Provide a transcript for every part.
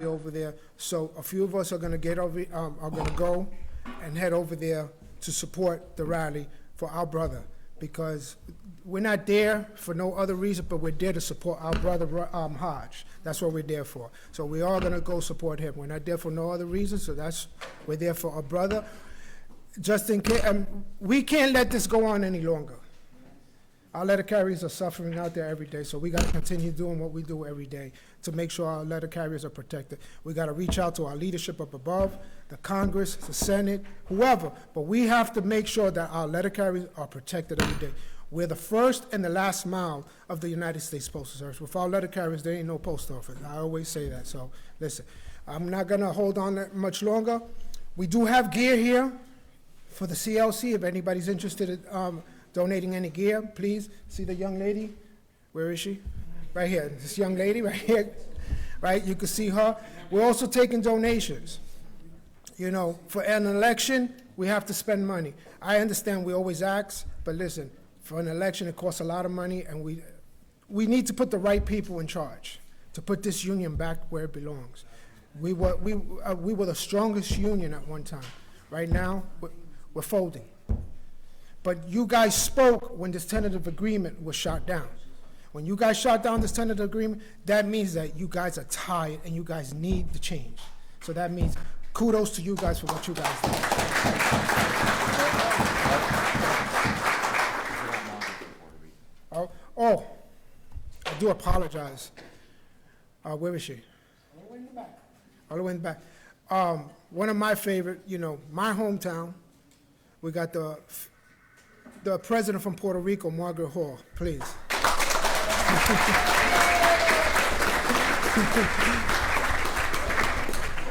over there. So a few of us are going to get over, are going to go and head over there to support the rally for our brother, because we're not there for no other reason, but we're there to support our brother Hodge. That's what we're there for. So we are going to go support him. We're not there for no other reason. So we're there for our brother. Just in case, we can't let this go on any longer. Our letter carriers are suffering out there every day, so we got to continue doing what we do every day to make sure our letter carriers are protected. We got to reach out to our leadership up above, the Congress, the Senate, whoever, but we have to make sure that our letter carriers are protected every day. We're the first and the last mile of the United States Postal Service. Without letter carriers, there ain't no post office. I always say that. So listen, I'm not going to hold on that much longer. We do have gear here for the CLC. If anybody's interested in donating any gear, please. See the young lady? Where is she? Right here. This young lady right here, right? You can see her. We're also taking donations. You know, for an election, we have to spend money. I understand we always ask, but listen, for an election, it costs a lot of money, and we need to put the right people in charge to put this union back where it belongs. We were the strongest union at one time. Right now, we're folding. But you guys spoke when this tentative agreement was shot down. When you guys shot down this tentative agreement, that means that you guys are tired and you guys need the change. So that means kudos to you guys for what you guys did. Oh, I do apologize. Where is she? All the way in the back. All the way in the back. One of my favorite, you know, my hometown, we got the president from Puerto Rico, Margaret Hall, please.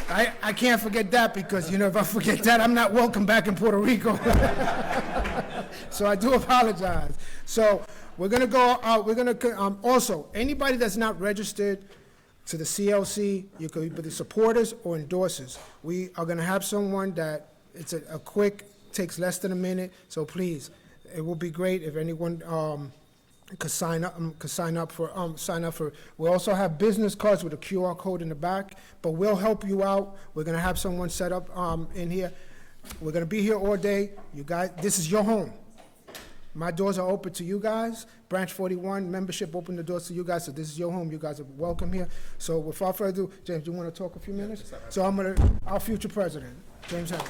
I can't forget that, because, you know, if I forget that, I'm not welcome back in Puerto Rico. So I do apologize. So we're going to go out. We're going to also, anybody that's not registered to the CLC, you could be the supporters or endorsers. We are going to have someone that it's a quick, takes less than a minute. So please, it will be great if anyone could sign up for. We also have business cards with a QR code in the back, but we'll help you out. We're going to have someone set up in here. We're going to be here all day. You guys, this is your home. My doors are open to you guys. Branch 41 membership open the doors to you guys. So this is your home. You guys are welcome here. So without further ado, James, do you want to talk a few minutes? So our future president, James Henry.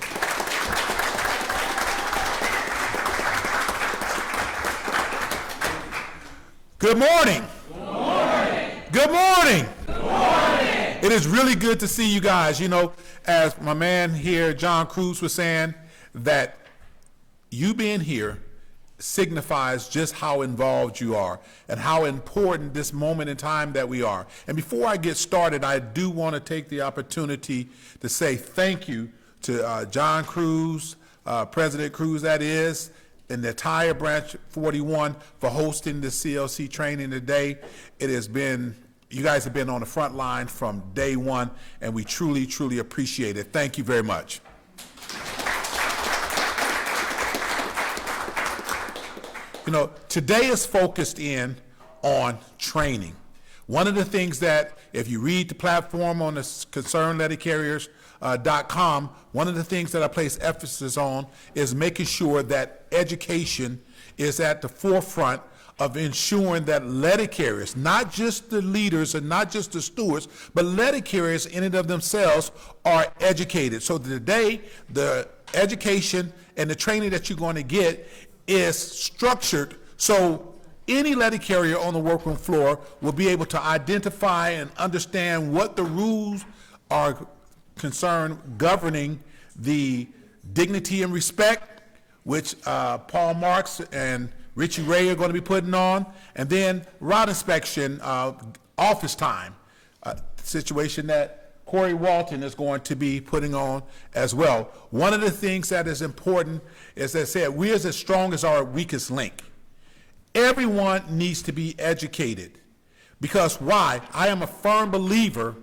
Good morning. Good morning. Good morning. Good morning. It is really good to see you guys. You know, as my man here, John Cruz, was saying, that you being here signifies just how involved you are and how important this moment in time that we are. And before I get started, I do want to take the opportunity to say thank you to John Cruz, President Cruz, that is, and the entire Branch 41 for hosting the CLC training today. It has been, you guys have been on the front line from day one, and we truly, truly appreciate it. Thank you very much. You know, today is focused in on training. One of the things that, if you read the platform on the concernlettercarriers.com, one of the things that I place emphasis on is making sure that education is at the forefront of ensuring that letter carriers, not just the leaders and not just the stewards, but letter carriers in and of themselves are educated. So today, the education and the training that you're going to get is structured so any letter carrier on the workroom floor will be able to identify and understand what the rules are concerned governing the dignity and respect, which Paul Marks and Richie Ray are going to be putting on, and then route inspection, office time, situation that Corey Walton is going to be putting on as well. One of the things that is important is, as I said, we're as strong as our weakest link. Everyone needs to be educated, because why? I am a firm believer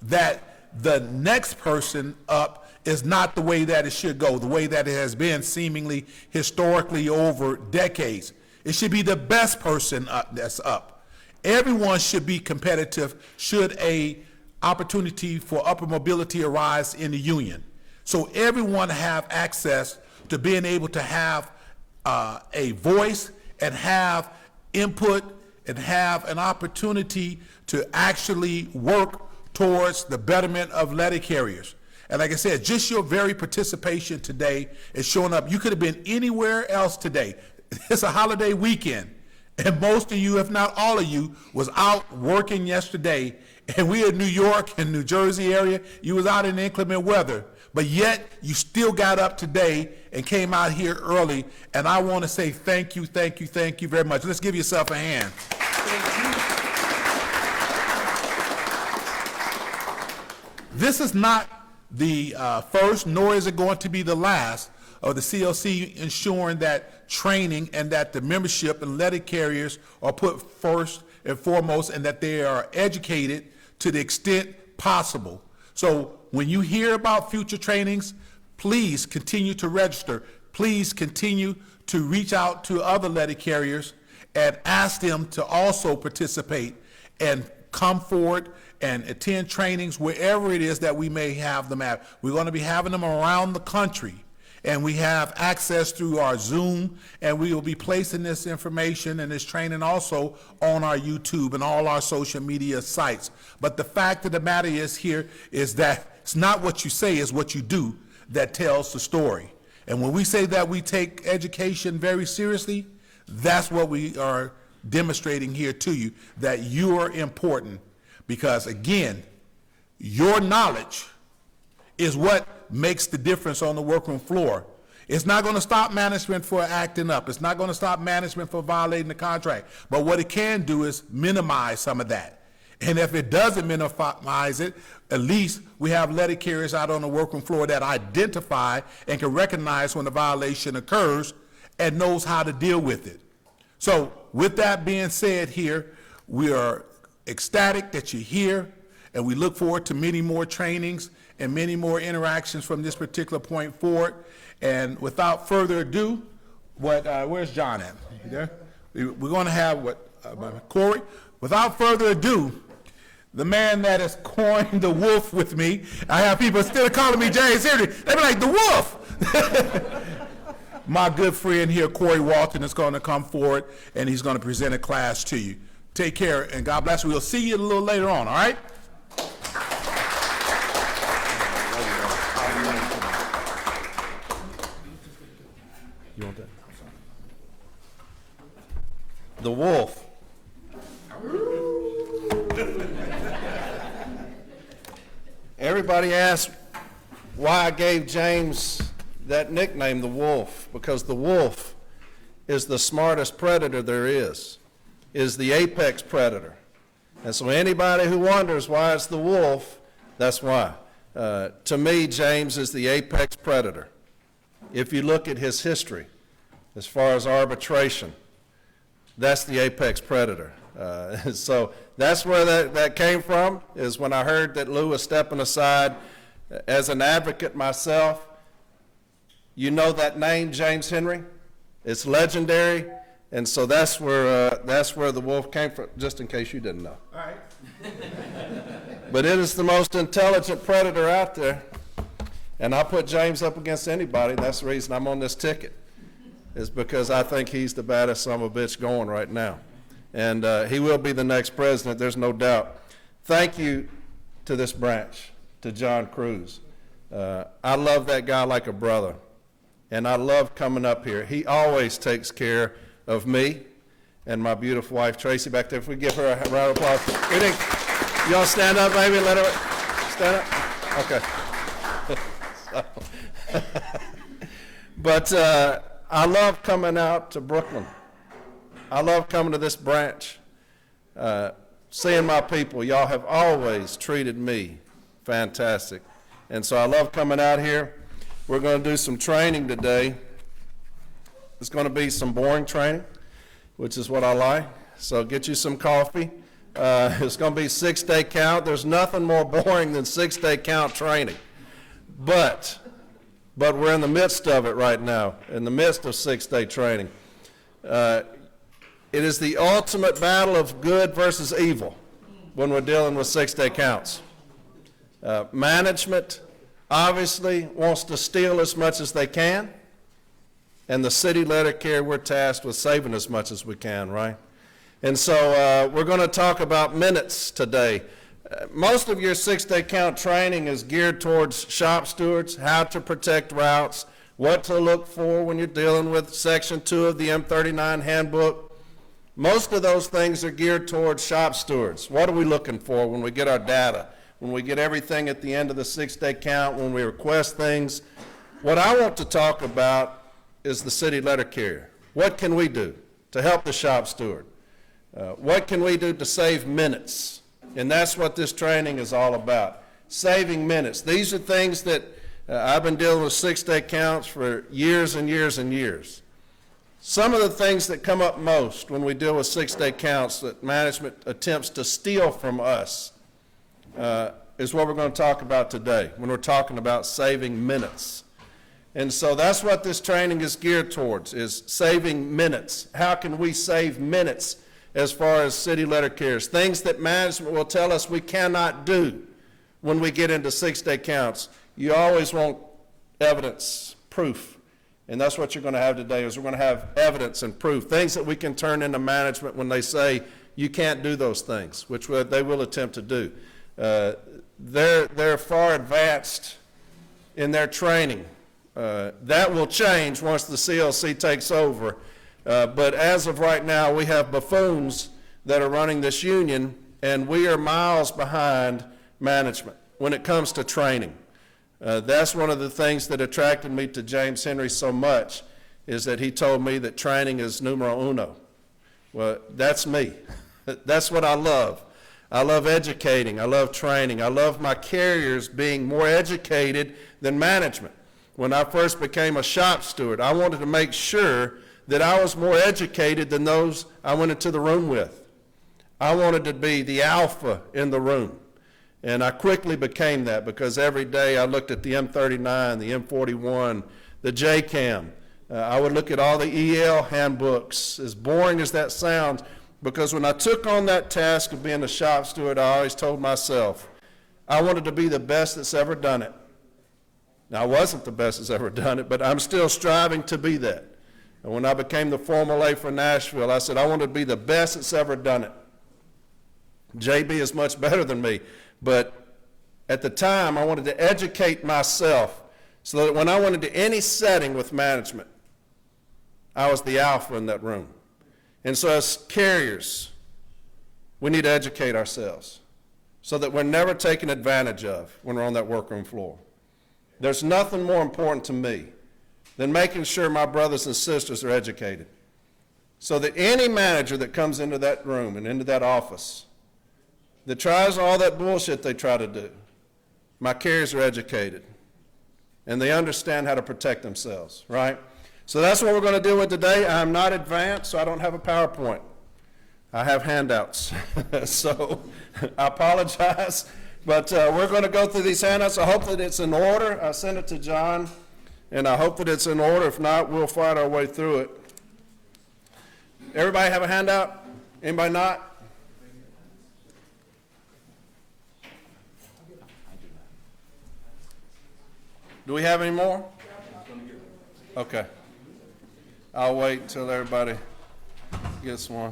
that the next person up is not the way that it should go, the way that it has been seemingly historically over decades. It should be the best person up that's up. Everyone should be competitive should a opportunity for upper mobility arise in the union. So everyone have access to being able to have a voice and have input and have an opportunity to actually work towards the betterment of letter carriers. And like I said, just your very participation today is showing up. You could have been anywhere else today. It's a holiday weekend, and most of you, if not all of you, was out working yesterday, and we in New York and New Jersey area, you was out in inclement weather, but yet you still got up today and came out here early, and I want to say thank you, thank you, thank you very much. Let's give yourself a hand. This is not the first, nor is it going to be the last of the CLC ensuring that training and that the membership and letter carriers are put first and foremost and that they are educated to the extent possible. So when you hear about future trainings, please continue to register. Please continue to reach out to other letter carriers and ask them to also participate and come forward and attend trainings wherever it is that we may have them at. We're going to be having them around the country, and we have access through our Zoom, and we will be placing this information and this training also on our YouTube and all our social media sites. But the fact of the matter is here is that it's not what you say, it's what you do that tells the story. And when we say that we take education very seriously, that's what we are demonstrating here to you, that you are important. Because again, your knowledge is what makes the difference on the workroom floor. It's not going to stop management for acting up. It's not going to stop management for violating the contract. But what it can do is minimize some of that. And if it doesn't minimize it, at least we have letter carriers out on the workroom floor that identify and can recognize when a violation occurs and knows how to deal with it. So with that being said here, we are ecstatic that you're here, and we look forward to many more trainings and many more interactions from this particular point forward. And without further ado, where's John at? You there? We're going to have Corey. Without further ado, the man that has coined the wolf with me. I have people still calling me James Henry. They be like, the wolf. My good friend here, Corey Walton, is going to come forward, and he's going to present a class to you. Take care, and God bless you. We'll see you a little later on, all right? You want that? The wolf. Everybody asks why I gave James that nickname, the wolf, because the wolf is the smartest predator there is the apex predator. And so anybody who wonders why it's the wolf, that's why. To me, James is the apex predator. If you look at his history, as far as arbitration, that's the apex predator. So that's where that came from, is when I heard that Lou was stepping aside. As an advocate myself, you know that name, James Henry? It's legendary. And so that's where the wolf came from, just in case you didn't know. All right. But it is the most intelligent predator out there. And I put James up against anybody. That's the reason I'm on this ticket, is because I think he's the baddest son of a bitch going right now. And he will be the next president, there's no doubt. Thank you to this branch, to John Cruz. I love that guy like a brother. And I love coming up here. He always takes care of me and my beautiful wife, Tracy, back there. If we give her a round of applause. You all stand up, baby? Let her stand up? Okay. But I love coming out to Brooklyn. I love coming to this branch, seeing my people. Y'all have always treated me fantastic. And so I love coming out here. We're going to do some training today. It's going to be some boring training, which is what I like. So get you some coffee. It's going to be 6-day count. There's nothing more boring than 6-day count training. But we're in the midst of it right now, in the midst of 6-day training. It is the ultimate battle of good versus evil when we're dealing with 6-day counts. Management obviously wants to steal as much as they can, and the city letter carrier, we're tasked with saving as much as we can, right? And so we're going to talk about minutes today. Most of your 6-day count training is geared towards shop stewards, how to protect routes, what to look for when you're dealing with Section 2 of the M39 handbook. Most of those things are geared towards shop stewards. What are we looking for when we get our data, when we get everything at the end of the 6-day count, when we request things? What I want to talk about is the city letter carrier. What can we do to help the shop steward? What can we do to save minutes? And that's what this training is all about, saving minutes. These are things that I've been dealing with 6-day counts for years and years and years. Some of the things that come up most when we deal with 6-day counts that management attempts to steal from us is what we're going to talk about today when we're talking about saving minutes. And so that's what this training is geared towards, is saving minutes. How can we save minutes as far as city letter carriers? Things that management will tell us we cannot do when we get into 6-day counts. You always want evidence, proof. And that's what you're going to have today, is we're going to have evidence and proof, things that we can turn into management when they say you can't do those things, which they will attempt to do. They're far advanced in their training. That will change once the CLC takes over. But as of right now, we have buffoons that are running this union, and we are miles behind management when it comes to training. That's one of the things that attracted me to James Henry so much, is that he told me that training is numero uno. Well, that's me. That's what I love. I love educating. I love training. I love my carriers being more educated than management. When I first became a shop steward, I wanted to make sure that I was more educated than those I went into the room with. I wanted to be the alpha in the room. And I quickly became that, because every day I looked at the M39, the M41, the JCAM. I would look at all the EL handbooks, as boring as that sounds, because when I took on that task of being a shop steward, I always told myself, I wanted to be the best that's ever done it. Now, I wasn't the best that's ever done it, but I'm still striving to be that. And when I became the Formal A for Nashville, I said, I want to be the best that's ever done it. JB is much better than me, but at the time, I wanted to educate myself so that when I went into any setting with management, I was the alpha in that room. And so as carriers, we need to educate ourselves so that we're never taken advantage of when we're on that workroom floor. There's nothing more important to me than making sure my brothers and sisters are educated, so that any manager that comes into that room and into that office that tries all that bullshit they try to do, my carriers are educated and they understand how to protect themselves, right? So that's what we're going to deal with today. I'm not advanced, so I don't have a PowerPoint. I have handouts. So I apologize, but we're going to go through these handouts. I hope that it's in order. I sent it to John, and I hope that it's in order. If not, we'll fight our way through it. Everybody have a handout? Anybody not? Do we have any more? Okay. I'll wait until everybody gets one.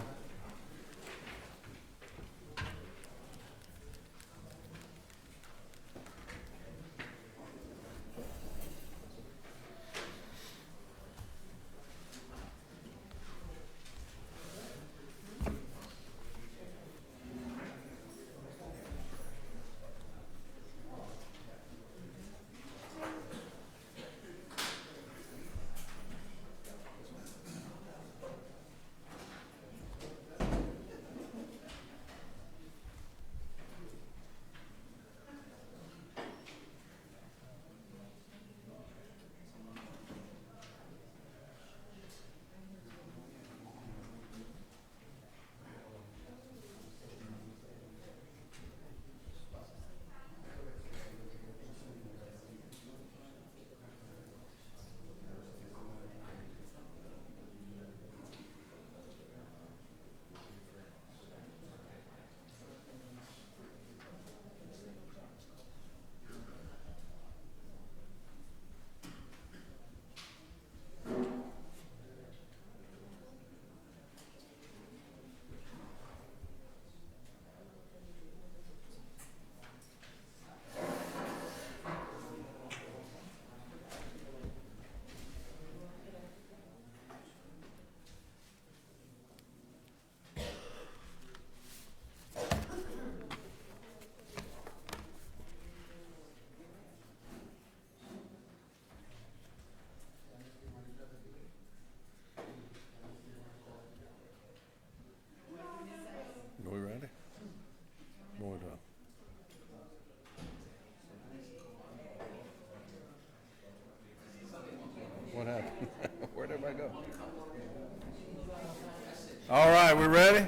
right, we ready?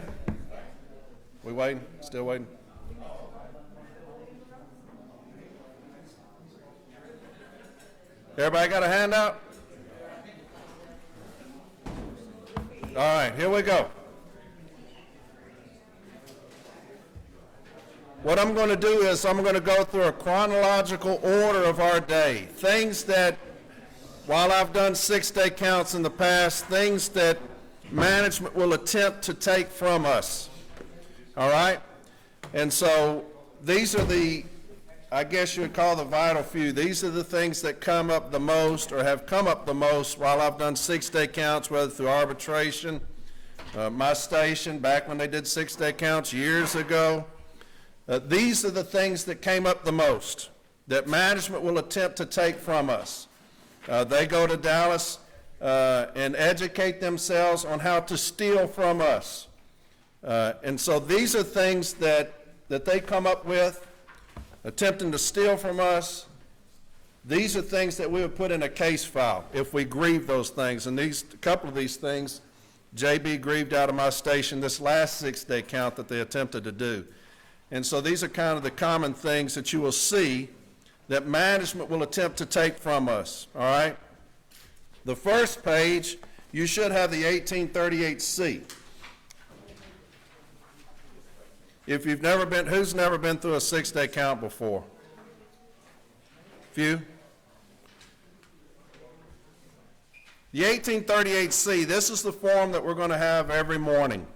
We waiting? Still waiting? Everybody got a handout? All right, here we go. What I'm going to do is I'm going to go through a chronological order of our day. Things that, while I've done 6-day counts in the past, things that management will attempt to take from us. All right? And so these are the, I guess you would call the vital few. These are the things that come up the most or have come up the most while I've done 6-day counts, whether through arbitration, my station, back when they did 6-day counts years ago. These are the things that came up the most that management will attempt to take from us. They go to Dallas and educate themselves on how to steal from us. And so these are things that they come up with, attempting to steal from us. These are things that we would put in a case file if we grieve those things. And a couple of these things, JB grieved out of my station this last 6-day count that they attempted to do. And so these are kind of the common things that you will see that management will attempt to take from us, all right? The first page, you should have the 1838C. If you've never been, who's never been through a 6-day count before? Few? The 1838C, this is the form that we're going to have every morning,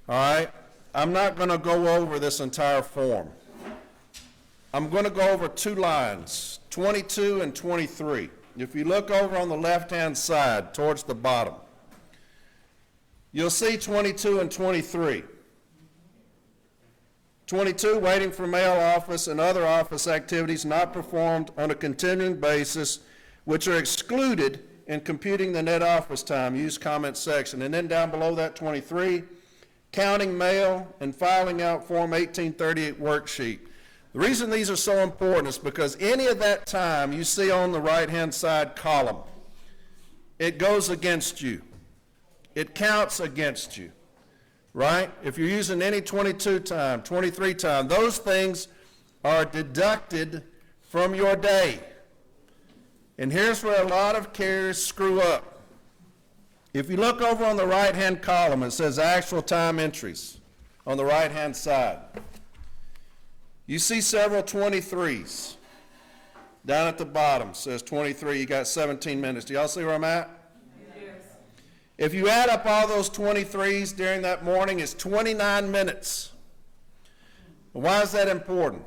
all right? I'm not going to go over this entire form. I'm going to go over 2 lines, 22 and 23. If you look over on the left-hand side towards the bottom, you'll see 22 and 23. 22, waiting for mail office and other office activities not performed on a continuing basis, which are excluded in computing the net office time. Use comment section. And then down below that, 23, counting mail and filing out Form 1838 worksheet. The reason these are so important is because any of that time you see on the right-hand side column, it goes against you. It counts against you, right? If you're using any 22 time, 23 time, those things are deducted from your day. And here's where a lot of carriers screw up. If you look over on the right-hand column, it says actual time entries on the right-hand side. You see several 23s. Down at the bottom says 23, you got 17 minutes. Do y'all see where I'm at? Yes. If you add up all those 23s during that morning, it's 29 minutes. Why is that important?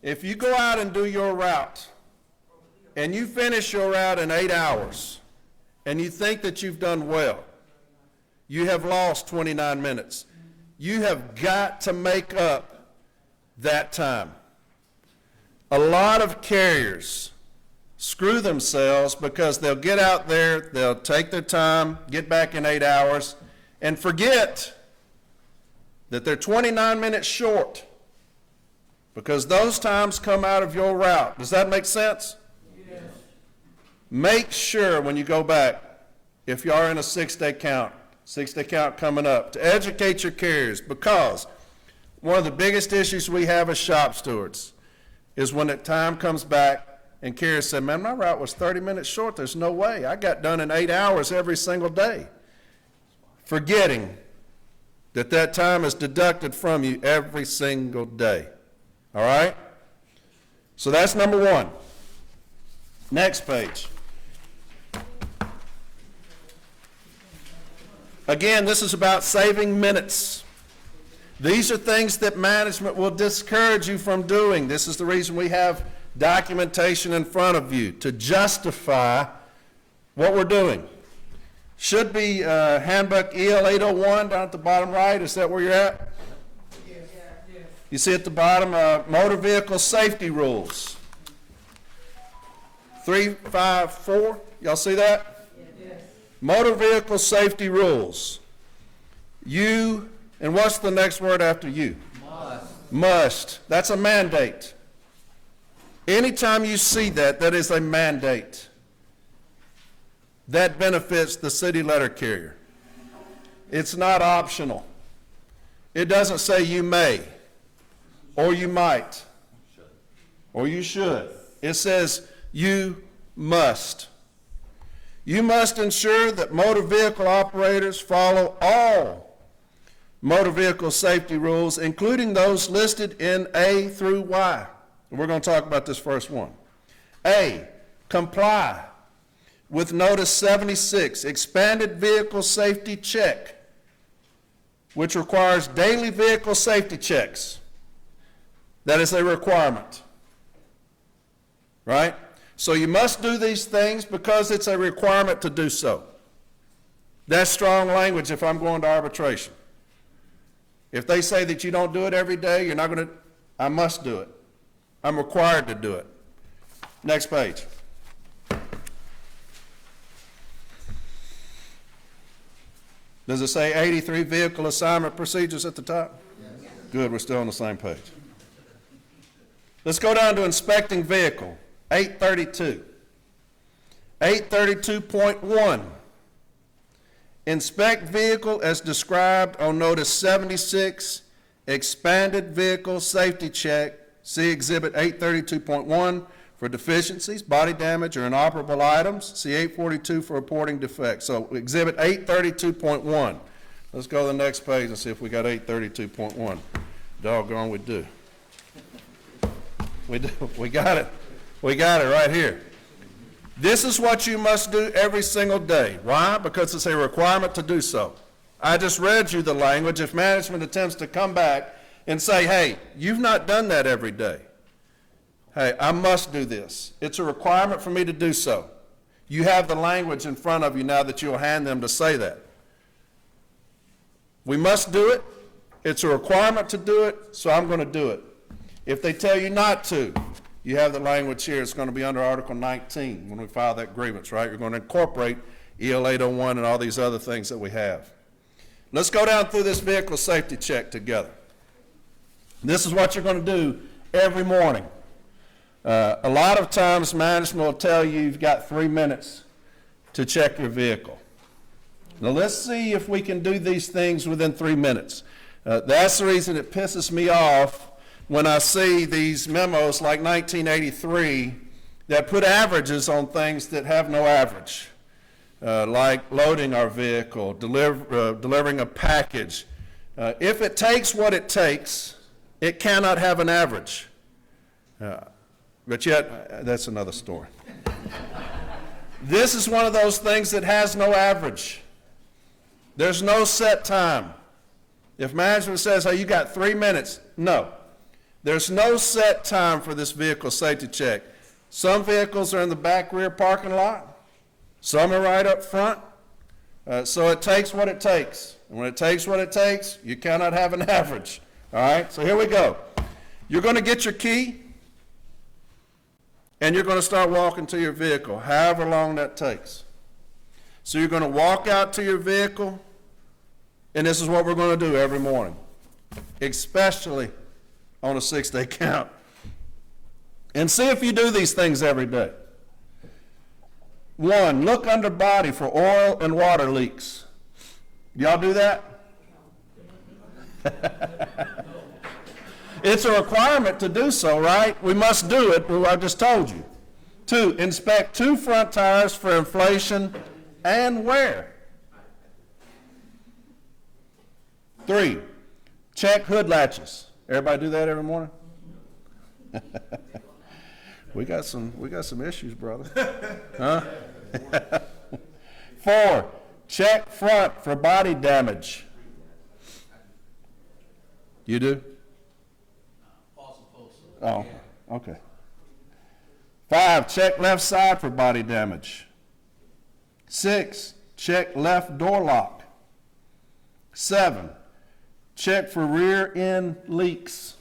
If you go out and do your route, and you finish your route in 8 hours, and you think that you've done well, you have lost 29 minutes. You have got to make up that time. A lot of carriers screw themselves because they'll get out there, they'll take their time, get back in 8 hours, and forget that they're 29 minutes short because those times come out of your route. Does that make sense? Yes. Make sure when you go back, if you are in a 6-day count coming up, to educate your carriers, because one of the biggest issues we have as shop stewards is when the time comes back and carriers say, man, my route was 30 minutes short. There's no way. I got done in 8 hours every single day. Forgetting that that time is deducted from you every single day. All right? So that's number one. Next page. Again, this is about saving minutes. These are things that management will discourage you from doing. This is the reason we have documentation in front of you to justify what we're doing. Should be Handbook EL 801 down at the bottom right. Is that where you're at? Yes. You see at the bottom, motor vehicle safety rules. 354, y'all see that? Yes. Motor vehicle safety rules. You, and what's the next word after you? Must. Must. That's a mandate. Anytime you see that, that is a mandate. That benefits the city letter carrier. It's not optional. It doesn't say you may, or you might, or you should. It says you must. You must ensure that motor vehicle operators follow all motor vehicle safety rules, including those listed in A through Y. And we're going to talk about this first one. A, comply with Notice 76, Expanded Vehicle Safety Check, which requires daily vehicle safety checks. That is a requirement, right? So you must do these things because it's a requirement to do so. That's strong language if I'm going to arbitration. If they say that you don't do it every day, you're not going to, I must do it. I'm required to do it. Next page. Does it say 83 vehicle assignment procedures at the top? Yes. Good, we're still on the same page. Let's go down to inspecting vehicle, 832. 832.1. Inspect vehicle as described on Notice 76, Expanded Vehicle Safety Check. See Exhibit 832.1 for deficiencies, body damage, or inoperable items. See 842 for reporting defects. So Exhibit 832.1. Let's go to the next page and see if we got 832.1. Doggone, we do. We do. We got it. We got it right here. This is what you must do every single day. Why? Because it's a requirement to do so. I just read you the language. If management attempts to come back and say, hey, you've not done that every day. Hey, I must do this. It's a requirement for me to do so. You have the language in front of you now that you'll hand them to say that. We must do it. It's a requirement to do it, so I'm going to do it. If they tell you not to, you have the language here. It's going to be under Article 19 when we file that grievance, right? You're going to incorporate EL 801 and all these other things that we have. Let's go down through this vehicle safety check together. This is what you're going to do every morning. A lot of times management will tell you you've got 3 minutes to check your vehicle. Now let's see if we can do these things within 3 minutes. That's the reason it pisses me off when I see these memos like 1983 that put averages on things that have no average, like loading our vehicle, delivering a package. If it takes what it takes, it cannot have an average. But yet, that's another story. This is one of those things that has no average. There's no set time. If management says, hey, you got 3 minutes, no. There's no set time for this vehicle safety check. Some vehicles are in the back rear parking lot. Some are right up front. So it takes what it takes. And when it takes what it takes, you cannot have an average. All right, so here we go. You're going to get your key, and you're going to start walking to your vehicle, however long that takes. So you're going to walk out to your vehicle, and this is what we're going to do every morning, especially on a 6-day count. And see if you do these things every day. 1, look under body for oil and water leaks. Y'all do that? It's a requirement to do so, right? We must do it, I just told you. 2, inspect 2 front tires for inflation and wear. 3, check hood latches. Everybody do that every morning? We got some issues, brother. Huh? 4, check front for body damage. You do? Oh, okay. 5, check left side for body damage. 6, check left door lock. 7, check for rear end leaks.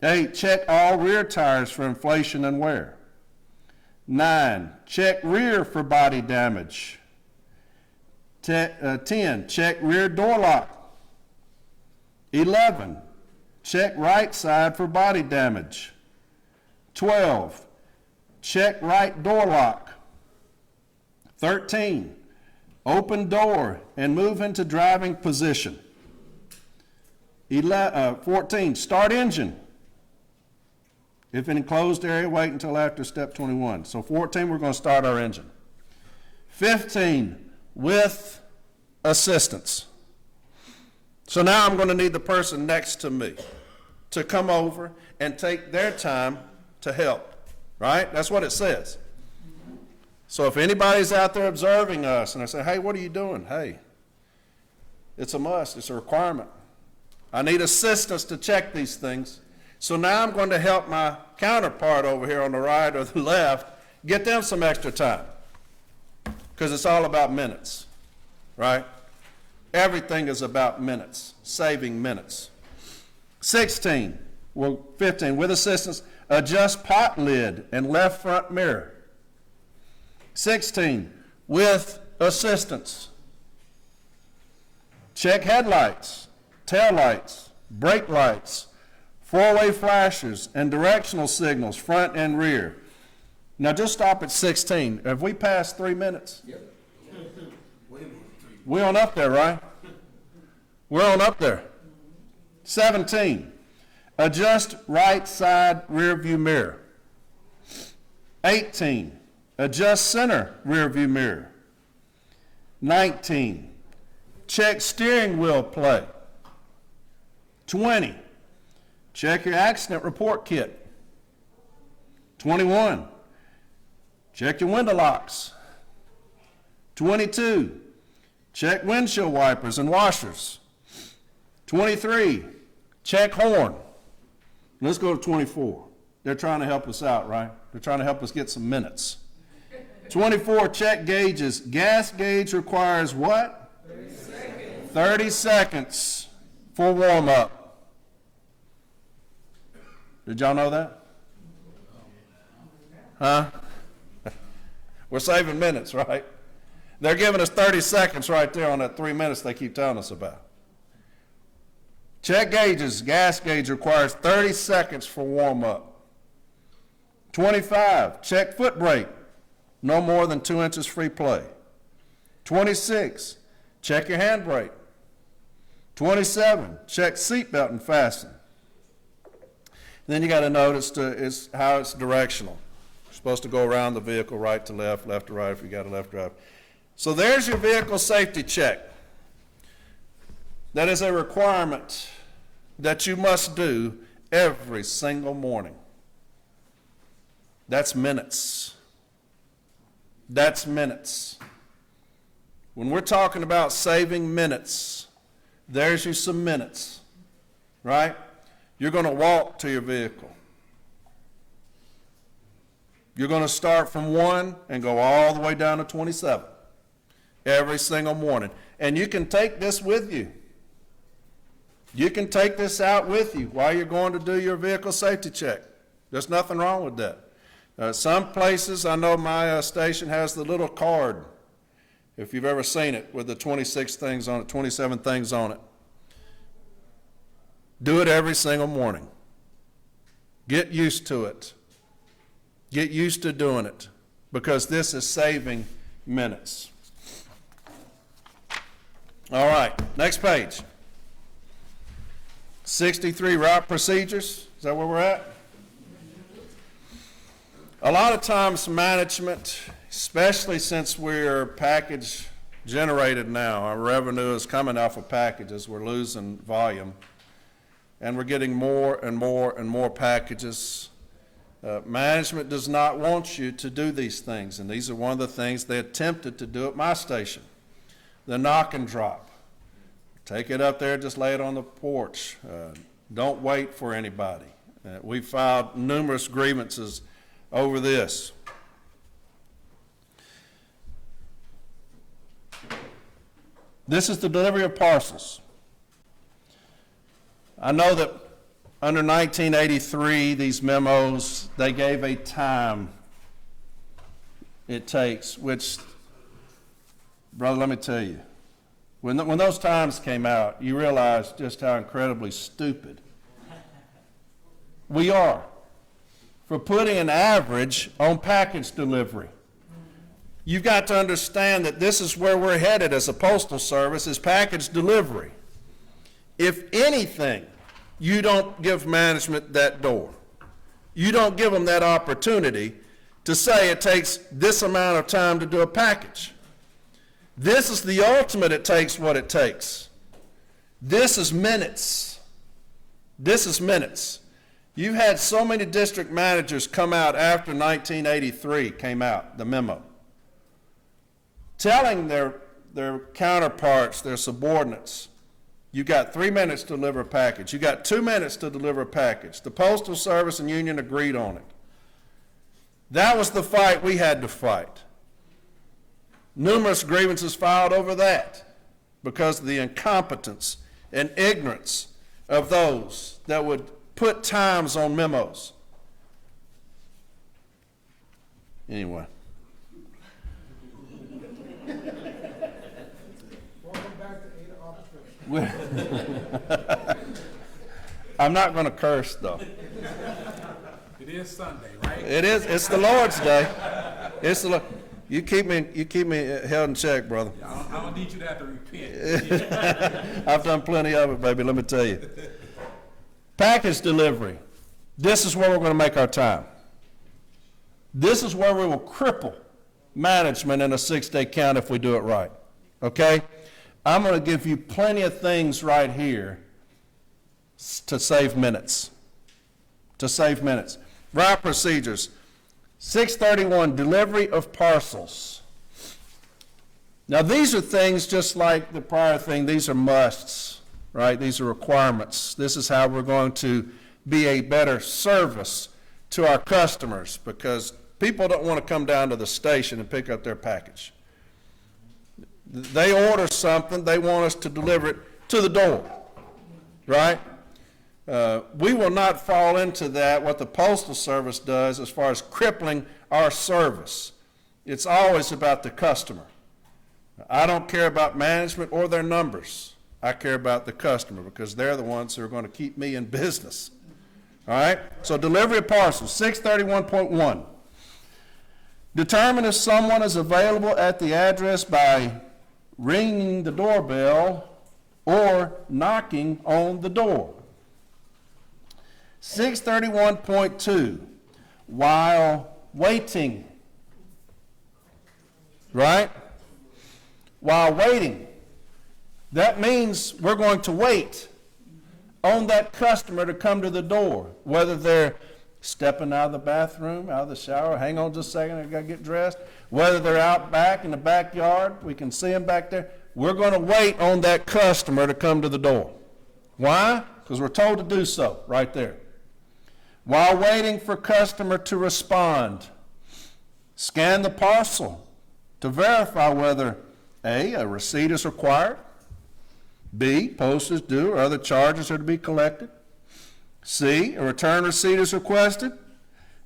8, check all rear tires for inflation and wear. 9, check rear for body damage. 10, check rear door lock. 11, check right side for body damage. 12, check right door lock. 13, Open door and move into driving position. 14, start engine. If in enclosed area, wait until after step 21. So 14, we're going to start our engine. 15, with assistance. So now I'm going to need the person next to me to come over and take their time to help, right? That's what it says. So if anybody's out there observing us and I say, hey, what are you doing? Hey, it's a must, it's a requirement. I need assistance to check these things. So now I'm going to help my counterpart over here on the right or the left get them some extra time. Because it's all about minutes, right? Everything is about minutes, saving minutes. 15, with assistance, adjust pot lid and left front mirror. 16, with assistance, check headlights, tail lights, brake lights, four-way flashers, and directional signals, front and rear. Now just stop at 16. Have we passed 3 minutes? Yep. We're on up there, right? We're on up there. 17, adjust right side rear view mirror. 18, adjust center rear view mirror. 19, check steering wheel play. 20, check your accident report kit. 21, check your window locks. 22, check windshield wipers and washers. 23, check horn. Let's go to 24. They're trying to help us out, right? They're trying to help us get some minutes. 24, check gauges. Gas gauge requires what? 30 seconds. 30 seconds for warm up. Did y'all know that? Huh? We're saving minutes, right? They're giving us 30 seconds right there on that 3 minutes they keep telling us about. Check gauges. Gas gauge requires 30 seconds for warm up. 25, check foot brake. No more than 2 inches free play. 26, check your handbrake. 27, check seatbelt and fasten. Then you got to notice how it's directional. You're supposed to go around the vehicle right to left, left to right if you got a left drive. So there's your vehicle safety check. That is a requirement that you must do every single morning. That's minutes. That's minutes. When we're talking about saving minutes, there's you some minutes, right? You're going to walk to your vehicle. You're going to start from 1 and go all the way down to 27 every single morning. And you can take this with you. You can take this out with you while you're going to do your vehicle safety check. There's nothing wrong with that. Some places, I know my station has the little card, if you've ever seen it, with the 26 things on it, 27 things on it. Do it every single morning. Get used to it. Get used to doing it, because this is saving minutes. All right, next page. 63, route procedures. Is that where we're at? A lot of times management, especially since we're package generated now, our revenue is coming off of packages, we're losing volume, and we're getting more and more and more packages. Management does not want you to do these things, and these are one of the things they attempted to do at my station. The knock and drop. Take it up there, just lay it on the porch. Don't wait for anybody. We filed numerous grievances over this. This is the delivery of parcels. I know that under 1983, these memos, they gave a time it takes, which, brother, let me tell you, when those times came out, you realize just how incredibly stupid we are for putting an average on package delivery. You've got to understand that this is where we're headed as a postal service, is package delivery. If anything, you don't give management that door. You don't give them that opportunity to say it takes this amount of time to do a package. This is the ultimate, it takes what it takes. This is minutes. This is minutes. You've had so many district managers come out after 1983 came out, the memo, telling their counterparts, their subordinates, you got 3 minutes to deliver a package. You got 2 minutes to deliver a package. The Postal Service and union agreed on it. That was the fight we had to fight. Numerous grievances filed over that because of the incompetence and ignorance of those that would put times on memos. Anyway. Welcome back to Ada Arbitration. I'm not going to curse, though. It is Sunday, right? It is. It's the Lord's Day. It's the Lord. You keep me held in check, brother. I don't need you to have to repent. I've done plenty of it, baby, let me tell you. Package delivery. This is where we're going to make our time. This is where we will cripple management in a 6-day count if we do it right. Okay? I'm going to give you plenty of things right here to save minutes. To save minutes. Route procedures. 631, delivery of parcels. Now these are things just like the prior thing, these are musts, right? These are requirements. This is how we're going to be a better service to our customers, because people don't want to come down to the station and pick up their package. They order something, they want us to deliver it to the door, right? We will not fall into that, what the Postal Service does as far as crippling our service. It's always about the customer. I don't care about management or their numbers. I care about the customer because they're the ones who are going to keep me in business. All right? So delivery of parcels, 631.1. Determine if someone is available at the address by ringing the doorbell or knocking on the door. 631.2, while waiting, right? While waiting. That means we're going to wait on that customer to come to the door, whether they're stepping out of the bathroom, out of the shower, hang on just a second, I got to get dressed, whether they're out back in the backyard, we can see them back there. We're going to wait on that customer to come to the door. Why? Because we're told to do so right there. While waiting for customer to respond, scan the parcel to verify whether A, receipt is required, B, postage due or other charges are to be collected, C, a return receipt is requested,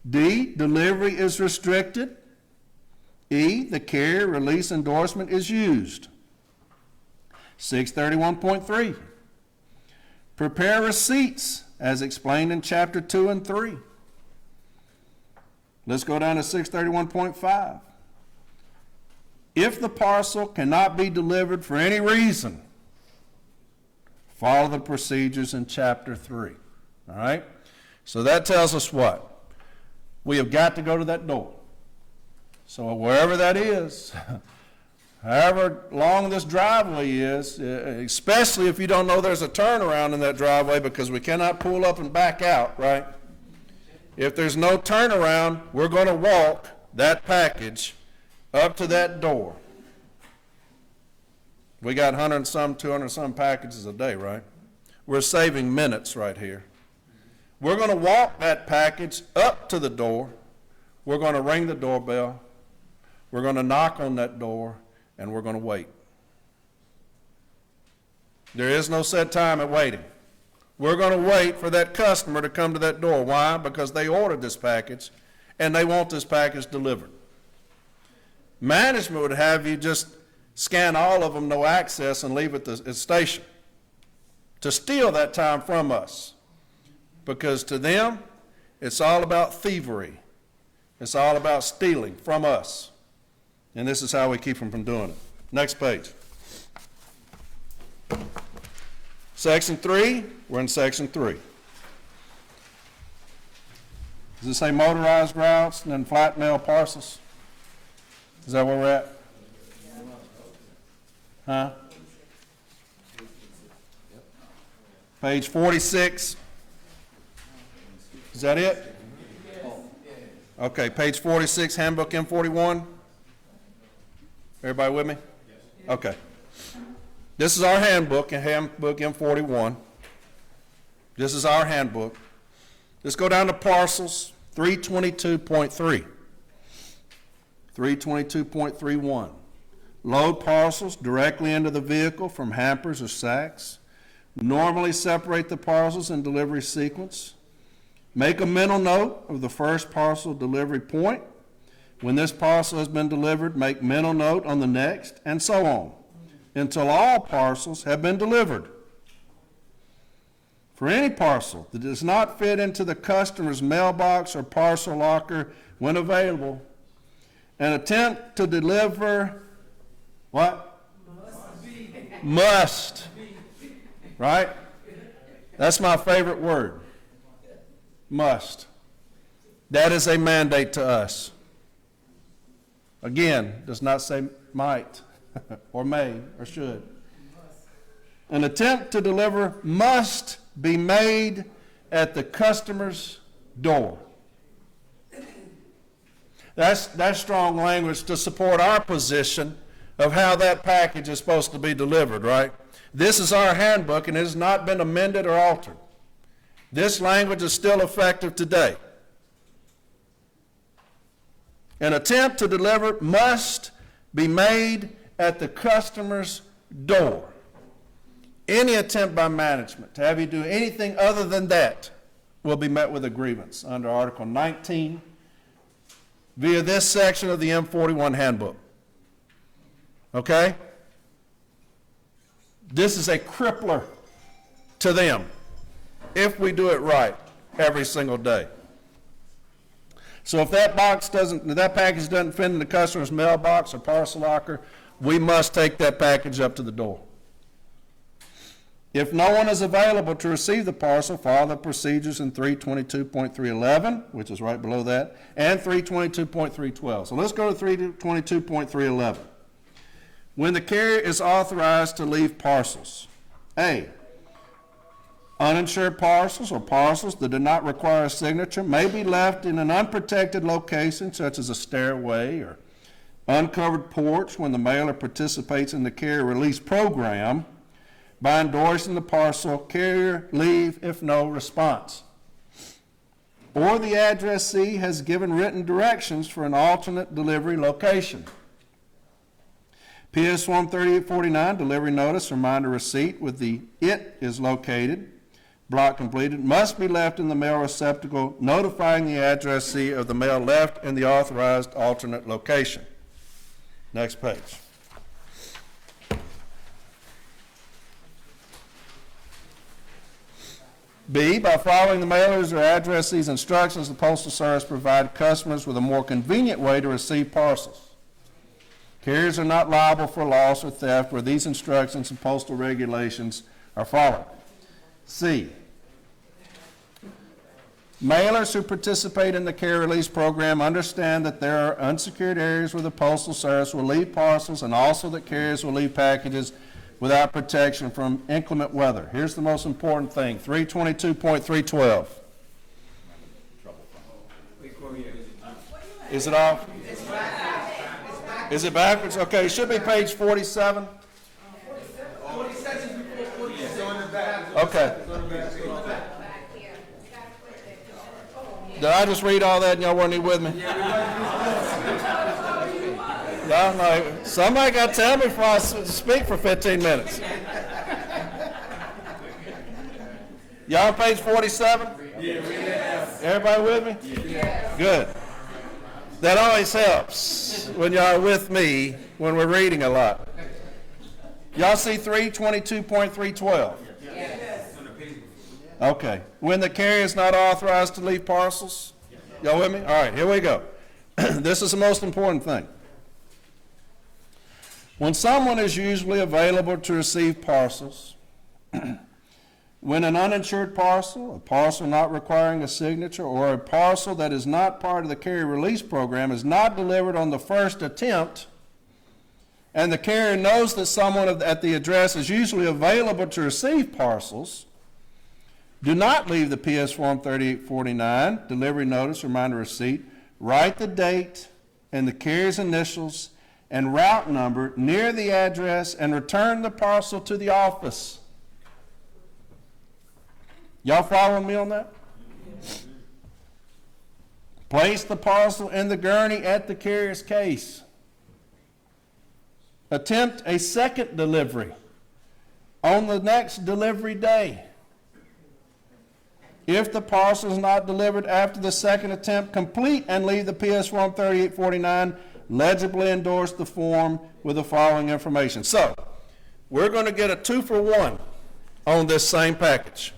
D, delivery is restricted, E, the carrier release endorsement is used. 631.3, prepare receipts as explained in chapter 2 and 3. Let's go down to 631.5. If the parcel cannot be delivered for any reason, follow the procedures in chapter 3. All right? So that tells us what? We have got to go to that door. So wherever that is, however long this driveway is, especially if you don't know there's a turnaround in that driveway, because we cannot pull up and back out, right? If there's no turnaround, we're going to walk that package up to that door. We got 100 and some, 200 and some packages a day, right? We're saving minutes right here. We're going to walk that package up to the door. We're going to ring the doorbell. We're going to knock on that door, and we're going to wait. There is no set time at waiting. We're going to wait for that customer to come to that door. Why? Because they ordered this package, and they want this package delivered. Management would have you just scan all of them, no access, and leave at the station to steal that time from us. Because to them, it's all about thievery. It's all about stealing from us. And this is how we keep them from doing it. Next page. Section 3, we're in section 3. Does it say motorized routes and then flat mail parcels? Is that where we're at? Huh? Page 46. Is that it? Okay, page 46, handbook M41. Everybody with me? Okay. This is our handbook, handbook M41. This is our handbook. Let's go down to parcels, 322.3. 322.31. Load parcels directly into the vehicle from hampers or sacks. Normally separate the parcels in delivery sequence. Make a mental note of the first parcel delivery point. When this parcel has been delivered, make mental note on the next, and so on, until all parcels have been delivered. For any parcel that does not fit into the customer's mailbox or parcel locker when available, an attempt to deliver what? Must. Right? That's my favorite word. Must. That is a mandate to us. Again, does not say might or may or should. An attempt to deliver must be made at the customer's door. That's strong language to support our position of how that package is supposed to be delivered, right? This is our handbook and it has not been amended or altered. This language is still effective today. An attempt to deliver must be made at the customer's door. Any attempt by management to have you do anything other than that will be met with a grievance under Article 19 via this section of the M41 handbook. Okay? This is a crippler to them if we do it right every single day. So if that package doesn't fit in the customer's mailbox or parcel locker, we must take that package up to the door. If no one is available to receive the parcel, follow the procedures in 322.311, which is right below that, and 322.312. So let's go to 322.311. When the carrier is authorized to leave parcels, A, uninsured parcels or parcels that do not require a signature may be left in an unprotected location such as a stairway or uncovered porch when the mailer participates in the carrier release program by endorsing the parcel carrier leave if no response. Or the addressee has given written directions for an alternate delivery location. PS Form 3849, delivery notice, reminder receipt with the "it is located" block completed, must be left in the mail receptacle, notifying the addressee of the mail left in the authorized alternate location. Next page. B, by following the mailer's or addressee's instructions, the Postal Service provided customers with a more convenient way to receive parcels. Carriers are not liable for loss or theft where these instructions and postal regulations are followed. C, mailers who participate in the carrier release program understand that there are unsecured areas where the Postal Service will leave parcels and also that carriers will leave packages without protection from inclement weather. Here's the most important thing, 322.312. Is it off? Is it backwards? Okay, it should be page 47. Okay. Did I just read all that and y'all weren't even with me? Y'all know, somebody got to tell me before I speak for 15 minutes. Y'all on page 47? Everybody with me? Good. That always helps when y'all are with me when we're reading a lot. Y'all see 322.312? Okay. When the carrier is not authorized to leave parcels? Y'all with me? All right, here we go. This is the most important thing. When someone is usually available to receive parcels, when an uninsured parcel, a parcel not requiring a signature, or a parcel that is not part of the carrier release program is not delivered on the first attempt, and the carrier knows that someone at the address is usually available to receive parcels, do not leave the PS Form 3849, delivery notice, reminder receipt. Write the date and the carrier's initials and route number near the address and return the parcel to the office. Y'all following me on that? Place the parcel in the gurney at the carrier's case. Attempt a second delivery on the next delivery day. If the parcel is not delivered after the second attempt, complete and leave the PS Form 3849, legibly endorse the form with the following information. So, we're going to get a 2-for-1 on this same package.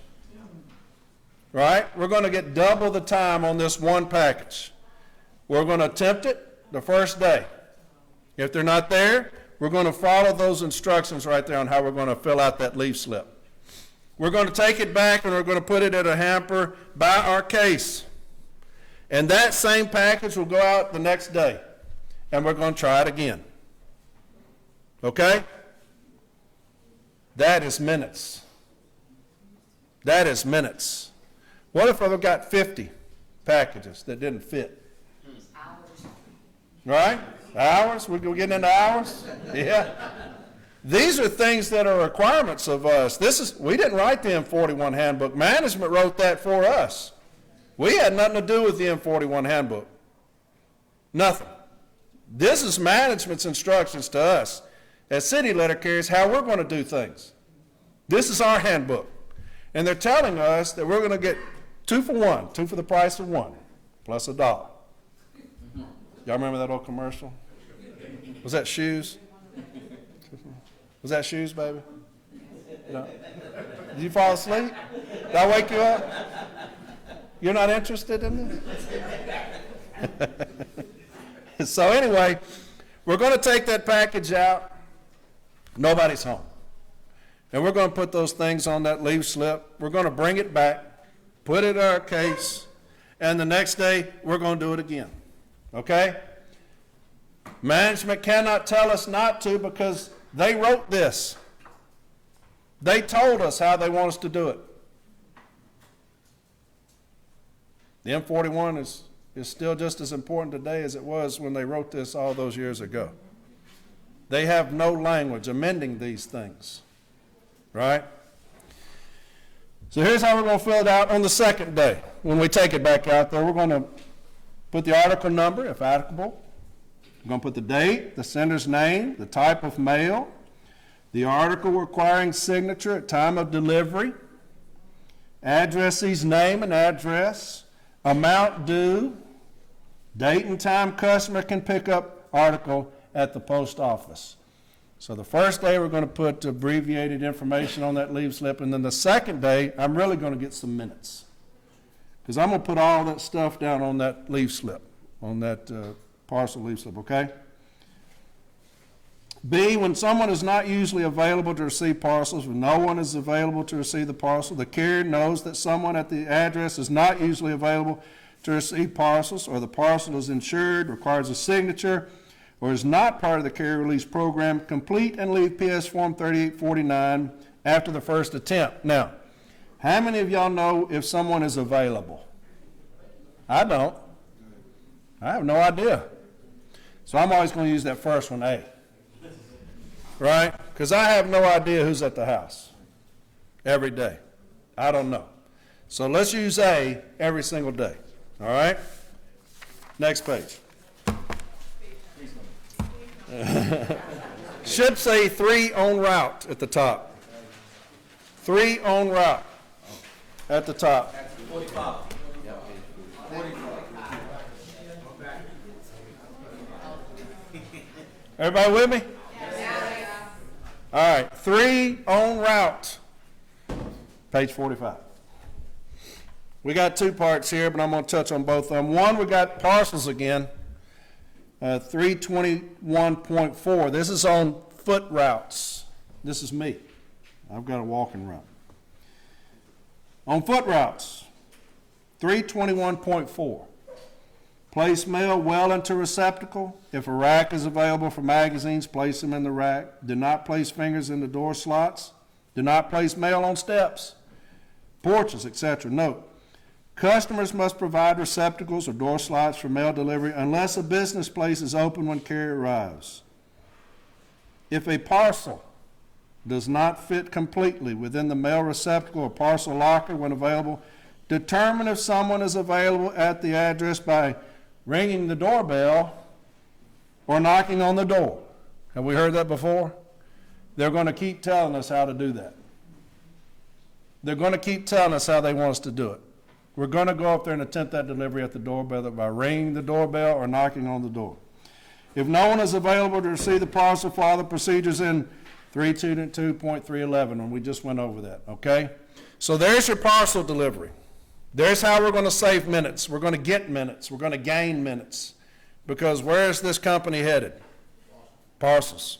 Right? We're going to get double the time on this one package. We're going to attempt it the first day. If they're not there, we're going to follow those instructions right there on how we're going to fill out that leave slip. We're going to take it back and we're going to put it in a hamper by our case. And that same package will go out the next day. And we're going to try it again. Okay? That is minutes. That is minutes. What if I've got 50 packages that didn't fit? Hours. Right? Hours? We're getting into hours? Yeah. These are things that are requirements of us. We didn't write the M41 handbook. Management wrote that for us. We had nothing to do with the M41 handbook. Nothing. This is management's instructions to us as city letter carriers how we're going to do things. This is our handbook. And they're telling us that we're going to get 2-for-1, 2 for the price of 1, plus $1. Y'all remember that old commercial? Was that shoes? Was that shoes, baby? No. Did you fall asleep? Did I wake you up? You're not interested in this? So anyway, we're going to take that package out. Nobody's home. And we're going to put those things on that leave slip. We're going to bring it back, put it in our case, and the next day we're going to do it again. Okay? Management cannot tell us not to because they wrote this. They told us how they want us to do it. The M41 is still just as important today as it was when they wrote this all those years ago. They have no language amending these things. Right? So here's how we're going to fill it out on the second day. When we take it back out there, we're going to put the article number, if applicable. We're going to put the date, the sender's name, the type of mail, the article requiring signature at time of delivery, addressee's name and address, amount due, date and time customer can pick up article at the post office. So the first day we're going to put abbreviated information on that leave slip, and then the second day I'm really going to get some minutes. Because I'm going to put all that stuff down on that leave slip, on that parcel leave slip, okay? B, when someone is not usually available to receive parcels, when no one is available to receive the parcel, the carrier knows that someone at the address is not usually available to receive parcels, or the parcel is insured, requires a signature, or is not part of the carrier release program, complete and leave PS Form 3849 after the first attempt. Now, how many of y'all know if someone is available? I don't. I have no idea. So I'm always going to use that first one, A. Right? Because I have no idea who's at the house every day. I don't know. So let's use A every single day. All right? Next page. Should say 3 on route at the top. 3 on route at the top. 45. Everybody with me? All right, 3 on route. Page 45. We got 2 parts here, but I'm going to touch on both of them. One, we got parcels again. 321.4. This is on foot routes. This is me. I've got a walking route. On foot routes, 321.4. Place mail well into receptacle. If a rack is available for magazines, place them in the rack. Do not place fingers in the door slots. Do not place mail on steps, porches, etc. Note, customers must provide receptacles or door slots for mail delivery unless a business place is open when carrier arrives. If a parcel does not fit completely within the mail receptacle or parcel locker when available, determine if someone is available at the address by ringing the doorbell or knocking on the door. Have we heard that before? They're going to keep telling us how to do that. They're going to keep telling us how they want us to do it. We're going to go up there and attempt that delivery at the doorbell by ringing the doorbell or knocking on the door. If no one is available to receive the parcel, follow the procedures in 322.311, and we just went over that, okay? So there's your parcel delivery. There's how we're going to save minutes. We're going to get minutes. We're going to gain minutes. Because where is this company headed? Parcels.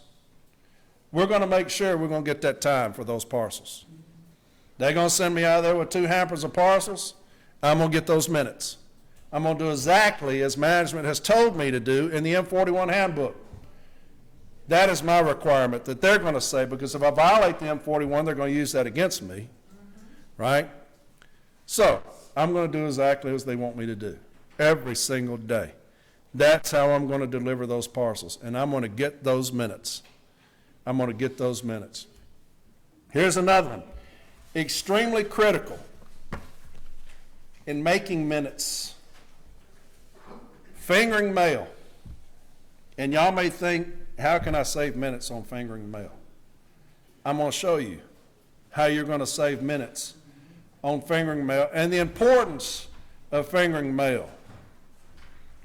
We're going to make sure we're going to get that time for those parcels. They're going to send me out there with 2 hampers of parcels. I'm going to get those minutes. I'm going to do exactly as management has told me to do in the M41 handbook. That is my requirement that they're going to say, because if I violate the M41, they're going to use that against me, right? So I'm going to do exactly as they want me to do every single day. That's how I'm going to deliver those parcels, and I'm going to get those minutes. I'm going to get those minutes. Here's another one. Extremely critical in making minutes. Fingering mail. And y'all may think, how can I save minutes on fingering mail? I'm going to show you how you're going to save minutes on fingering mail and the importance of fingering mail.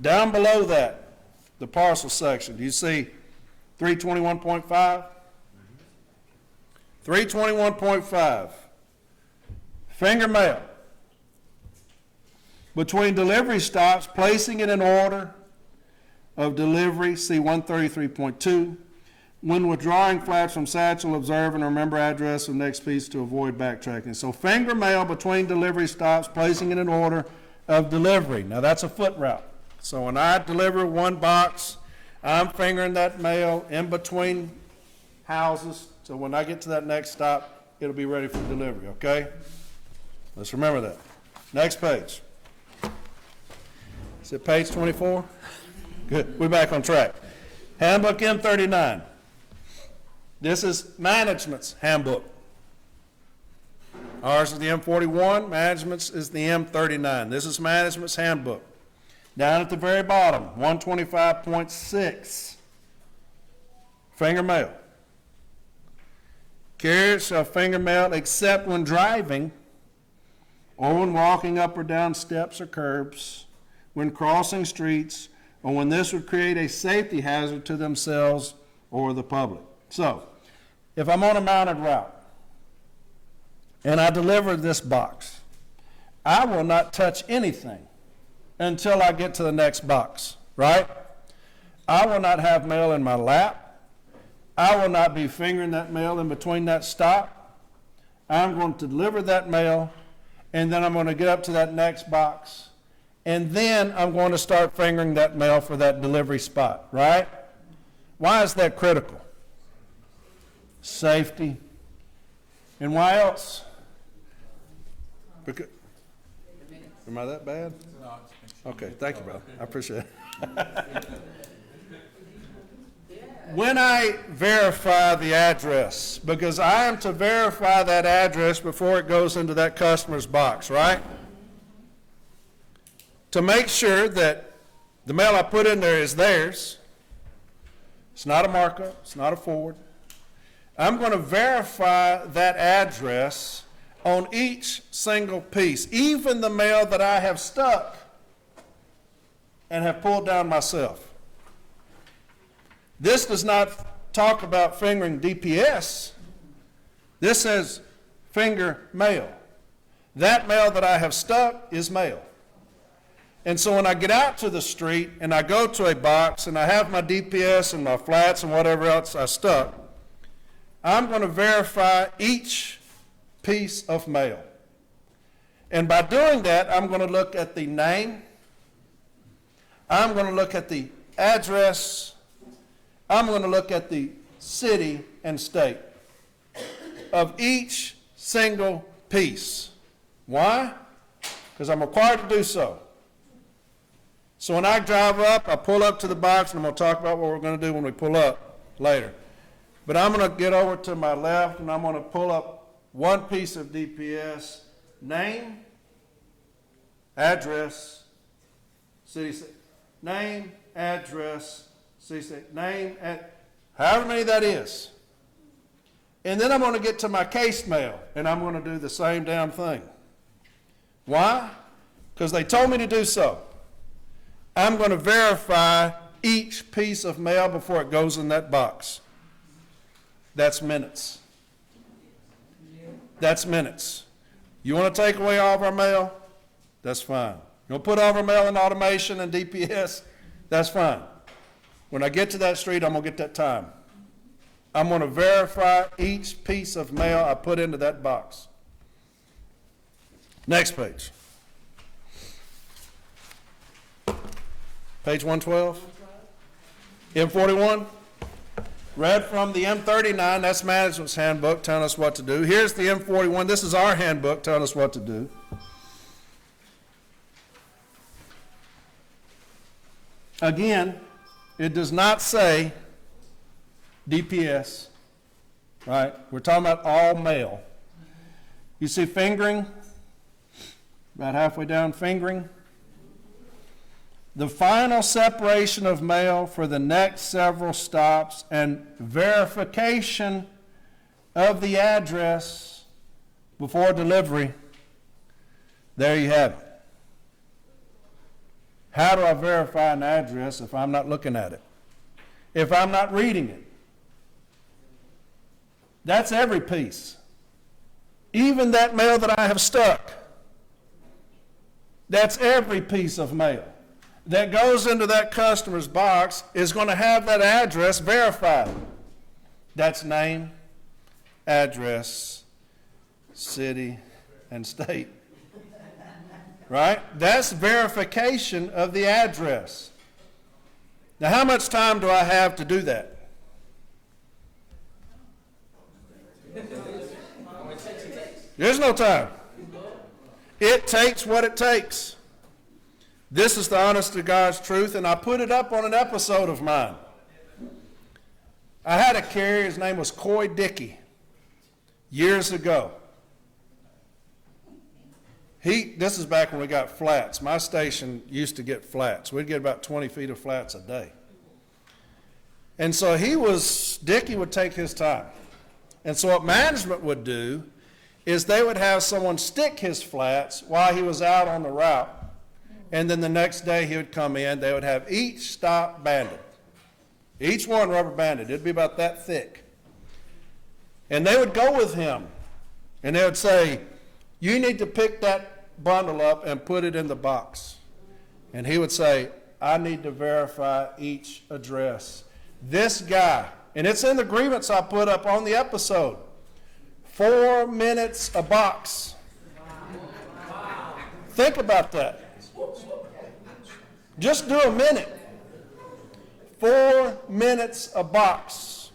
Down below that, the parcel section, do you see 321.5? 321.5. Finger mail. Between delivery stops, placing it in order of delivery, see 133.2. When withdrawing flaps from satchel, observe and remember address of next piece to avoid backtracking. So finger mail between delivery stops, placing it in order of delivery. Now that's a foot route. So when I deliver one box, I'm fingering that mail in between houses. So when I get to that next stop, it'll be ready for delivery, okay? Let's remember that. Next page. Is it page 24? Good, we're back on track. Handbook M39. This is management's handbook. Ours is the M41, management's is the M39. This is management's handbook. Down at the very bottom, 125.6, finger mail. Carriers shall finger mail except when driving or when walking up or down steps or curbs, when crossing streets, or when this would create a safety hazard to themselves or the public. So, if I'm on a mounted route and I deliver this box, I will not touch anything until I get to the next box, right? I will not have mail in my lap. I will not be fingering that mail in between that stop. I'm going to deliver that mail, and then I'm going to get up to that next box, and then I'm going to start fingering that mail for that delivery spot, right? Why is that critical? Safety. And why else? Because, am I that bad? Okay, thank you, brother. I appreciate it. When I verify the address, because I am to verify that address before it goes into that customer's box, right? To make sure that the mail I put in there is theirs. It's not a markup, it's not a forward. I'm going to verify that address on each single piece, even the mail that I have stuck and have pulled down myself. This does not talk about fingering DPS. This says finger mail. That mail that I have stuck is mail. And so when I get out to the street and I go to a box and I have my DPS and my flats and whatever else I stuck, I'm going to verify each piece of mail. And by doing that, I'm going to look at the name, I'm going to look at the address, I'm going to look at the city and state of each single piece. Why? Because I'm required to do so. So when I drive up, I pull up to the box, and I'm going to talk about what we're going to do when we pull up later. But I'm going to get over to my left, and I'm going to pull up one piece of DPS, name, address, city, name, address, city, name, however many that is. And then I'm going to get to my case mail, and I'm going to do the same damn thing. Why? Because they told me to do so. I'm going to verify each piece of mail before it goes in that box. That's minutes. That's minutes. You want to take away all of our mail? That's fine. You want to put all of our mail in automation and DPS? That's fine. When I get to that street, I'm going to get that time. I'm going to verify each piece of mail I put into that box. Next page. Page 112. M41. Read from the M39, that's management's handbook telling us what to do. Here's the M41, this is our handbook telling us what to do. Again, it does not say DPS, right? We're talking about all mail. You see fingering, about halfway down, fingering. The final separation of mail for the next several stops and verification of the address before delivery. There you have it. How do I verify an address if I'm not looking at it? If I'm not reading it? That's every piece. Even that mail that I have stuck. That's every piece of mail that goes into that customer's box is going to have that address verified. That's name, address, city, and state. Right? That's verification of the address. Now, how much time do I have to do that? There's no time. It takes what it takes. This is the honest to God's truth, and I put it up on an episode of mine. I had a carrier, his name was Coy Dickey, years ago. This is back when we got flats. My station used to get flats. We'd get about 20 feet of flats a day. And so Dickey would take his time. And so what management would do is they would have someone stick his flats while he was out on the route. And then the next day he would come in, they would have each stop banded. Each one rubber banded. It'd be about that thick. And they would go with him. And they would say, you need to pick that bundle up and put it in the box. And he would say, I need to verify each address. This guy, and it's in the grievance I put up on the episode, 4 minutes a box. Wow. Think about that. Just do a minute. 4 minutes a box.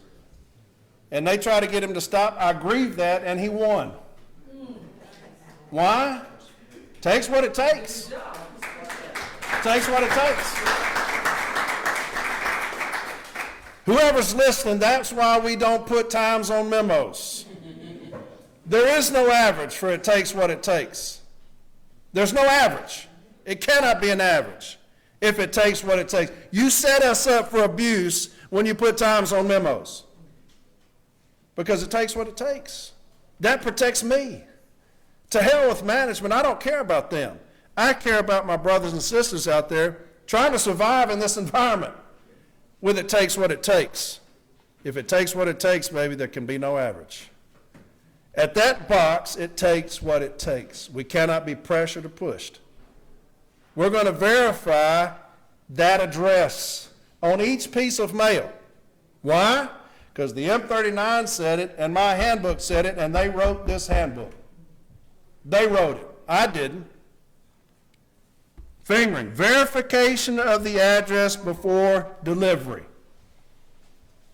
And they try to get him to stop. I grieved that, and he won. Why? Takes what it takes. Takes what it takes. Whoever's listening, that's why we don't put times on memos. There is no average for it takes what it takes. There's no average. It cannot be an average if it takes what it takes. You set us up for abuse when you put times on memos because it takes what it takes. That protects me. To hell with management, I don't care about them. I care about my brothers and sisters out there trying to survive in this environment with it takes what it takes. If it takes what it takes, baby, there can be no average. At that box, it takes what it takes. We cannot be pressured or pushed. We're going to verify that address on each piece of mail. Why? because the M39 said it, and my handbook said it, and they wrote this handbook. They wrote it. I didn't. Fingering, verification of the address before delivery.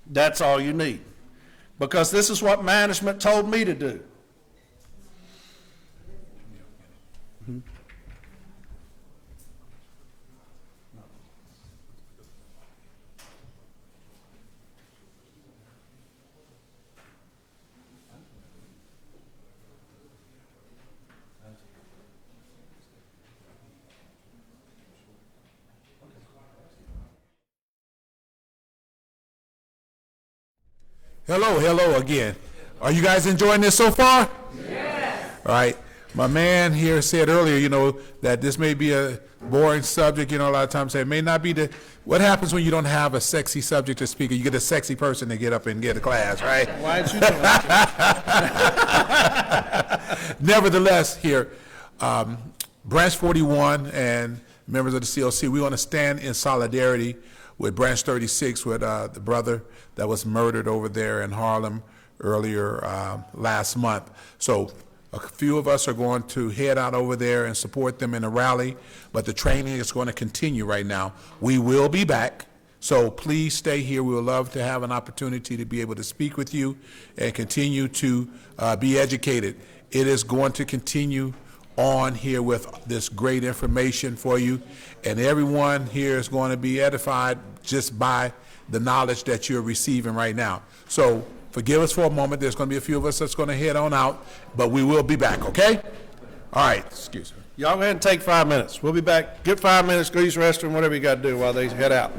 That's all you need. Because this is what management told me to do. Hello again. Are you guys enjoying this so far? Yes. All right. My man here said earlier, that this may be a boring subject. A lot of times it may not be what happens when you don't have a sexy subject to speak? You get a sexy person to get up and get a class, right? Why did you do that? Nevertheless, here, Branch 41 and members of the CLC, we want to stand in solidarity with Branch 36, with the brother that was murdered over there in Harlem earlier last month. So a few of us are going to head out over there and support them in a rally, but the training is going to continue right now. We will be back, so please stay here. We would love to have an opportunity to be able to speak with you and continue to be educated. It is going to continue on here with this great information for you, and everyone here is going to be edified just by the knowledge that you're receiving right now. So forgive us for a moment. There's going to be a few of us that's going to head on out, but we will be back, okay? All right, excuse me. Y'all go ahead and take 5 minutes. We'll be back. Get 5 minutes, go use the restroom, whatever you got to do while they head out.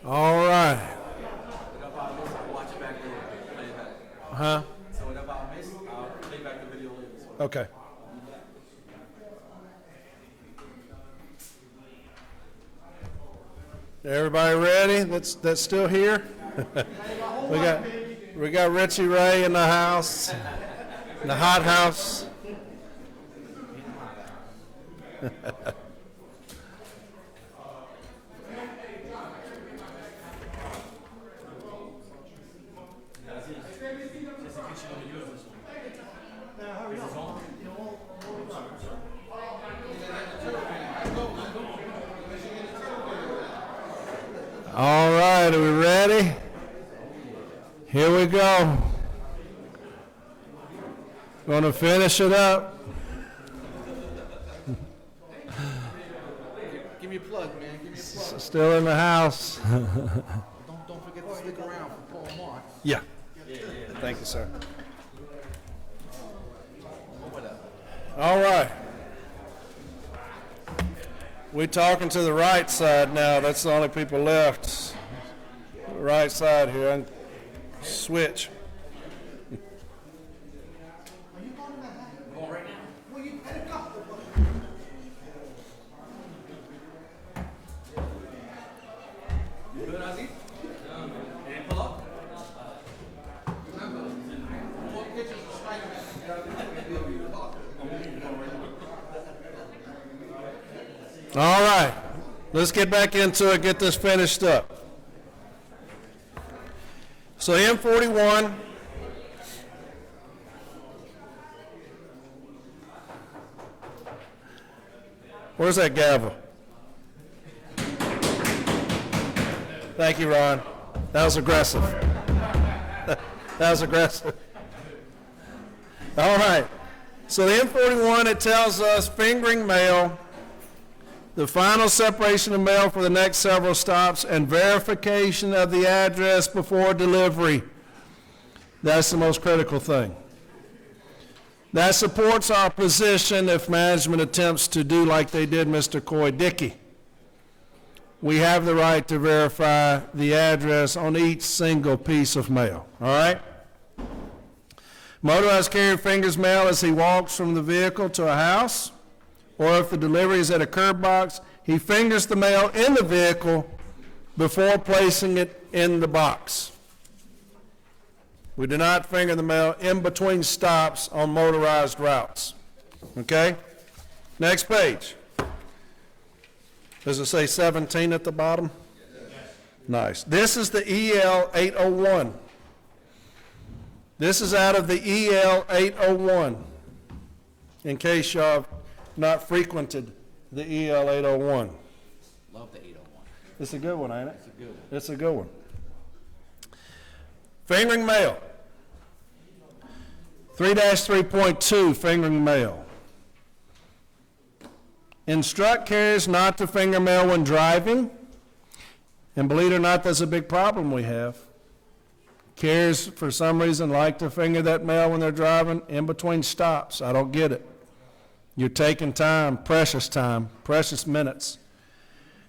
All right. Watch it back later. Play it back. Huh? So whatever I miss, I'll play back the video later. Okay. Everybody ready? That's still here? we got Richie Ray in the house, in the hot house. All right, are we ready? Here we go. Going to finish it up. Give me a plug, man. Give me a plug. Still in the house. Don't forget to stick around for Paul Mark. Yeah. Thank you, sir. All right. We're talking to the right side now. That's the only people left. Right side here. And switch. All right, let's get back into it, get this finished up. So M41, where's that gavel? Thank you, Ron. That was aggressive. That was aggressive. All right, so the M41, it tells us fingering mail, the final separation of mail for the next several stops, and verification of the address before delivery. That's the most critical thing. That supports our position if management attempts to do like they did Mr. Coy Dickey. We have the right to verify the address on each single piece of mail, all right? Motorized carrier fingers mail as he walks from the vehicle to a house, or if the delivery is at a curb box, he fingers the mail in the vehicle before placing it in the box. We do not finger the mail in between stops on motorized routes. Okay? Next page. Does it say 17 at the bottom? Nice. This is the EL 801. This is out of the EL 801, in case y'all have not frequented the EL 801. Love the 801. It's a good one, ain't it? It's a good one. It's a good one. Fingering mail. 3-3.2, fingering mail. Instruct carriers not to finger mail when driving. And believe it or not, that's a big problem we have. Carriers, for some reason, like to finger that mail when they're driving in between stops. I don't get it. You're taking time, precious minutes.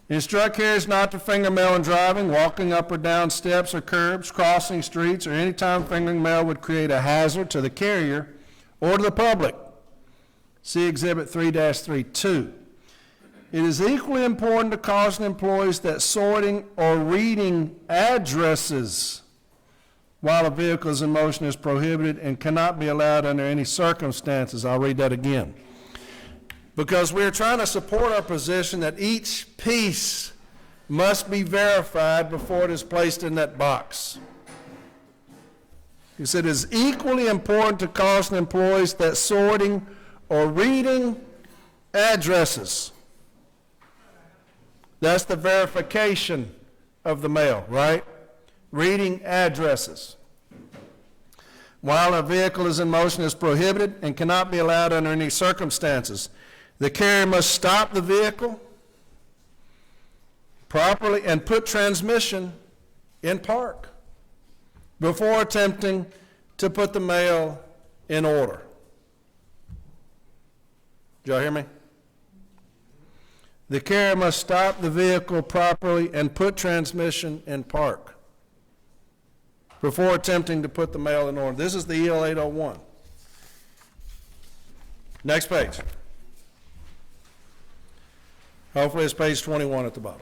Instruct carriers not to finger mail when driving, walking up or down steps or curbs, crossing streets, or any time fingering mail would create a hazard to the carrier or to the public. See Exhibit 3-32. It is equally important to caution employees that sorting or reading addresses while a vehicle is in motion is prohibited and cannot be allowed under any circumstances. I'll read that again. Because we're trying to support our position that each piece must be verified before it is placed in that box. He said it is equally important to caution employees that sorting or reading addresses, that's the verification of the mail, right? Reading addresses while a vehicle is in motion is prohibited and cannot be allowed under any circumstances. The carrier must stop the vehicle properly and put transmission in park before attempting to put the mail in order. Did y'all hear me? The carrier must stop the vehicle properly and put transmission in park before attempting to put the mail in order. This is the EL 801. Next page. Hopefully it's page 21 at the bottom.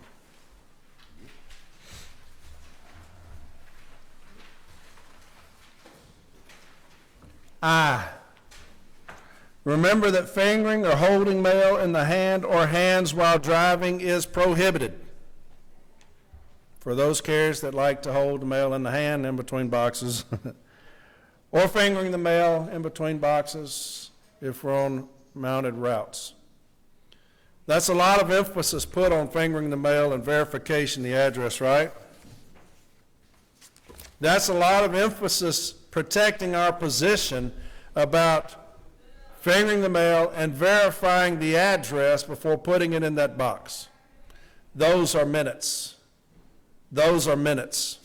I. Remember that fingering or holding mail in the hand or hands while driving is prohibited. For those carriers that like to hold the mail in the hand in between boxes, or fingering the mail in between boxes if we're on mounted routes. That's a lot of emphasis put on fingering the mail and verification of the address, right? That's a lot of emphasis protecting our position about fingering the mail and verifying the address before putting it in that box. Those are minutes. Those are minutes.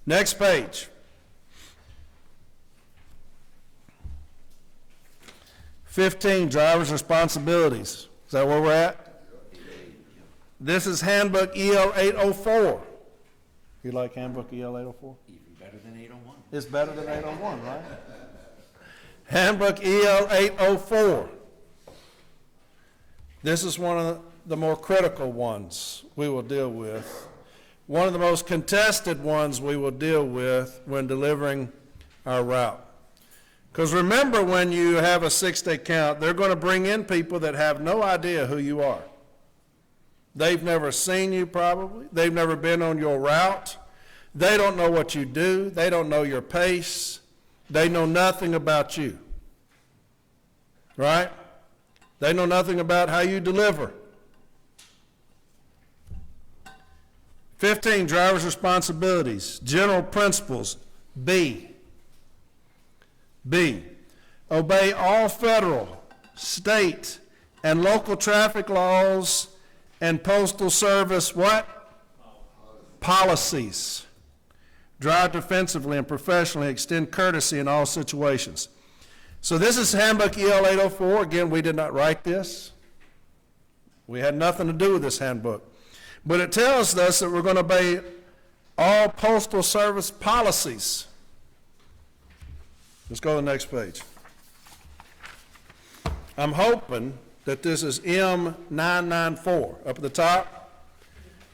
Next page. 15, driver's responsibilities. Is that where we're at? This is Handbook EL 804. You like Handbook EL 804? Even better than 801. It's better than 801, right? Handbook EL 804. This is one of the more critical ones we will deal with. One of the most contested ones we will deal with when delivering our route. Because remember, when you have a 6-day count, they're going to bring in people that have no idea who you are. They've never seen you probably. They've never been on your route. They don't know what you do. They don't know your pace. They know nothing about you. Right? They know nothing about how you deliver. 15, driver's responsibilities, general principles, B. B, obey all federal, state, and local traffic laws and postal service what? Policies. Drive defensively and professionally, extend courtesy in all situations. So this is Handbook EL 804. Again, we did not write this. We had nothing to do with this handbook. But it tells us that we're going to obey all postal service policies. Let's go to the next page. I'm hoping that this is M994 up at the top.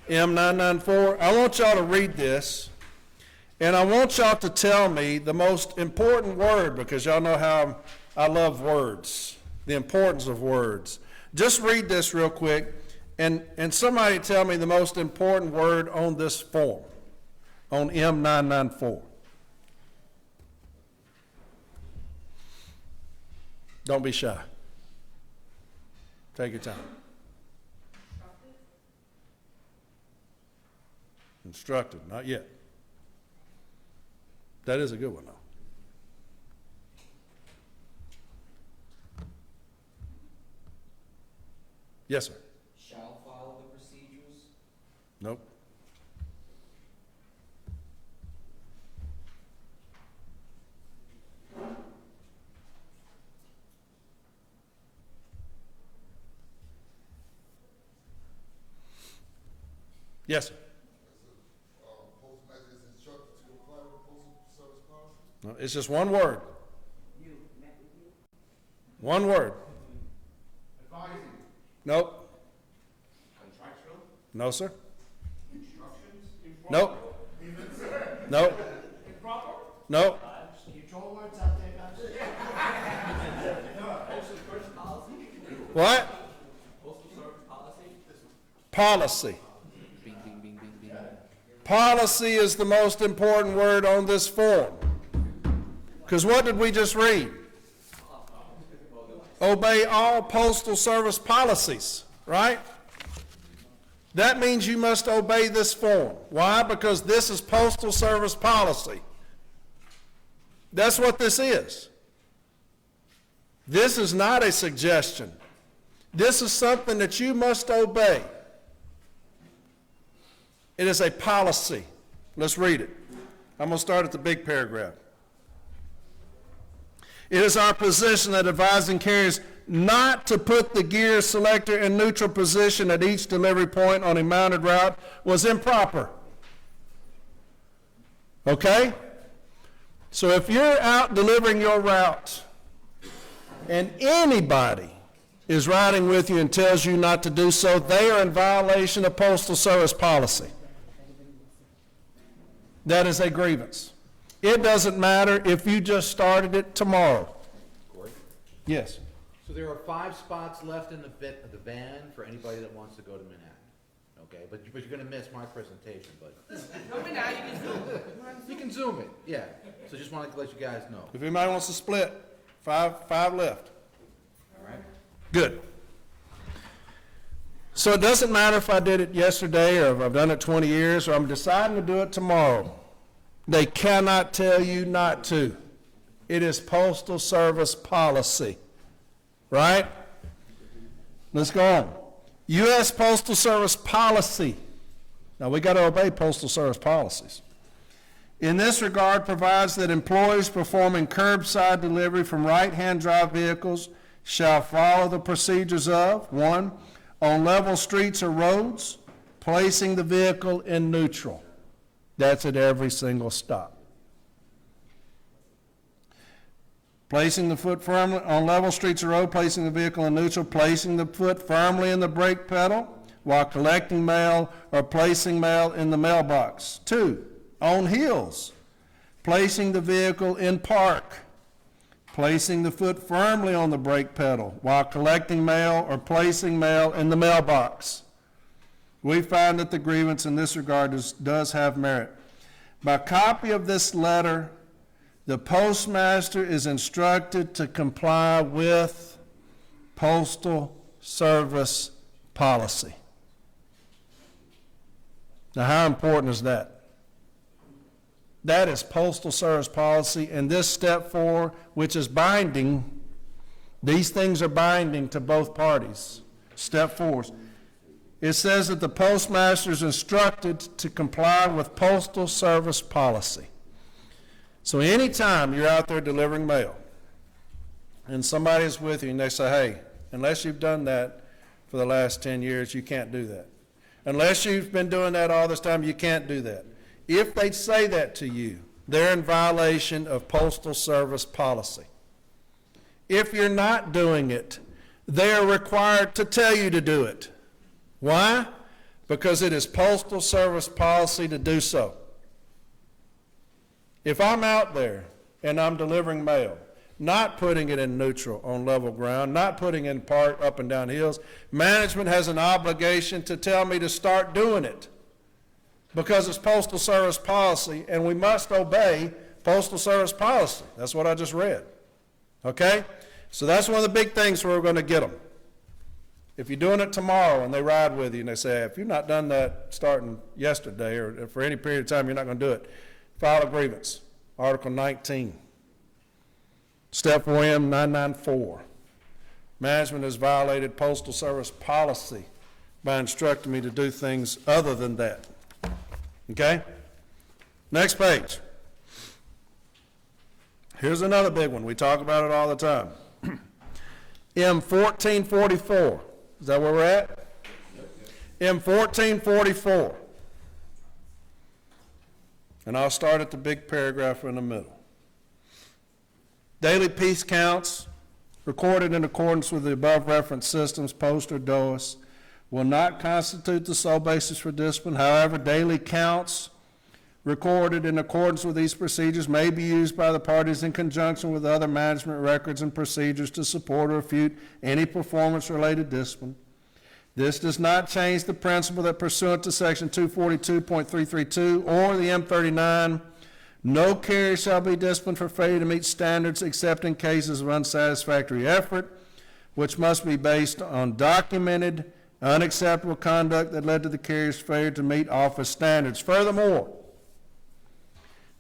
M994. I want y'all to read this, and I want y'all to tell me the most important word, because y'all know how I love words, the importance of words. Just read this real quick, and somebody tell me the most important word on this form, on M994. Don't be shy. Take your time. Instructed, not yet. That is a good one, though. Yes, sir. Shall follow the procedures. Nope. Yes, sir. Postmaster is instructed to comply with postal service policy? No, it's just one word. One word. Advising. Nope. Contractual. No, sir. Instructions. Nope. Nope. Improper. Nope. You throw words out there, guys. Postal service policy. What? Postal service policy. Policy. Bing, bing, bing, bing, bing. Policy is the most important word on this form. Because what did we just read? Obey all postal service policies, right? That means you must obey this form. Why? Because this is postal service policy. That's what this is. This is not a suggestion. This is something that you must obey. It is a policy. Let's read it. I'm going to start at the big paragraph. It is our position that advising carriers not to put the gear selector in neutral position at each delivery point on a mounted route was improper. Okay? So if you're out delivering your route and anybody is riding with you and tells you not to do so, they are in violation of Postal Service policy. That is a grievance. It doesn't matter if you just started it tomorrow. Corey? Yes. So there are 5 spots left in the van for anybody that wants to go to Manhattan. Okay, but you're gonna miss my presentation, but. Now you can zoom. You can zoom it, yeah. So just wanted to let you guys know. If anybody wants to split, five left. All right? Good. So it doesn't matter if I did it yesterday or if I've done it 20 years or I'm deciding to do it tomorrow. They cannot tell you not to. It is Postal Service policy, right? Let's go on. U.S. Postal Service policy. Now we got to obey Postal Service policies. In this regard, provides that employees performing curbside delivery from right-hand drive vehicles shall follow the procedures of, 1, on level streets or roads, placing the vehicle in neutral. That's at every single stop. Placing the foot firmly on level streets or road, placing the vehicle in neutral, placing the foot firmly in the brake pedal while collecting mail or placing mail in the mailbox. 2, on hills, placing the vehicle in park, placing the foot firmly on the brake pedal while collecting mail or placing mail in the mailbox. We find that the grievance in this regard does have merit. By copy of this letter, the postmaster is instructed to comply with Postal Service policy. Now, how important is that? That is Postal Service policy, and this step 4, which is binding, these things are binding to both parties. Step 4. It says that the postmaster is instructed to comply with Postal Service policy. So anytime you're out there delivering mail and somebody is with you and they say, hey, unless you've done that for the last 10 years, you can't do that. Unless you've been doing that all this time, you can't do that. If they say that to you, they're in violation of Postal Service policy. If you're not doing it, they are required to tell you to do it. Why? Because it is Postal Service policy to do so. If I'm out there and I'm delivering mail, not putting it in neutral on level ground, not putting it in park up and down hills, management has an obligation to tell me to start doing it because it's Postal Service policy and we must obey Postal Service policy. That's what I just read. Okay? So that's one of the big things where we're going to get them. If you're doing it tomorrow and they ride with you and they say, if you've not done that starting yesterday or for any period of time, you're not going to do it, file a grievance. Article 19. Step 4M 994. Management has violated Postal Service policy by instructing me to do things other than that. Okay? Next page. Here's another big one. We talk about it all the time. M1444. Is that where we're at? M1444. And I'll start at the big paragraph in the middle. Daily piece counts recorded in accordance with the above referenced systems, POST or DOAS, will not constitute the sole basis for discipline. However, daily counts recorded in accordance with these procedures may be used by the parties in conjunction with other management records and procedures to support or refute any performance-related discipline. This does not change the principle that pursuant to section 242.332 or the M39, no carrier shall be disciplined for failure to meet standards except in cases of unsatisfactory effort, which must be based on documented, unacceptable conduct that led to the carrier's failure to meet office standards. Furthermore,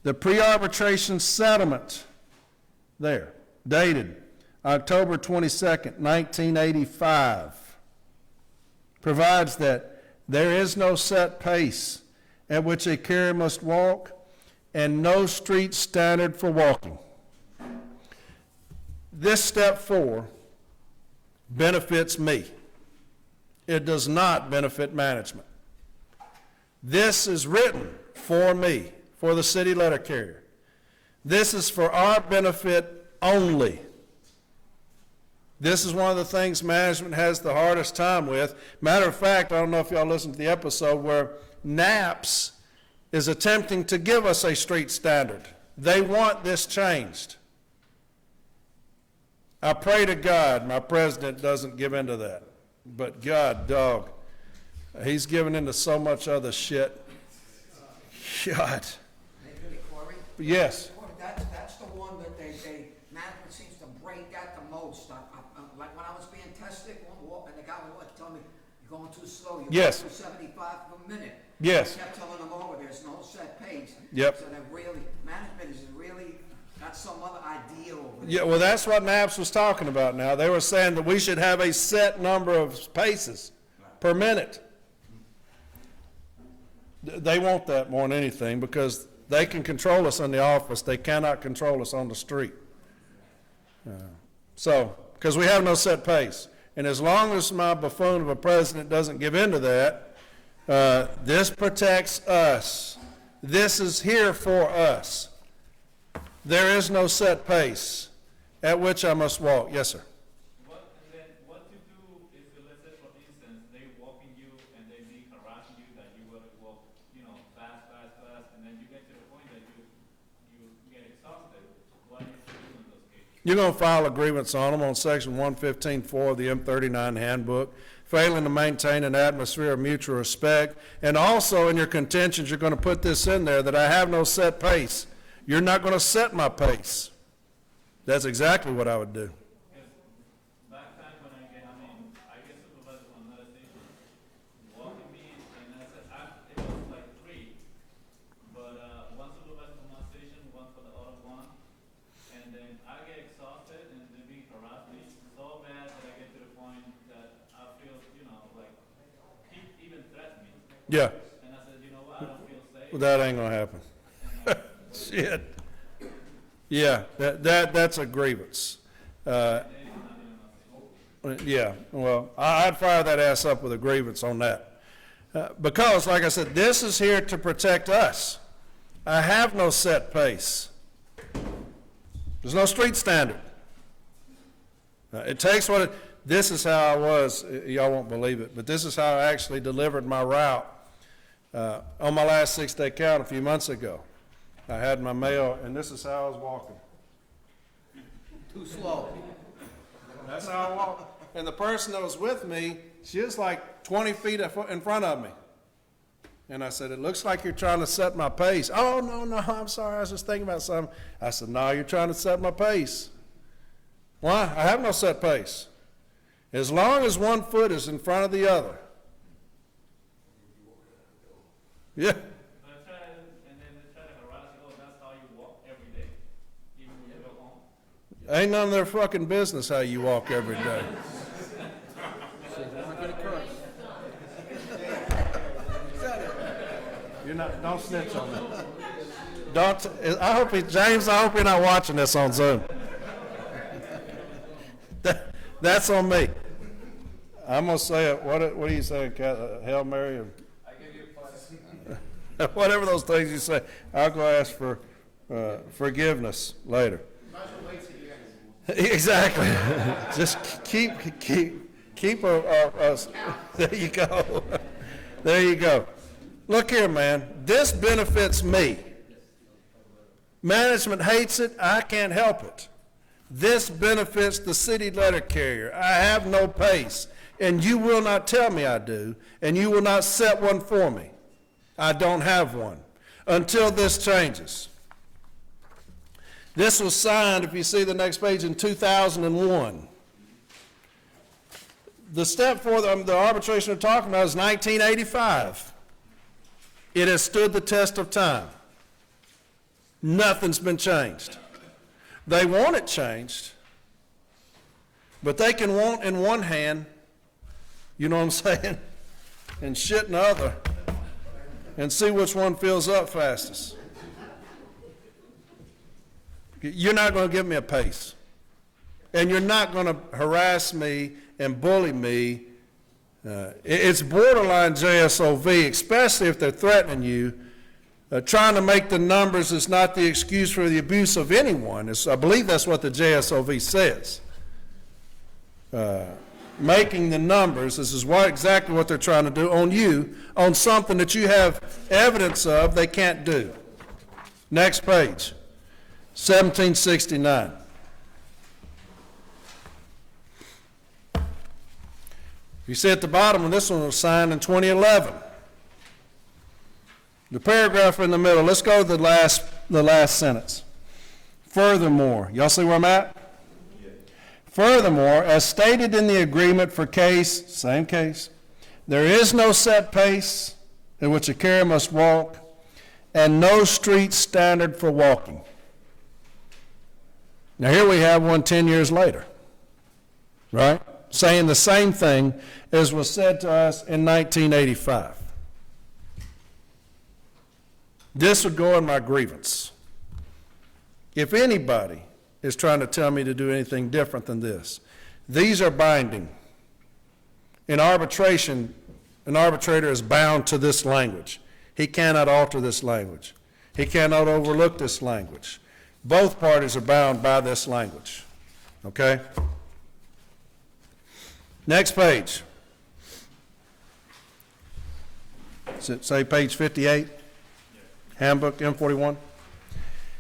the pre-arbitration settlement there, dated October 22nd, 1985, provides that there is no set pace at which a carrier must walk and no street standard for walking. this step 4 benefits me. It does not benefit management. This is written for me, for the city letter carrier. This is for our benefit only. This is one of the things management has the hardest time with. Matter of fact, I don't know if y'all listened to the episode where NAPS is attempting to give us a street standard. They want this changed. I pray to God my president doesn't give into that. But God, dog, he's given into so much other shit. God. Maybe Corey? Yes. Corey, that's the one that management seems to break at the most. Like when I was being tested, and the guy was telling me, you're going too slow. You're Yes. going 275 per minute. Yes. I kept telling them over, there's no set pace. Yep. So that really, management is really got some other idea over there. Yeah, well, that's what NAPS was talking about now. They were saying that we should have a set number of paces per minute. They want that more than anything because they can control us in the office. They cannot control us on the street. Because we have no set pace. And as long as my buffoon of a president doesn't give in to that, this protects us. This is here for us. There is no set pace at which I must walk. Yes, sir. What to do is, let's say, for instance, they walking you and they be harassing you that you will walk, fast, and then you get to the point that you get exhausted. What do you do in those cases? You're going to file a grievance on them on section 115.4 of the M39 handbook, failing to maintain an atmosphere of mutual respect. And also in your contentions, you're going to put this in there that I have no set pace. You're not going to set my pace. That's exactly what I would do. Back time when I get supervisor from another station, walking me, and I said, it was like 3, but one supervisor from one station, one for the other one, and then I get exhausted and they're being harassed me so bad that I get to the point that I feel, like, he even threatened me. Yeah, And I said, you know what, I don't feel safe. well, that ain't going to happen. Shit. Yeah, that's a grievance. Yeah, well, I'd fire that ass up with a grievance on that. Because, like I said, this is here to protect us. I have no set pace. There's no street standard. It takes this is how I was, y'all won't believe it, but this is how I actually delivered my route on my last 6-day count a few months ago. I had my mail, and this is how I was walking. Too slow. That's how I walked. And the person that was with me, she was like 20 feet in front of me. And I said, it looks like you're trying to set my pace. Oh, no, I'm sorry, I was just thinking about something. I said, no, you're trying to set my pace. Why? I have no set pace. As long as one foot is in front of the other. Yeah. Ain't none of their fucking business how you walk every day. You're not, don't snitch on me. James, I hope you're not watching this on Zoom. That's on me. I'm gonna say it, what are you saying, Hail Mary? I give you a whatever those things you say, I'll go ask for forgiveness later. Exactly. Just keep us. There you go. There you go. Look here, man. This benefits me. Management hates it. I can't help it. This benefits the city letter carrier. I have no pace, and you will not tell me I do, and you will not set one for me. I don't have one until this changes. This was signed, if you see the next page, in 2001. The step for the arbitration we're talking about is 1985. It has stood the test of time. Nothing's been changed. They want it changed, but they can want in one hand, you know what I'm saying, and shit in the other, and see which one fills up fastest. You're not going to give me a pace. And you're not going to harass me and bully me. It's borderline JSOV, especially if they're threatening you. Trying to make the numbers is not the excuse for the abuse of anyone. I believe that's what the JSOV says. Making the numbers, this is exactly what they're trying to do on you, on something that you have evidence of they can't do. Next page, 1769. You see at the bottom, and this one was signed in 2011. The paragraph in the middle, let's go to the last sentence. Furthermore, y'all see where I'm at? Furthermore, as stated in the agreement for case, same case, there is no set pace in which a carrier must walk, and no street standard for walking. Now here we have one 10 years later, right? Saying the same thing as was said to us in 1985. This would go in my grievance. If anybody is trying to tell me to do anything different than this, these are binding. In arbitration, an arbitrator is bound to this language. He cannot alter this language. He cannot overlook this language. Both parties are bound by this language. Okay? Next page. Does it say page 58? Handbook M41.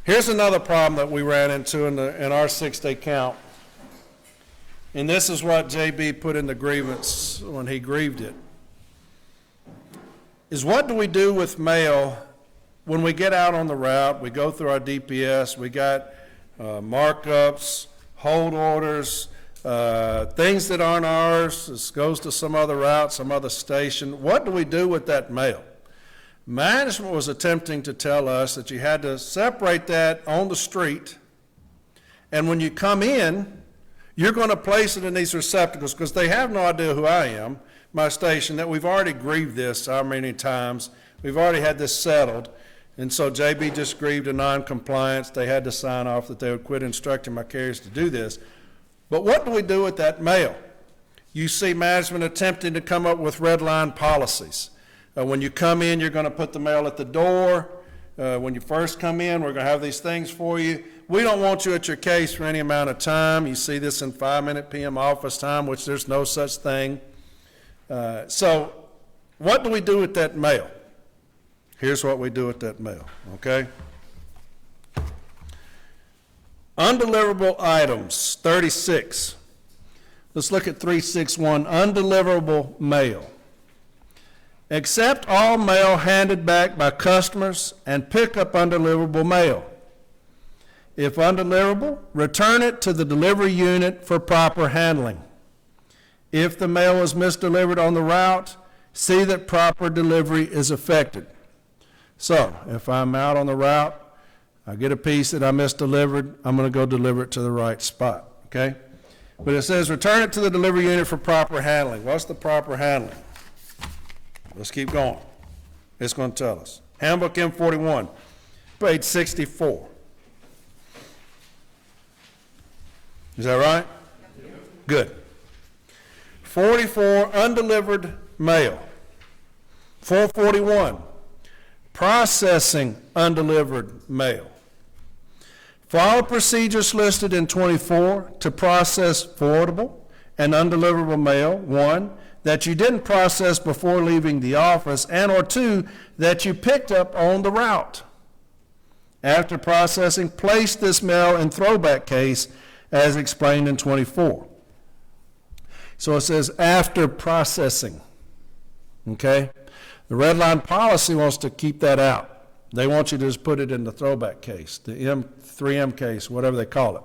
Here's another problem that we ran into in our 6-day count. And this is what JB put in the grievance when he grieved it. Is what do we do with mail when we get out on the route, we go through our DPS, we got markups, hold orders, things that aren't ours, this goes to some other route, some other station. What do we do with that mail? Management was attempting to tell us that you had to separate that on the street, and when you come in, you're going to place it in these receptacles because they have no idea who I am, my station, that we've already grieved this how many times. We've already had this settled, and so JB just grieved a non-compliance. They had to sign off that they would quit instructing my carriers to do this. But what do we do with that mail? You see management attempting to come up with red line policies. When you come in, you're going to put the mail at the door. When you first come in, we're going to have these things for you. We don't want you at your case for any amount of time. You see this in 5-minute PM office time, which there's no such thing. So what do we do with that mail? Here's what we do with that mail, okay? Undeliverable items, 36. Let's look at 361, undeliverable mail. Accept all mail handed back by customers and pick up undeliverable mail. If undeliverable, return it to the delivery unit for proper handling. If the mail is misdelivered on the route, see that proper delivery is effected. So, if I'm out on the route, I get a piece that I misdelivered, I'm going to go deliver it to the right spot, okay? But it says return it to the delivery unit for proper handling. What's the proper handling? Let's keep going. It's going to tell us. Handbook M41, page 64. Is that right? Good. 44, undelivered mail. 441, processing undelivered mail. Follow procedures listed in 24 to process forwardable and undeliverable mail. 1, that you didn't process before leaving the office, and or 2, that you picked up on the route. After processing, place this mail in throwback case as explained in 24. So it says after processing, okay? The red line policy wants to keep that out. They want you to just put it in the throwback case, the M3M case, whatever they call it.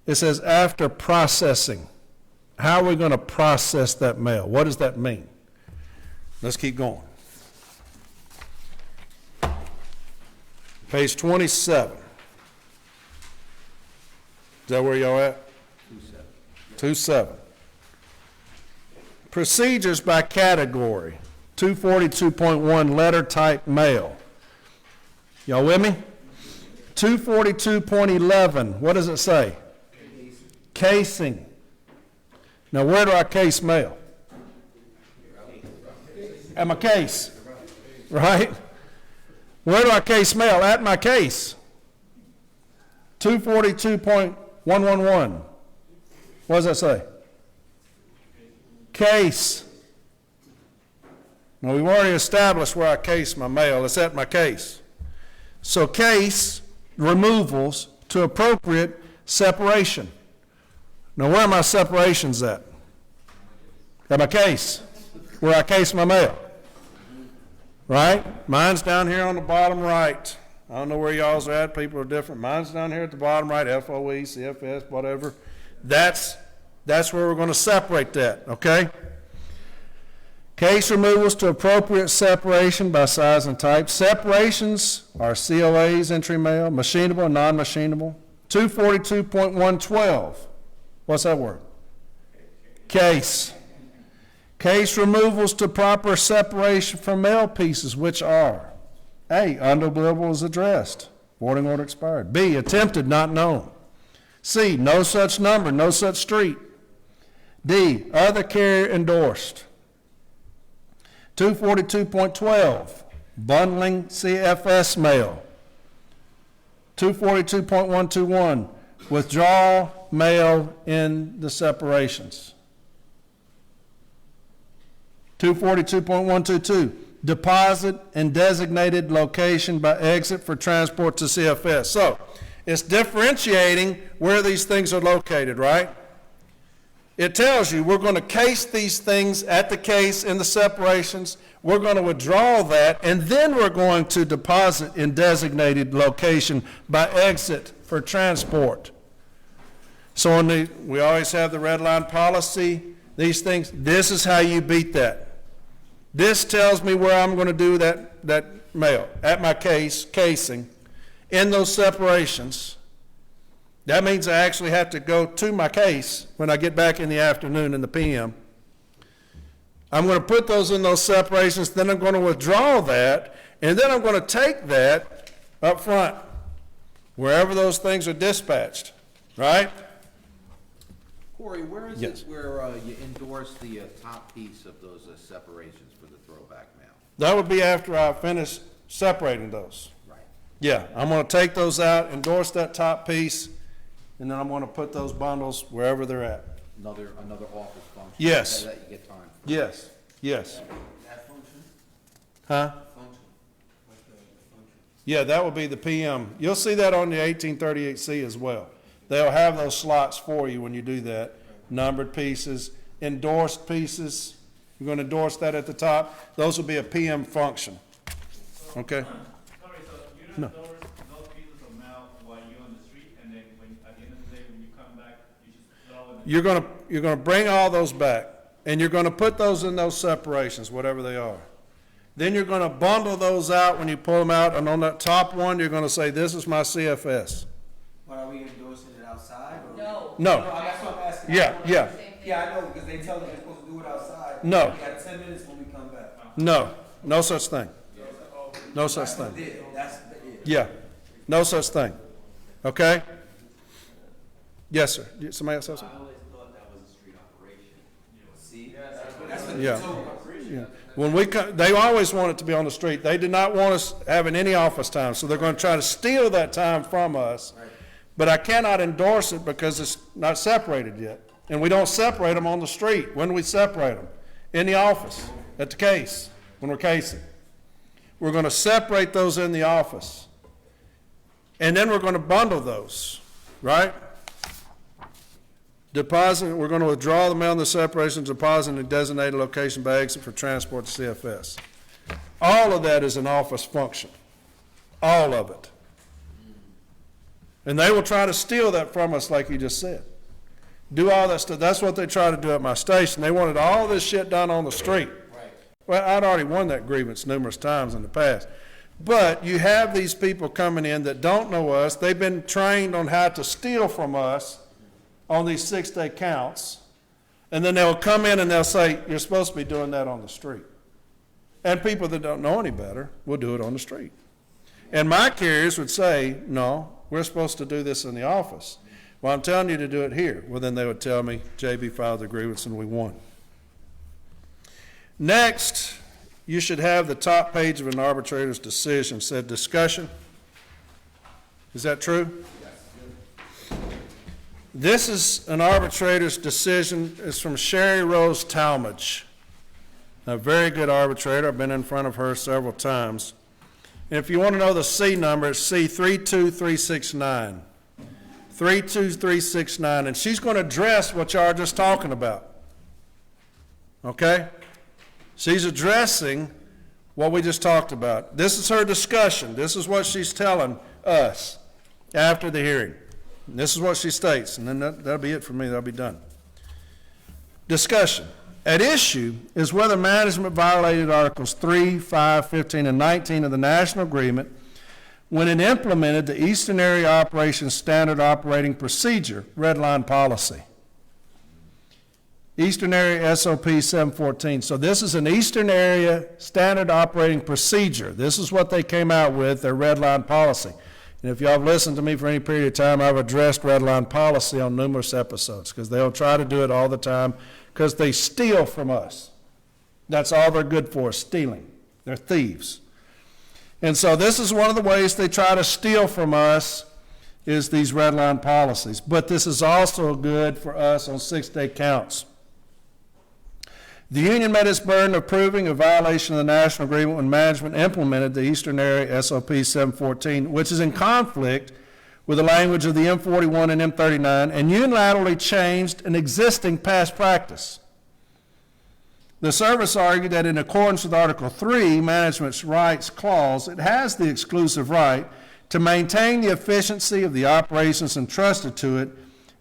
It says after processing. How are we going to process that mail? What does that mean? Let's keep going. Page 27. Is that where y'all at? 27. Procedures by category. 242.1 letter type mail. Y'all with me? 242.11. What does it say? Casing. Now, where do I case mail? At my case, right? Where do I case mail? At my case. 242.111. What does that say? Case. Now, we've already established where I case my mail. It's at my case. So case removals to appropriate separation. Now, where are my separations at? At my case, where I case my mail. Right? Mine's down here on the bottom right. I don't know where y'all's are at. People are different. Mine's down here at the bottom right, FOE, CFS, whatever. That's where we're going to separate that, okay? Case removals to appropriate separation by size and type. Separations are COAs, entry mail, machinable and non-machinable. 242.112. What's that word? Case. Case removals to proper separation from mail pieces, which are A, undeliverable is addressed, forwarding order expired. B, attempted, not known. C, no such number, no such street. D, other carrier endorsed. 242.12, bundling CFS mail. 242.121, withdrawal mail in the separations. 242.122, deposit in designated location by exit for transport to CFS. So it's differentiating where these things are located, right? It tells you we're going to case these things at the case in the separations. We're going to withdraw that, and then we're going to deposit in designated location by exit for transport. So we always have the red line policy, these things. This is how you beat that. This tells me where I'm going to do that mail, at my casing, in those separations. That means I actually have to go to my case when I get back in the afternoon in the PM. I'm going to put those in those separations, then I'm going to withdraw that, and then I'm going to take that up front, wherever those things are dispatched, right? Corey, where is Yes. it where you endorse the top piece of those separations for the throwback mail? That would be after I finish separating those. Right. Yeah, I'm going to take those out, endorse that top piece, and then I'm going to put those bundles wherever they're at. Another office function? Yes. That you get time for? Yes, yes. That function? Huh? Function. What's the function? Yeah, that would be the PM. You'll see that on the 1838C as well. They'll have those slots for you when you do that. Numbered pieces, endorsed pieces. You're going to endorse that at the top. Those will be a PM function. Okay? Sorry, so you don't endorse those pieces of mail while you're on the street, and then at the end of the day, when you come back, you just throw it in? You're going to bring all those back, and you're going to put those in those separations, whatever they are. Then you're going to bundle those out when you pull them out, and on that top one, you're going to say, this is my CFS. But are we endorsing it outside? Or? No. No. That's what I'm asking. Yeah, yeah. Yeah, I know, because they tell us we're supposed to do it outside. No. We got 10 minutes when we come back. No, no such thing. No such thing. That's it. Yeah, no such thing. Okay? Yes, sir. Somebody else have something? always thought that was a street operation. See? That's what Yeah. they told me. Yeah. When we come, they always want it to be on the street. They did not want us having any office time, so they're going to try to steal that time from us. But I cannot endorse it because it's not separated yet. And we don't separate them on the street. When do we separate them? In the office, at the case, when we're casing. We're going to separate those in the office. And then we're going to bundle those, right? Deposit, we're going to withdraw the mail in the separation, deposit in a designated location by exit for transport to CFS. All of that is an office function. All of it. And they will try to steal that from us like you just said. Do all that stuff. That's what they try to do at my station. They wanted all this shit done on the street. Right. Well, I'd already won that grievance numerous times in the past. But you have these people coming in that don't know us. They've been trained on how to steal from us on these 6-day counts. And then they'll come in and they'll say, you're supposed to be doing that on the street. And people that don't know any better will do it on the street. And my carriers would say, no, we're supposed to do this in the office. Well, I'm telling you to do it here. Well, then they would tell me, JB filed the grievance and we won. Next, you should have the top page of an arbitrator's decision said discussion. Is that true? Yes. This is an arbitrator's decision. It's from Sherry Rose Talmadge, a very good arbitrator. I've been in front of her several times. And if you want to know the C number, it's C32369. 32369, and she's going to address what y'all are just talking about. Okay? She's addressing what we just talked about. This is her discussion. This is what she's telling us after the hearing. And this is what she states, and then that'll be it for me. That'll be done. Discussion. At issue is whether management violated Articles 3, 5, 15, and 19 of the National Agreement when it implemented the Eastern Area Operations Standard Operating Procedure, Red Line Policy. Eastern Area SOP 714. So this is an Eastern Area Standard Operating Procedure. This is what they came out with, their Red Line Policy. And if y'all have listened to me for any period of time, I've addressed Red Line Policy on numerous episodes because they'll try to do it all the time because they steal from us. That's all they're good for, stealing. They're thieves. And so this is one of the ways they try to steal from us is these red line policies. But this is also good for us on 6-day counts. The union met its burden of proving a violation of the national agreement when management implemented the Eastern Area SOP 714, which is in conflict with the language of the M41 and M39, and unilaterally changed an existing past practice. The service argued that in accordance with Article 3, Management's Rights Clause, it has the exclusive right to maintain the efficiency of the operations entrusted to it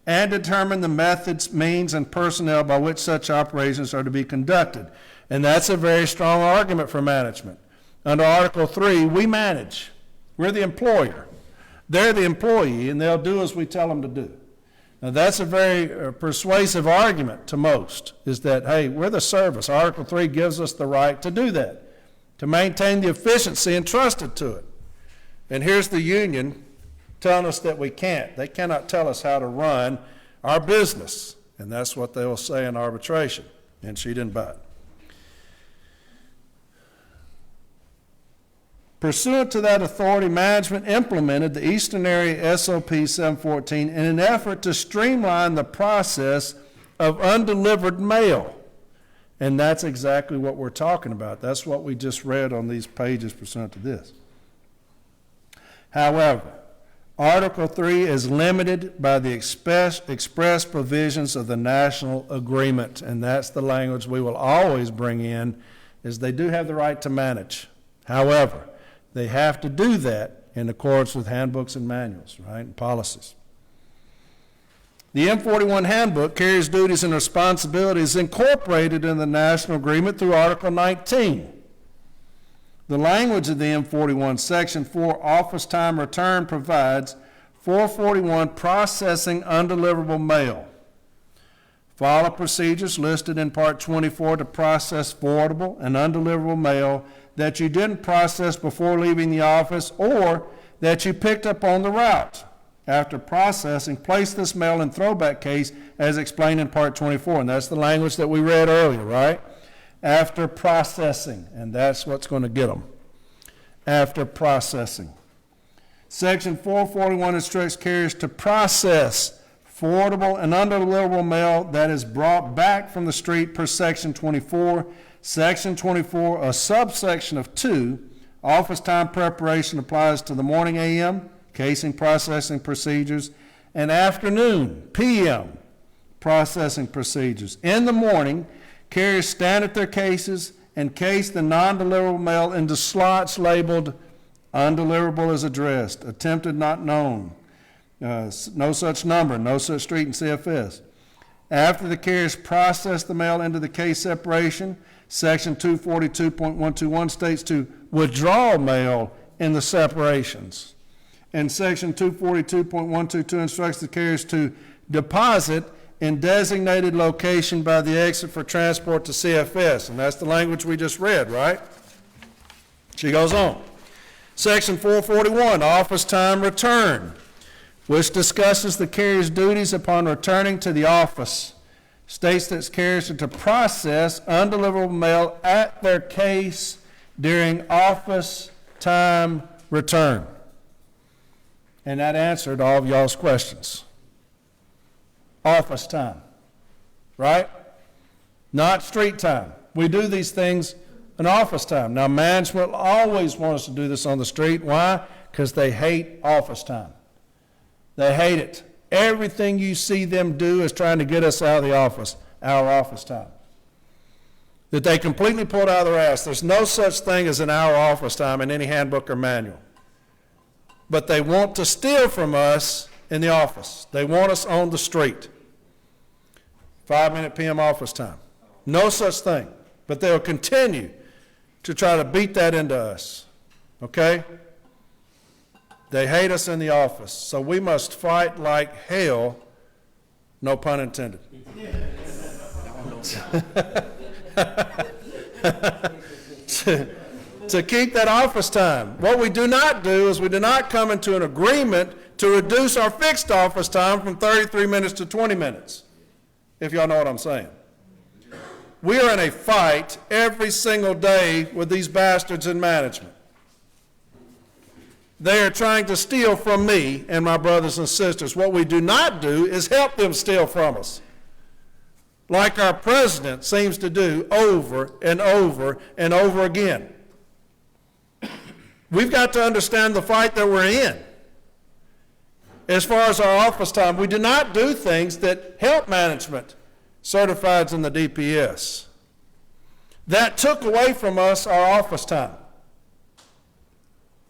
and determine the methods, means, and personnel by which such operations are to be conducted. And that's a very strong argument for management. Under Article 3, we manage. We're the employer. They're the employee, and they'll do as we tell them to do. Now, that's a very persuasive argument to most, is that, hey, we're the service. Article 3 gives us the right to do that, to maintain the efficiency entrusted to it. And here's the union telling us that we can't. They cannot tell us how to run our business, and that's what they will say in arbitration, and she didn't buy it. Pursuant to that authority, management implemented the Eastern Area SOP 714 in an effort to streamline the process of undelivered mail. And that's exactly what we're talking about. That's what we just read on these pages pursuant to this. However, Article 3 is limited by the express provisions of the national agreement, and that's the language we will always bring in, is they do have the right to manage. However, they have to do that in accordance with handbooks and manuals, right, and policies. The M41 handbook carries duties and responsibilities incorporated in the national agreement through Article 19. The language of the M41 Section 4 office time return provides 441 processing undeliverable mail. Follow procedures listed in Part 24 to process forwardable and undeliverable mail that you didn't process before leaving the office or that you picked up on the route. After processing, place this mail in throwback case as explained in Part 24, and that's the language that we read earlier, right? After processing, and that's what's going to get them. After processing. Section 441 instructs carriers to process forwardable and undeliverable mail that is brought back from the street per Section 24. Section 24, a subsection of 2, office time preparation applies to the morning AM, casing processing procedures, and afternoon, PM, processing procedures. In the morning, carriers stand at their cases and case the non-deliverable mail into slots labeled undeliverable as addressed, attempted not known, no such number, no such street in CFS. After the carriers process the mail into the case separation, Section 242.121 states to withdraw mail in the separations. And Section 242.122 instructs the carriers to deposit in designated location by the exit for transport to CFS. And that's the language we just read, right? She goes on. Section 441, office time return. which discusses the carrier's duties upon returning to the office, states that carriers are to process undeliverable mail at their case during office time return. And that answered all of y'all's questions. Office time, right? Not street time. We do these things in office time. Now, management always wants us to do this on the street. Why? Because they hate office time. They hate it. Everything you see them do is trying to get us out of the office, our office time. That they completely pulled out of their ass. There's no such thing as an hour office time in any handbook or manual. But they want to steal from us in the office. They want us on the street. 5-minute PM office time. No such thing. But they'll continue to try to beat that into us. Okay? They hate us in the office, so we must fight like hell, no pun intended. to keep that office time. What we do not do is we do not come into an agreement to reduce our fixed office time from 33 minutes to 20 minutes, if y'all know what I'm saying. We are in a fight every single day with these bastards in management. They are trying to steal from me and my brothers and sisters. What we do not do is help them steal from us, like our president seems to do over and over and over again. We've got to understand the fight that we're in. As far as our office time, we do not do things that help management, certifieds in the DPS. That took away from us our office time.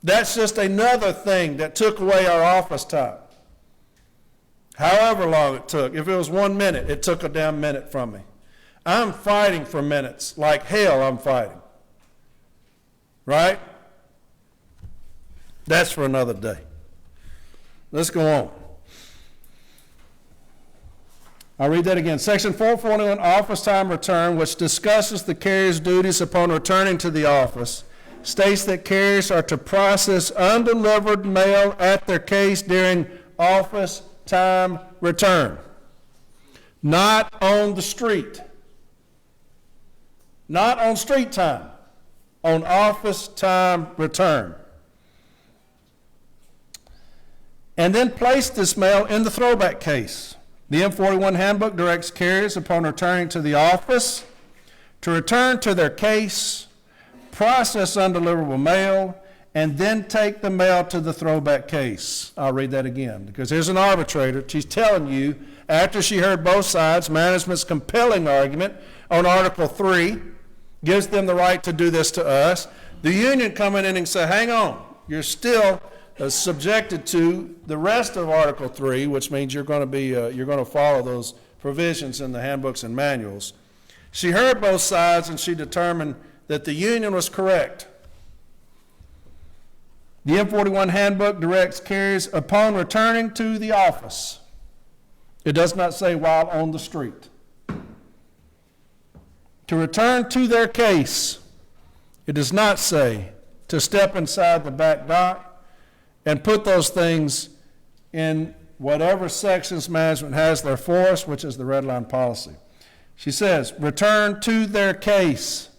That's just another thing that took away our office time. However long it took. If it was 1 minute, it took a damn minute from me. I'm fighting for minutes. Like hell, I'm fighting. Right? That's for another day. Let's go on. I'll read that again. Section 441, office time return, which discusses the carrier's duties upon returning to the office, states that carriers are to process undelivered mail at their case during office time return. Not on the street. Not on street time. On office time return. And then place this mail in the throwback case. The M41 handbook directs carriers upon returning to the office to return to their case, process undeliverable mail, and then take the mail to the throwback case. I'll read that again, because here's an arbitrator. She's telling you, after she heard both sides, management's compelling argument on Article 3 gives them the right to do this to us. The union coming in and say, hang on, you're still subjected to the rest of Article 3, which means you're going to follow those provisions in the handbooks and manuals. She heard both sides and she determined that the union was correct. The M41 handbook directs carriers upon returning to the office. It does not say while on the street. To return to their case. It does not say to step inside the back dock and put those things in whatever sections management has there for us, which is the red line policy. She says, return to their case.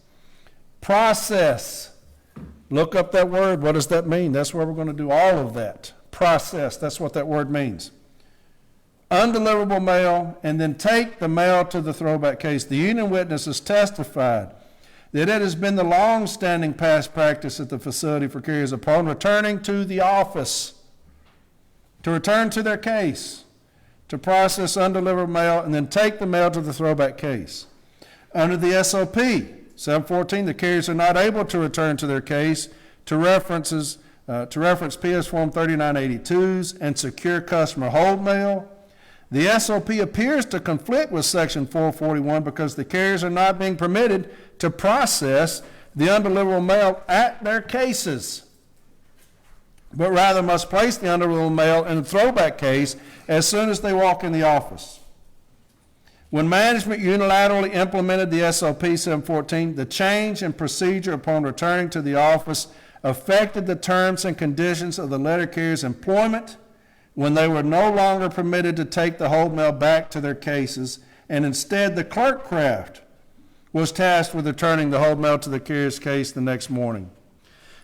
Process. Look up that word. What does that mean? That's where we're going to do all of that. Process. That's what that word means. Undeliverable mail, and then take the mail to the throwback case. The union witnesses testified that it has been the long-standing past practice at the facility for carriers upon returning to the office to return to their case, to process undeliverable mail, and then take the mail to the throwback case. Under the SOP, 714, the carriers are not able to return to their case to reference PS Form 3982s and secure customer hold mail. The SOP appears to conflict with Section 441 because the carriers are not being permitted to process the undeliverable mail at their cases, but rather must place the undeliverable mail in the throwback case as soon as they walk in the office. When management unilaterally implemented the SOP 714, the change in procedure upon returning to the office affected the terms and conditions of the letter carrier's employment when they were no longer permitted to take the hold mail back to their cases, and instead the clerk craft was tasked with returning the hold mail to the carrier's case the next morning.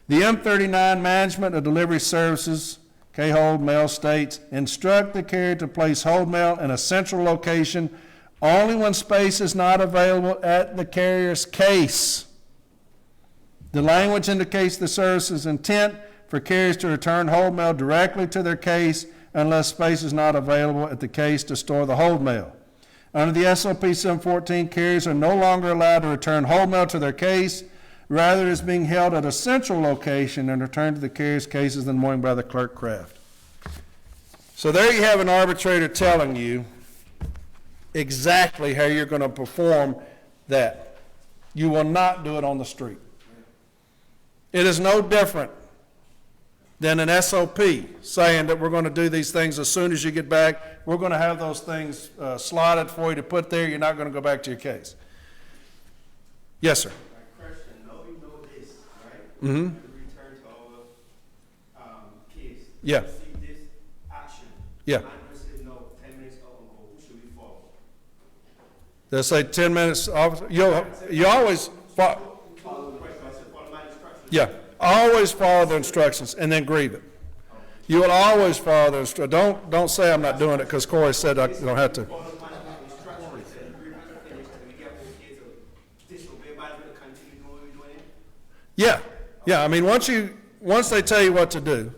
The M39 Management of Delivery Services, K-Hold Mail states, instruct the carrier to place hold mail in a central location only when space is not available at the carrier's case. The language indicates the service's intent for carriers to return hold mail directly to their case unless space is not available at the case to store the hold mail. Under the SOP 714, carriers are no longer allowed to return hold mail to their case. Rather, it is being held at a central location and returned to the carrier's cases in the morning by the clerk craft. So there you have an arbitrator telling you exactly how you're going to perform that. You will not do it on the street. It is no different than an SOP saying that we're going to do these things as soon as you get back. We're going to have those things slotted for you to put there. You're not going to go back to your case. Yes, sir. My question, now we know this, right? Mm-hmm. We return to our case. Yeah. We see this action. Yeah. And we say, no, 10 minutes ago, who should we follow? They'll say 10 minutes, officer. You always, Follow my instructions. yeah, always follow the instructions and then grieve it. You will always follow the instructions. Don't say I'm not doing it because Corey said I don't have to. Follow my instructions and we finish and we get more kids to disobey management and continue doing what we're doing. Yeah. I mean, once they tell you what to do,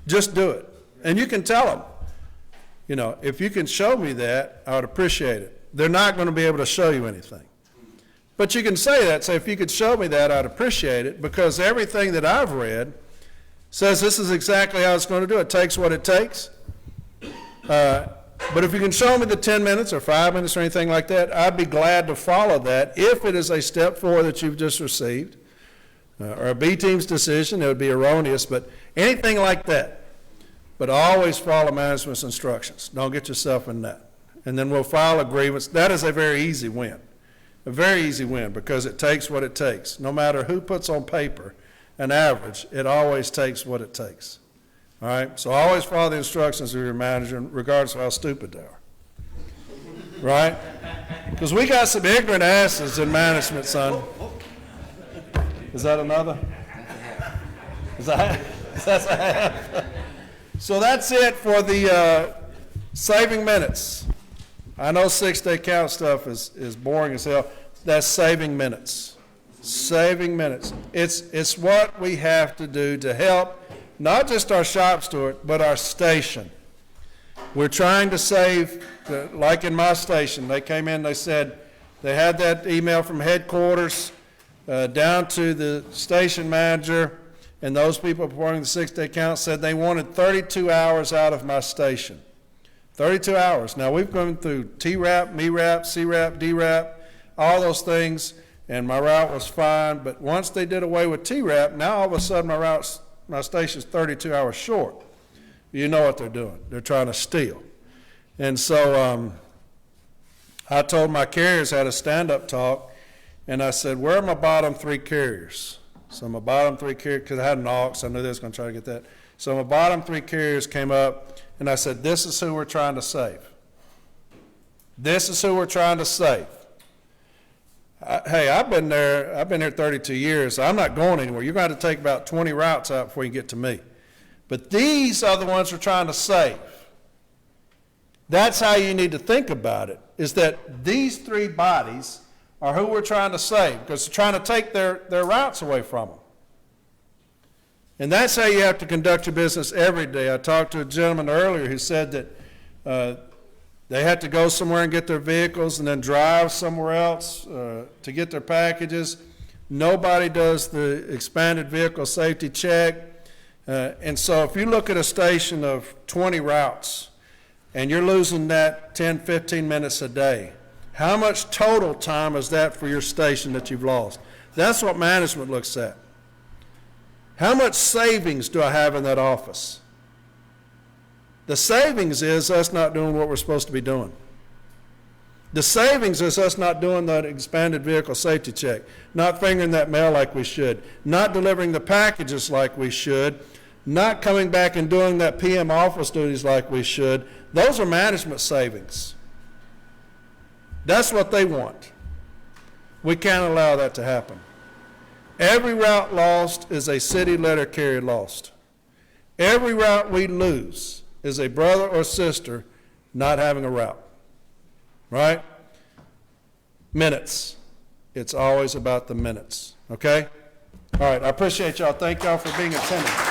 just do it. And you can tell them, you know, if you can show me that, I would appreciate it. They're not going to be able to show you anything. But you can say that, say, if you could show me that, I'd appreciate it, because everything that I've read says this is exactly how it's going to do it. It takes what it takes. But if you can show me the 10 minutes or 5 minutes or anything like that, I'd be glad to follow that if it is a step 4 that you've just received, or a B team's decision. It would be erroneous, but anything like that. But always follow management's instructions. Don't get yourself in that. And then we'll file a grievance. That is a very easy win. A very easy win, because it takes what it takes. No matter who puts on paper an average, it always takes what it takes. All right? So always follow the instructions of your manager, regardless of how stupid they are. Right? Because we got some ignorant asses in management, son. Is that another? Is that a half? So that's it for the saving minutes. I know 6-day count stuff is boring as hell. That's saving minutes. Saving minutes. It's what we have to do to help not just our shop steward, but our station. We're trying to save, like in my station, they came in, they said, they had that email from headquarters down to the station manager, and those people performing the 6-day count said they wanted 32 hours out of my station. 32 hours. Now, we've gone through T-RAP, ME-RAP, C-RAP, D-RAP, all those things, and my route was fine. But once they did away with T-RAP, now all of a sudden my station's 32 hours short. You know what they're doing. They're trying to steal. And so I told my carriers, had a stand-up talk, and I said, where are my bottom 3 carriers? So my bottom 3 carriers, because I had an aux, I knew they was going to try to get that. So my bottom 3 carriers came up, and I said, this is who we're trying to save. This is who we're trying to save. Hey, I've been here 32 years. So I'm not going anywhere. You're going to have to take about 20 routes out before you get to me. But these are the ones we're trying to save. That's how you need to think about it, is that these 3 bodies are who we're trying to save, because they're trying to take their routes away from them. And that's how you have to conduct your business every day. I talked to a gentleman earlier who said that they had to go somewhere and get their vehicles and then drive somewhere else to get their packages. Nobody does the expanded vehicle safety check. And so if you look at a station of 20 routes and you're losing that 10, 15 minutes a day, how much total time is that for your station that you've lost? That's what management looks at. How much savings do I have in that office? The savings is us not doing what we're supposed to be doing. The savings is us not doing that expanded vehicle safety check, not fingering that mail like we should, not delivering the packages like we should, not coming back and doing that PM office duties like we should, those are management savings. That's what they want. We can't allow that to happen. Every route lost is a city letter carrier lost. Every route we lose is a brother or sister not having a route, right? Minutes. It's always about the minutes, okay? All right, I appreciate y'all. Thank y'all for being attentive.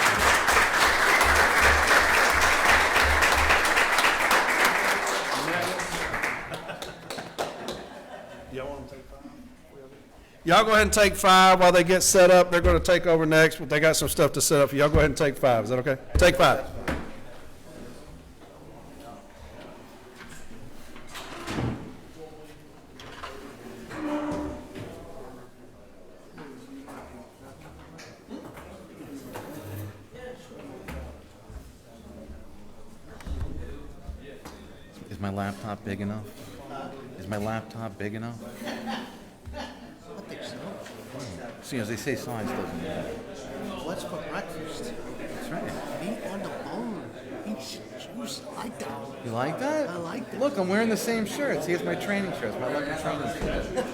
Y'all go ahead and take 5 while they get set up. They're going to take over next, but they got some stuff to set up. Y'all go ahead and take 5. Is that okay? Take 5. Is my laptop big enough? Is my laptop big enough? I think so. See, as they say, size doesn't matter. What's for breakfast? That's right. Meat on the bone. Eat juice. I like that. You like that? I like that. Look, I'm wearing the same shirt. See, it's my training shirt. It's my lucky training shirt.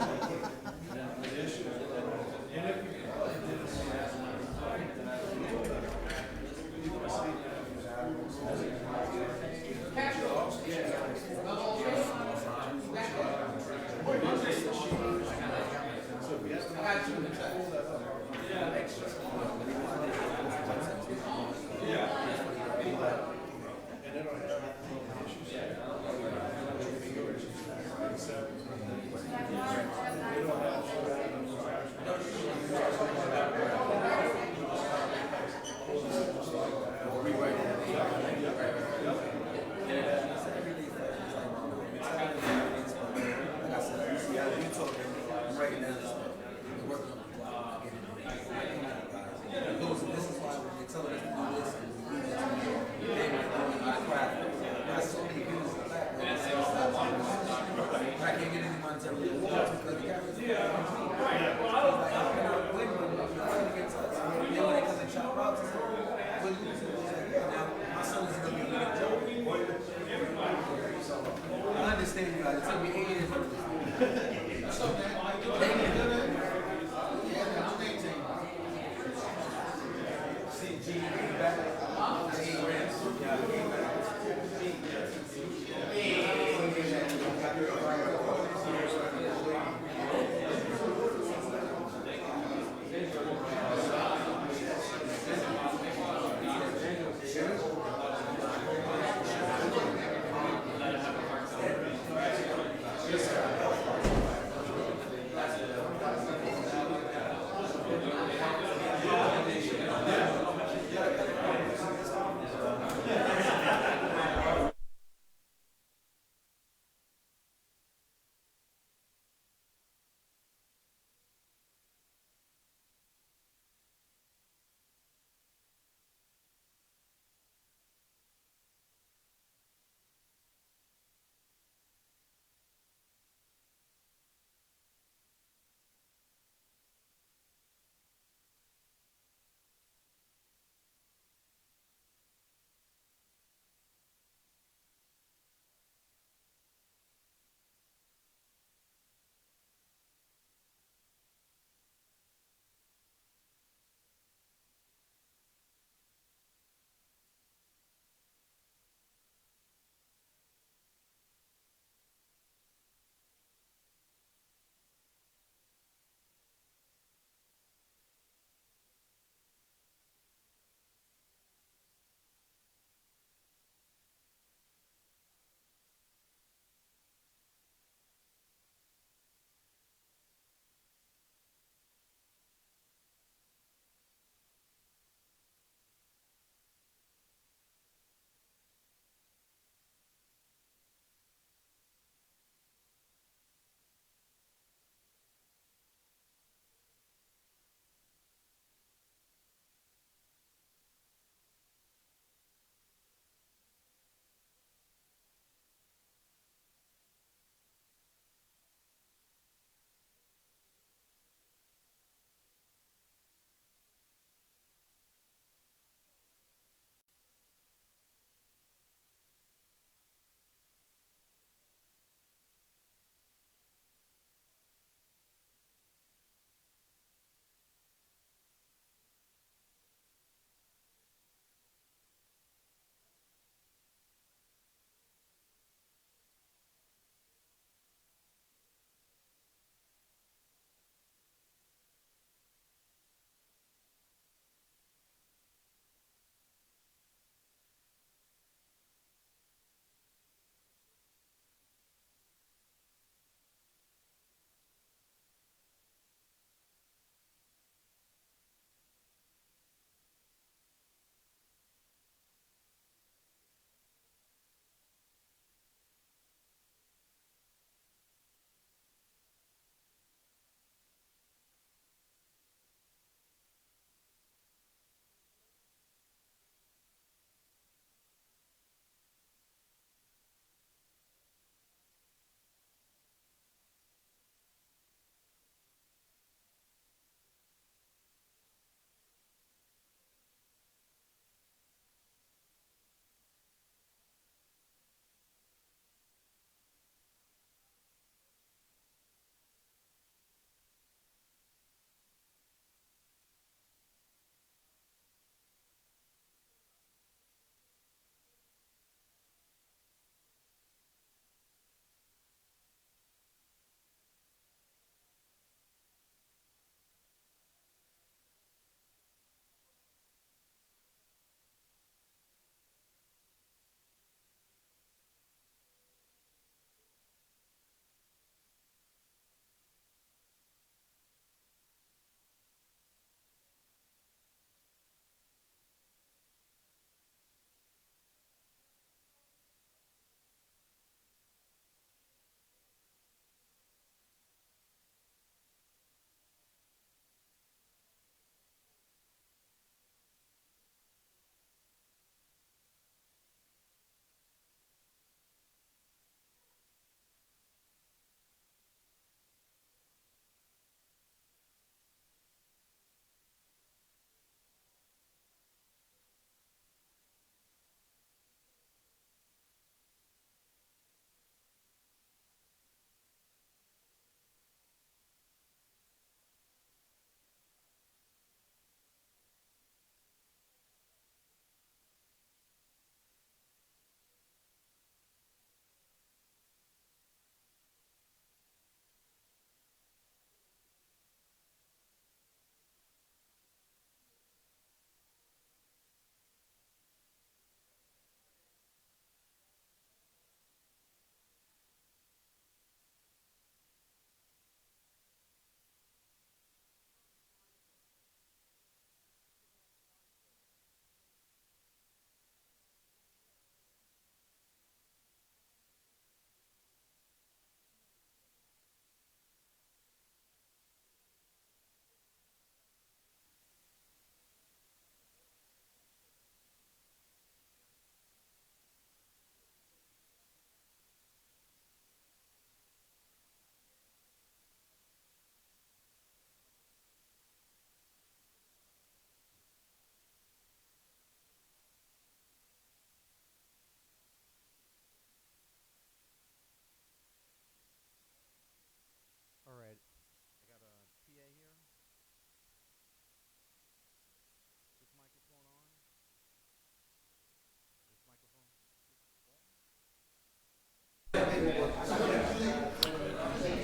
All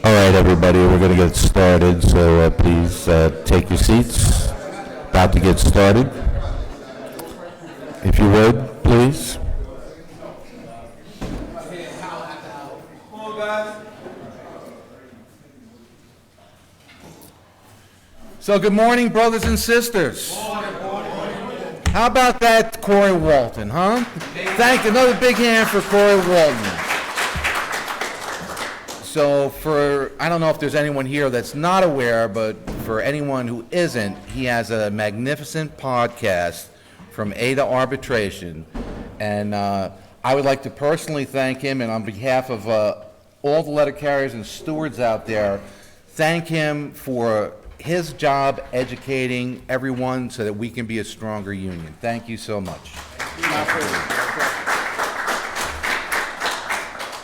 right, everybody, we're going to get started, so please take your seats. About to get started. If you would, please. So good morning, brothers and sisters. How about that, Corey Walton, huh? Thank you. Another big hand for Corey Walton. So I don't know if there's anyone here that's not aware, but for anyone who isn't, he has a magnificent podcast from A to Arbitration. And I would like to personally thank him, and on behalf of all the letter carriers and stewards out there, thank him for his job educating everyone so that we can be a stronger union. Thank you so much.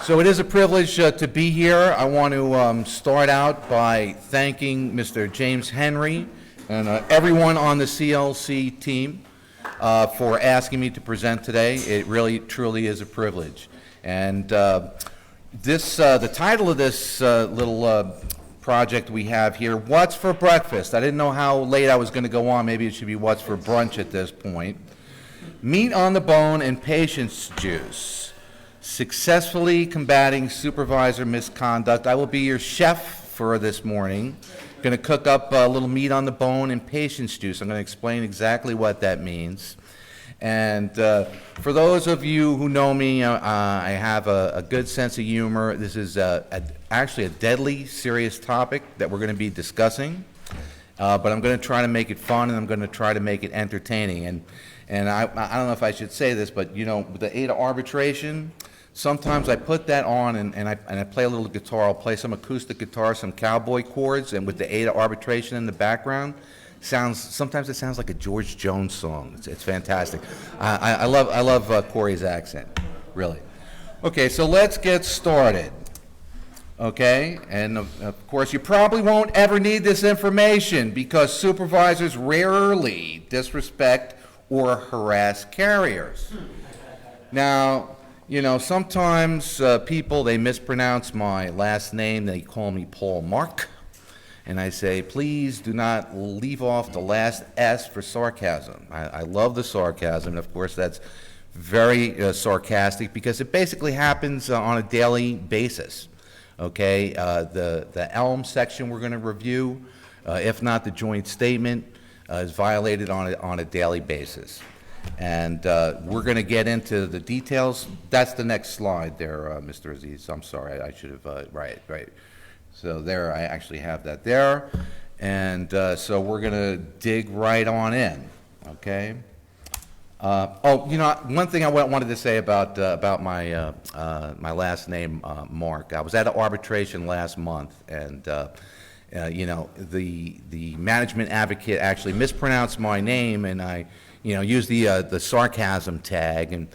So it is a privilege to be here. I want to start out by thanking Mr. James Henry and everyone on the CLC team for asking me to present today. It really, truly is a privilege. And the title of this little project we have here, What's for Breakfast? I didn't know how late I was going to go on. Maybe it should be What's for Brunch at this point. Meat on the bone and patience juice. Successfully combating supervisor misconduct. I will be your chef for this morning. Going to cook up a little meat on the bone and patience juice. I'm going to explain exactly what that means. And for those of you who know me, I have a good sense of humor. This is actually a deadly serious topic that we're going to be discussing. But I'm going to try to make it fun, and I'm going to try to make it entertaining. And I don't know if I should say this, but you know, with the A to Arbitration, sometimes I put that on and I play a little guitar. I'll play some acoustic guitar, some cowboy chords, and with the A to Arbitration in the background, sometimes it sounds like a George Jones song. It's fantastic. I love Corey's accent, really. Okay, so let's get started. Okay, and of course you probably won't ever need this information because supervisors rarely disrespect or harass carriers. Now, you know, sometimes people, they mispronounce my last name. They call me Paul Mark. And I say, please do not leave off the last S for sarcasm. I love the sarcasm, and of course that's very sarcastic because it basically happens on a daily basis. Okay, the ELM section we're going to review, if not the joint statement, is violated on a daily basis. And we're going to get into the details. That's the next slide there, Mr. Aziz. I'm sorry, I should have, right. So there, I actually have that there. And so we're going to dig right on in, okay? You know, one thing I wanted to say about my my last name, Mark. I was at an arbitration last month, and you know, the management advocate actually mispronounced my name, and I, you know, used the sarcasm tag, and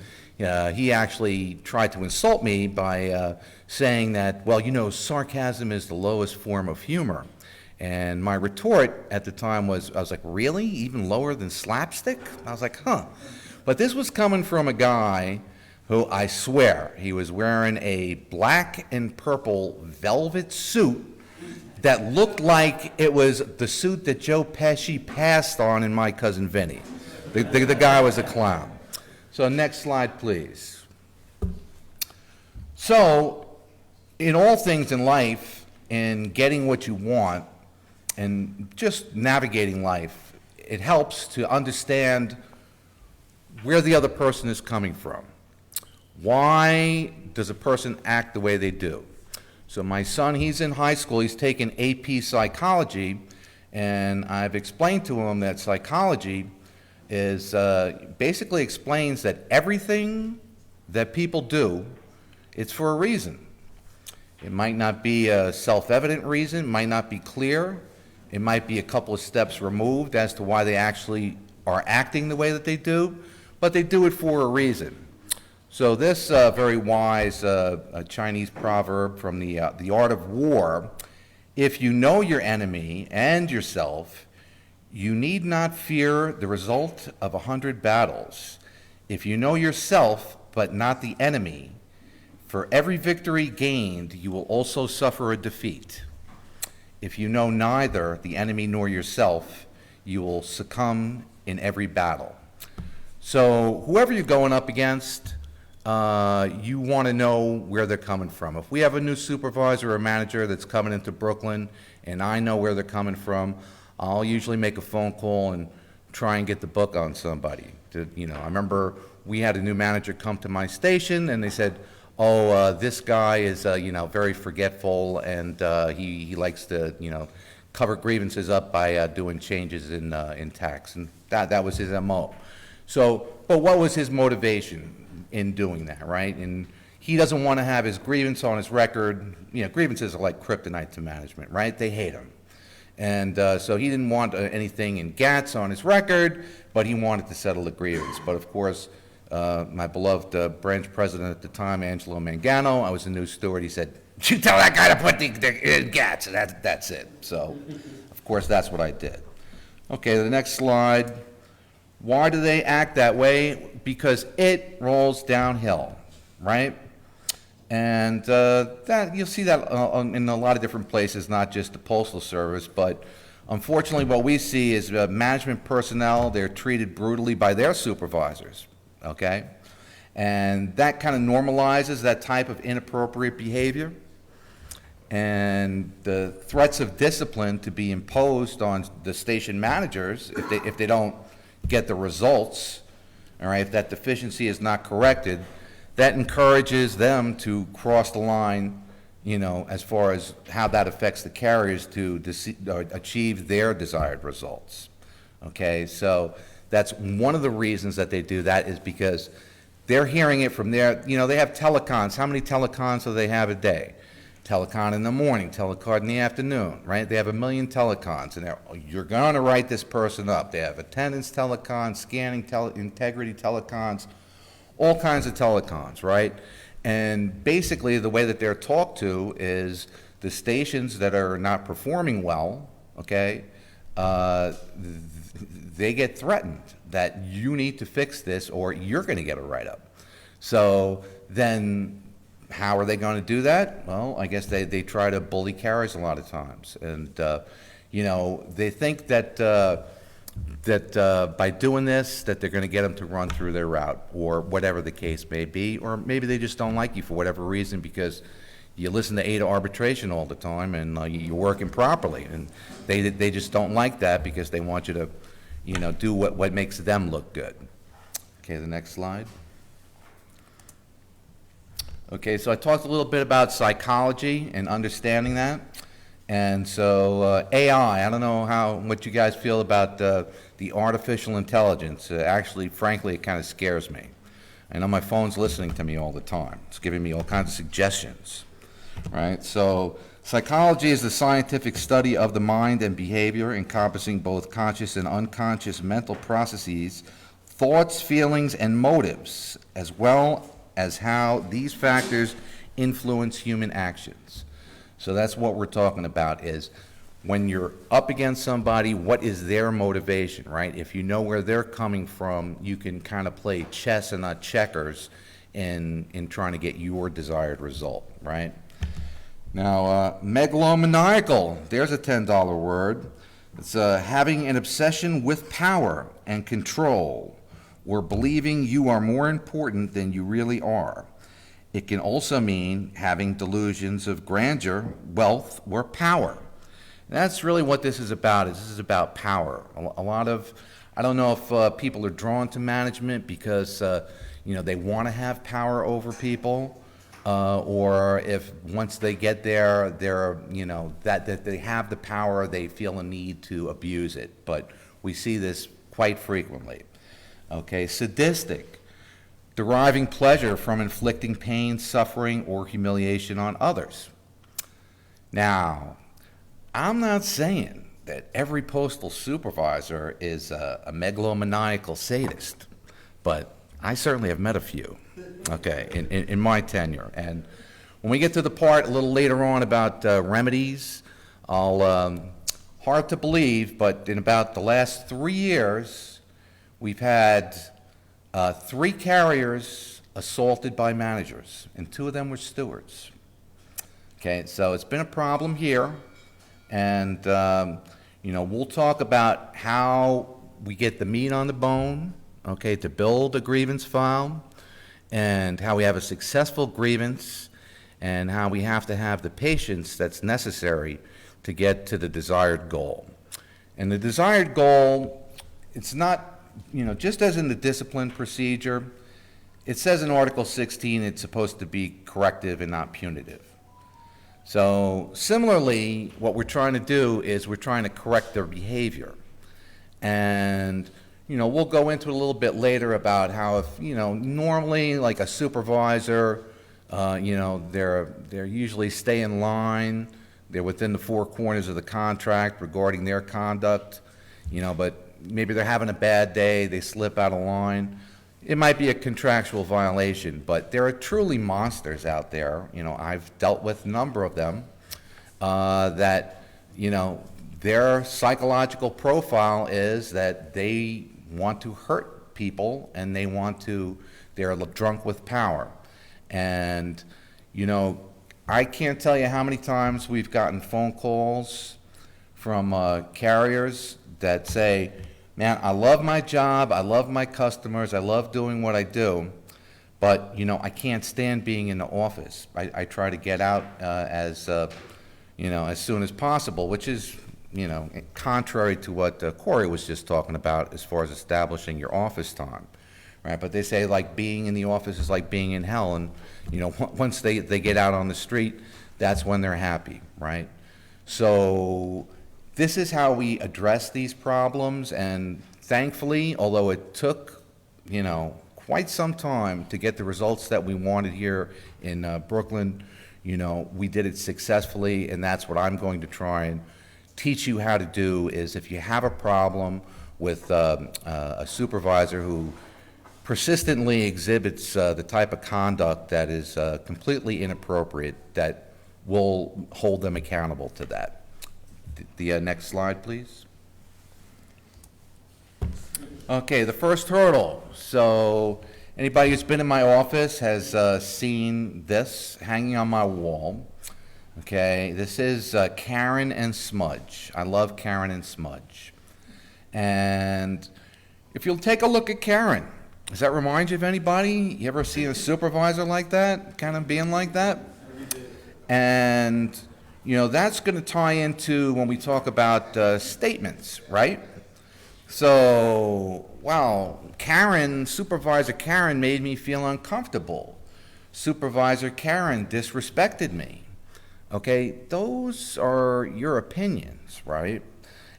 he actually tried to insult me by saying that, well, you know, sarcasm is the lowest form of humor. And my retort at the time was, I was like, really? Even lower than slapstick? I was like, huh. But this was coming from a guy who, I swear, he was wearing a black and purple velvet suit that looked like it was the suit that Joe Pesci passed on in My Cousin Vinny. The guy was a clown. So next slide, please. So, in all things in life, in getting what you want, and just navigating life, it helps to understand where the other person is coming from. Why does a person act the way they do? So my son, he's in high school, he's taking AP psychology, and I've explained to him that psychology is basically explains that everything that people do, it's for a reason. It might not be a self-evident reason, might not be clear. It might be a couple of steps removed as to why they actually are acting the way that they do, but they do it for a reason. So this very wise Chinese proverb from the Art of War, if you know your enemy and yourself, you need not fear the result of 100 battles. If you know yourself but not the enemy, For every victory gained, you will also suffer a defeat. If you know neither the enemy nor yourself, you will succumb in every battle. So whoever you're going up against, you want to know where they're coming from. If we have a new supervisor or manager that's coming into Brooklyn, and I know where they're coming from, I'll usually make a phone call and try and get the book on somebody. I remember we had a new manager come to my station, and they said, "Oh, this guy is, very forgetful, and he likes to, cover grievances up by doing changes in tax," and that was his MO. So, but what was his motivation in doing that, right? And he doesn't want to have his grievance on his record. Grievances are like kryptonite to management, right? They hate him. And so he didn't want anything in GATS on his record, but he wanted to settle the grievance. But of course, my beloved branch president at the time, Angelo Mangano, I was a new steward, he said, "You tell that guy to put the GATS," and that's it. So, of course, that's what I did. Okay, the next slide. Why do they act that way? Because it rolls downhill, right? And that you'll see that in a lot of different places, not just the Postal Service, but unfortunately what we see is management personnel, they're treated brutally by their supervisors, okay? And that kind of normalizes that type of inappropriate behavior. And the threats of discipline to be imposed on the station managers if they don't get the results, all right, if that deficiency is not corrected, that encourages them to cross the line, as far as how that affects the carriers to achieve their desired results. Okay, so that's one of the reasons that they do that, is because they're hearing it from they have telecons. How many telecons do they have a day? Telecon in the morning, telecon in the afternoon, right? They have 1 million telecons, and you're going to write this person up. They have attendance telecons, scanning integrity telecons, all kinds of telecons, right? And basically the way that they're talked to is the stations that are not performing well, okay, they get threatened that you need to fix this or you're going to get a write-up. So then how are they going to do that? Well, I guess they try to bully carriers a lot of times. And, they think that by doing this, that they're going to get them to run through their route, or whatever the case may be, or maybe they just don't like you for whatever reason because you listen to ADA arbitration all the time and you're working properly, and they just don't like that because they want you to, do what makes them look good. Okay, the next slide. Okay, so I talked a little bit about psychology and understanding that. And so AI, I don't know what you guys feel about the artificial intelligence. Actually, frankly, it kind of scares me. I know my phone's listening to me all the time. It's giving me all kinds of suggestions, right? So psychology is the scientific study of the mind and behavior, encompassing both conscious and unconscious mental processes, thoughts, feelings, and motives, as well as how these factors influence human actions. So that's what we're talking about, is when you're up against somebody, what is their motivation, right? If you know where they're coming from, you can kind of play chess and not checkers in trying to get your desired result, right? Now, megalomaniacal, there's a $10 word. It's having an obsession with power and control, or believing you are more important than you really are. It can also mean having delusions of grandeur, wealth, or power. And that's really what this is about. This is about power. A lot of, I don't know if people are drawn to management because they want to have power over people, or if once they get there, they're that they have the power, they feel a need to abuse it. But we see this quite frequently. Okay, sadistic, deriving pleasure from inflicting pain, suffering, or humiliation on others. Now, I'm not saying that every postal supervisor is a megalomaniacal sadist, but I certainly have met a few, okay, in my tenure. And when we get to the part a little later on about remedies, hard to believe, but in about the last 3 years, we've had 3 carriers assaulted by managers, and 2 of them were stewards. Okay, so it's been a problem here, and, we'll talk about how we get the meat on the bone, okay, to build a grievance file, and how we have a successful grievance, and how we have to have the patience that's necessary to get to the desired goal. And the desired goal, it's not, just as in the discipline procedure, it says in Article 16 it's supposed to be corrective and not punitive. So similarly, what we're trying to do is we're trying to correct their behavior. And, we'll go into it a little bit later about how if, normally like a supervisor, they're usually stay in line, they're within the 4 corners of the contract regarding their conduct, but maybe they're having a bad day, they slip out of line. It might be a contractual violation, but there are truly monsters out there. I've dealt with a number of them that, their psychological profile is that they want to hurt people and they're drunk with power. And, I can't tell you how many times we've gotten phone calls from carriers that say, man, I love my job, I love my customers, I love doing what I do, but, I can't stand being in the office. I try to get out as soon as possible, which is, contrary to what Corey was just talking about as far as establishing your office time, right? But they say, like, being in the office is like being in hell, and, once they get out on the street, that's when they're happy, right? So this is how we address these problems, and thankfully, although it took, quite some time to get the results that we wanted here in Brooklyn, we did it successfully, and that's what I'm going to try and teach you how to do. Is if you have a problem with a supervisor who persistently exhibits the type of conduct that is completely inappropriate, that will hold them accountable to that. The next slide, please. Okay, the first hurdle. So anybody who's been in my office has seen this hanging on my wall. Okay, this is Karen and Smudge. I love Karen and Smudge. And if you'll take a look at Karen, does that remind you of anybody? You ever seen a supervisor like that, kind of being like that? And that's going to tie into when we talk about statements, right? So, wow, Supervisor Karen made me feel uncomfortable. Supervisor Karen disrespected me. Okay, those are your opinions, right?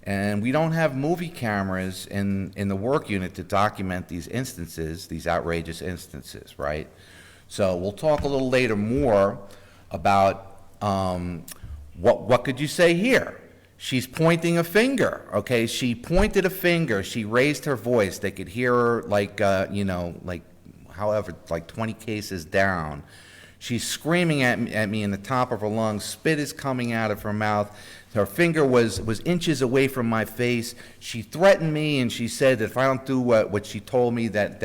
And we don't have movie cameras in the work unit to document these instances, these outrageous instances, right? So we'll talk a little later more about what could you say here? She's pointing a finger, okay? She pointed a finger. She raised her voice. They could hear her like 20 cases down. She's screaming at me in the top of her lungs. Spit is coming out of her mouth. Her finger was inches away from my face. She threatened me, and she said that if I don't do what she told me, that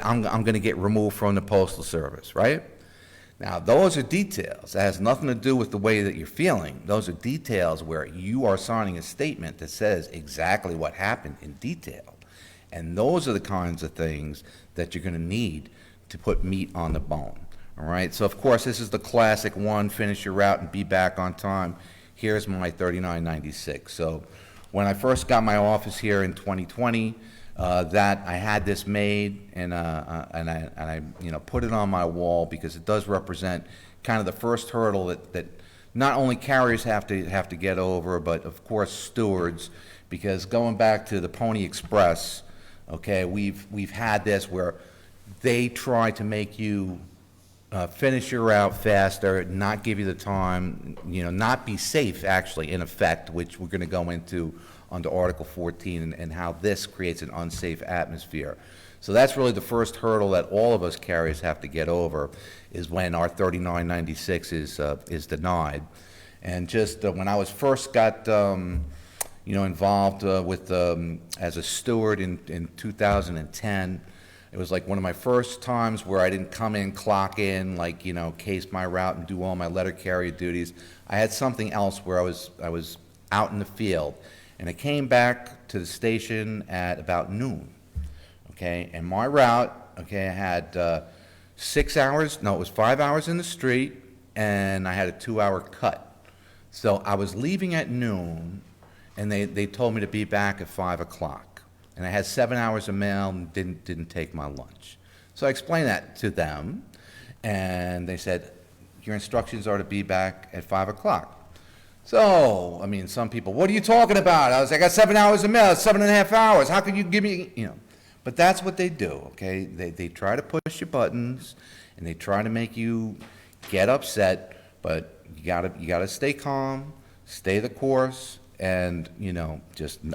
I'm going to get removed from the Postal Service, right? Now, those are details. That has nothing to do with the way that you're feeling. Those are details where you are signing a statement that says exactly what happened in detail. And those are the kinds of things that you're going to need to put meat on the bone. All right, so of course this is the classic one, finish your route and be back on time. Here's my 3996. So when I first got my office here in 2020, that I had this made and I put it on my wall because it does represent kind of the first hurdle that not only carriers have to get over, but of course stewards, because going back to the Pony Express, okay, we've had this where they try to make you finish your route faster, not give you the time, not be safe, actually, in effect, which we're going to go into under Article 14 and how this creates an unsafe atmosphere. So that's really the first hurdle that all of us carriers have to get over, is when our 3996 is denied. And just when I was first got involved with as a steward in 2010, It was like one of my first times where I didn't come in, clock in, like, case my route and do all my letter carrier duties. I had something else where I was out in the field, and I came back to the station at about noon, okay? And my route, okay, I had 6 hours, no, it was 5 hours in the street, and I had a 2-hour cut. So I was leaving at noon, and they told me to be back at 5 o'clock. And I had 7 hours of mail and didn't take my lunch. So I explained that to them, and they said, your instructions are to be back at 5 o'clock. So, I mean, some people, what are you talking about? I was like, I got 7 hours of mail, it's 7.5 hours, how could you give me, But that's what they do, okay? They try to push your buttons, and they try to make you get upset, but you gotta stay calm, stay the course, and,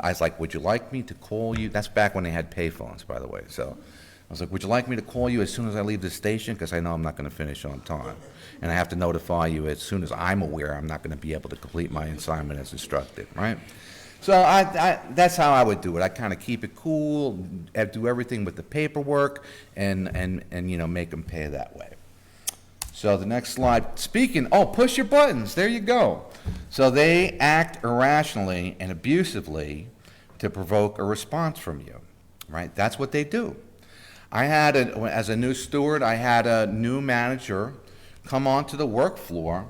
I was like, would you like me to call you? That's back when they had payphones, by the way. So I was like, would you like me to call you as soon as I leave the station? Because I know I'm not going to finish on time. And I have to notify you as soon as I'm aware I'm not going to be able to complete my assignment as instructed, right? So that's how I would do it. I kind of keep it cool, do everything with the paperwork, and make them pay that way. So the next slide, push your buttons, there you go. So they act irrationally and abusively to provoke a response from you, right? That's what they do. As a new steward, I had a new manager come onto the work floor,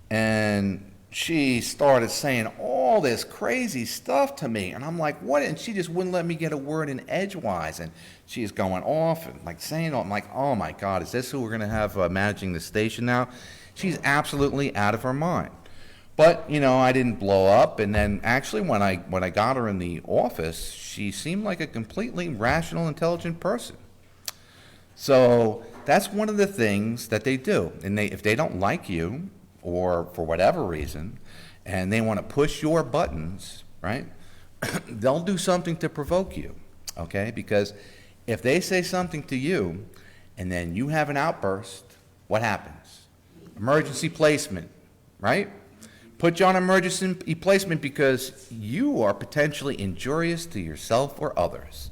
and she started saying all this crazy stuff to me, and I'm like, what? And she just wouldn't let me get a word in edgewise, and she's going off and saying, I'm like, oh my God, is this who we're going to have managing the station now? She's absolutely out of her mind. But, I didn't blow up, and then actually when I got her in the office, she seemed like a completely rational, intelligent person. So that's one of the things that they do, and if they don't like you, or for whatever reason, and they want to push your buttons, right, they'll do something to provoke you, okay? Because if they say something to you, and then you have an outburst, what happens? Emergency placement, right? Put you on emergency placement because you are potentially injurious to yourself or others.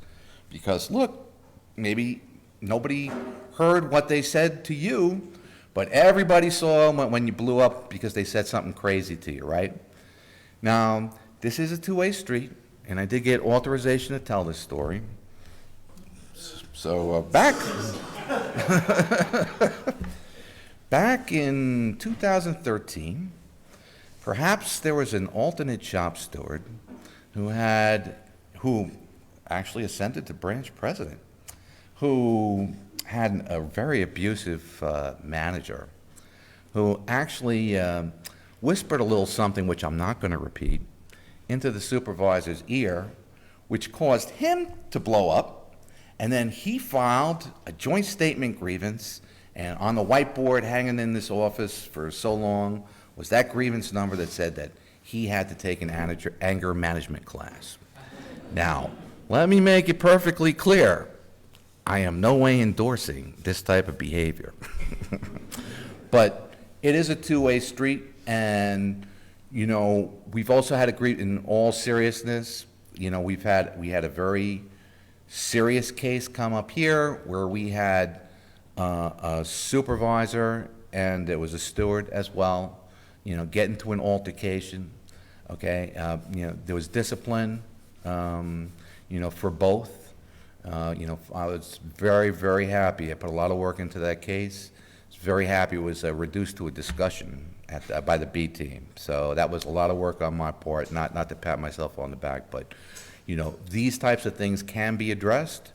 Because look, maybe nobody heard what they said to you, but everybody saw when you blew up because they said something crazy to you, right? Now, this is a two-way street, and I did get authorization to tell this story. So back in 2013, perhaps there was an alternate shop steward who actually ascended to branch president, who had a very abusive manager who actually whispered a little something, which I'm not going to repeat, into the supervisor's ear, which caused him to blow up, and then he filed a joint statement grievance, and on the whiteboard hanging in this office for so long was that grievance number that said that he had to take an anger management class. Now, let me make it perfectly clear. I am no way endorsing this type of behavior. But it is a two-way street, and, we've also had in all seriousness, we had a very serious case come up here where we had a supervisor, and there was a steward as well, get into an altercation, okay? There was discipline, for both. I was very, very happy. I put a lot of work into that case. I was very happy it was reduced to a discussion by the B team. So that was a lot of work on my part, not to pat myself on the back, but, these types of things can be addressed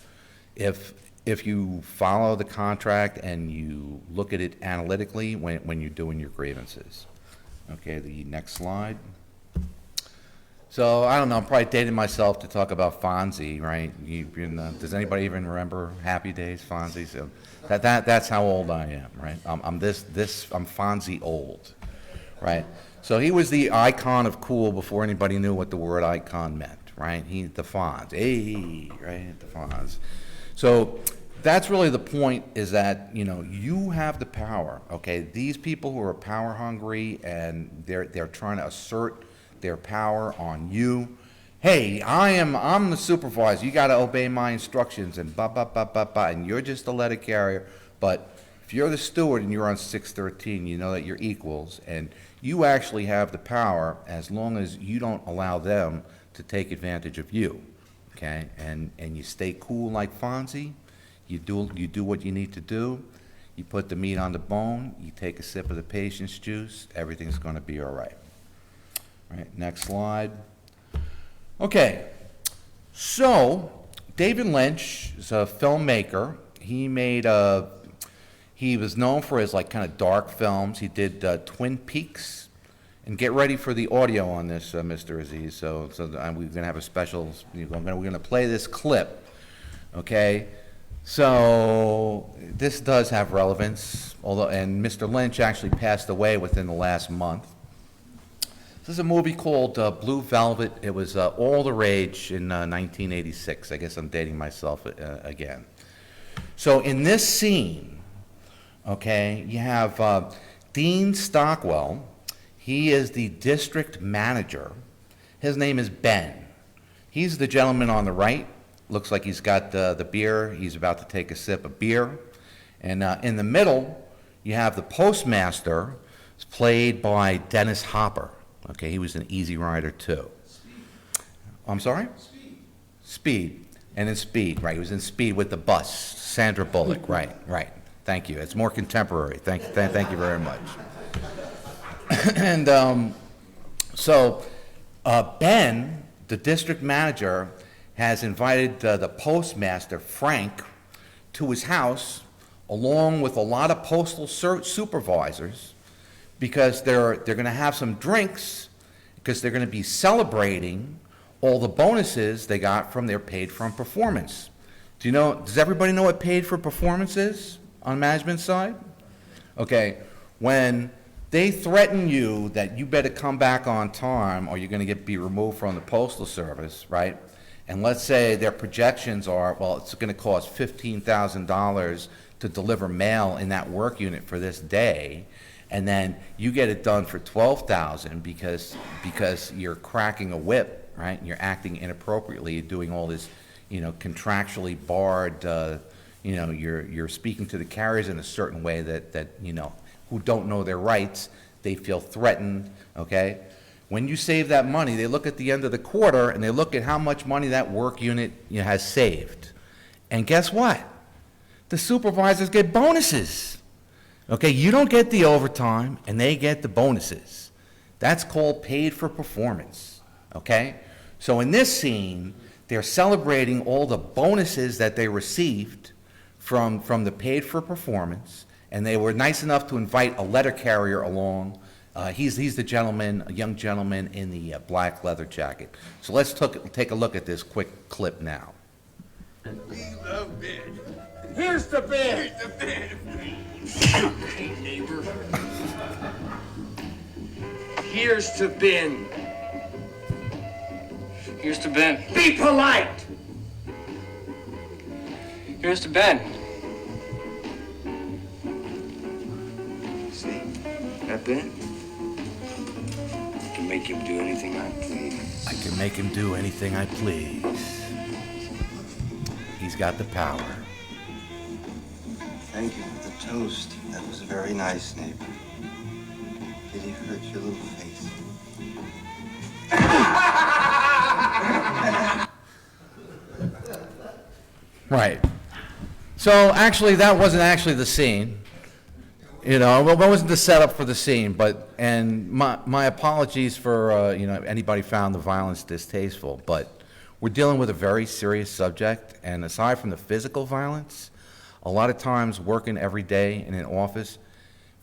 if you follow the contract and you look at it analytically when you're doing your grievances. Okay, the next slide. So, I don't know, I'm probably dating myself to talk about Fonzie, right? Does anybody even remember Happy Days, Fonzie? So that's how old I am, right? I'm Fonzie old, right? So he was the icon of cool before anybody knew what the word icon meant, right? The Fonz, hey, right, the Fonz. So that's really the point, is that, you have the power, okay? These people who are power hungry and they're trying to assert their power on you, hey, I'm the supervisor, you gotta obey my instructions, and and you're just a letter carrier, but if you're the steward and you're on 613, you know that you're equals, and you actually have the power as long as you don't allow them to take advantage of you, okay? And you stay cool like Fonzie, you do what you need to do, you put the meat on the bone, you take a sip of the patient's juice, everything's gonna be all right. All right, next slide. Okay, so David Lynch is a filmmaker. He was known for his like kind of dark films. He did Twin Peaks, and get ready for the audio on this, Mr. Aziz. So we're gonna have a special. We're gonna play this clip. Okay, so this does have relevance. And Mr. Lynch actually passed away within the last month. This is a movie called Blue Velvet. It was all the rage in 1986. I guess I'm dating myself again. So in this scene, okay, you have Dean Stockwell. He is the district manager. His name is Ben. He's the gentleman on the right. Looks like he's got the beer. He's about to take a sip of beer. And in the middle, you have the postmaster. It's played by Dennis Hopper. Okay, he was an Easy Rider too. I'm sorry? Speed. And in Speed, right. He was in Speed with the bus. Sandra Bullock, right. Thank you. It's more contemporary. Thank you very much. And so Ben, the district manager, has invited the postmaster, Frank, to his house, along with a lot of postal supervisors, because they're going to have some drinks, because they're going to be celebrating all the bonuses they got from their paid-for performance. Does everybody know what paid-for performance is on management side? Okay, when they threaten you that you better come back on time or you're going to be removed from the postal service, right? And let's say their projections are, well, it's going to cost $15,000 to deliver mail in that work unit for this day, and then you get it done for $12,000 because you're cracking a whip, right? You're acting inappropriately, you're doing all this, contractually barred, you're speaking to the carriers in a certain way that who don't know their rights, they feel threatened, okay? When you save that money, they look at the end of the quarter and they look at how much money that work unit has saved. And guess what? The supervisors get bonuses. Okay, you don't get the overtime, and they get the bonuses. That's called paid for performance, okay? So in this scene, they're celebrating all the bonuses that they received from the paid for performance, and they were nice enough to invite a letter carrier along. He's the gentleman, a young gentleman in the black leather jacket. So let's take a look at this quick clip now. Here's the bed. Here's the bed. Hey, neighbor. Here's to Ben. Here's to Ben. Be polite. Here's to Ben. See, that Ben? I can make him do anything I please. I can make him do anything I please. He's got the power. Thank you for the toast. That was very nice, neighbor. Did he hurt your little face? Right. So actually, that wasn't actually the scene. Well, that wasn't the setup for the scene. And my apologies for anybody found the violence distasteful. But we're dealing with a very serious subject, and aside from the physical violence, a lot of times working every day in an office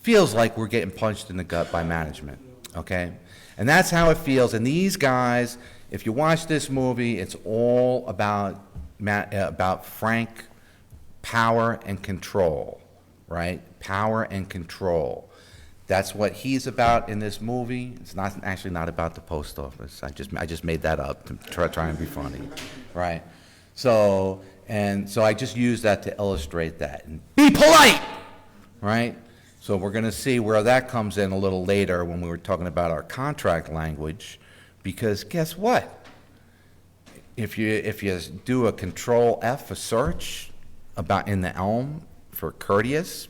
feels like we're getting punched in the gut by management. Okay, and that's how it feels. And these guys, if you watch this movie, it's all about Frank, power and control, right? Power and control. That's what he's about in this movie. It's actually not about the post office. I just made that up to try and be funny, right? So I just used that to illustrate that. And be polite, right? So we're going to see where that comes in a little later when we were talking about our contract language, because guess what? if you do a Control F for search about in the Elm for courteous,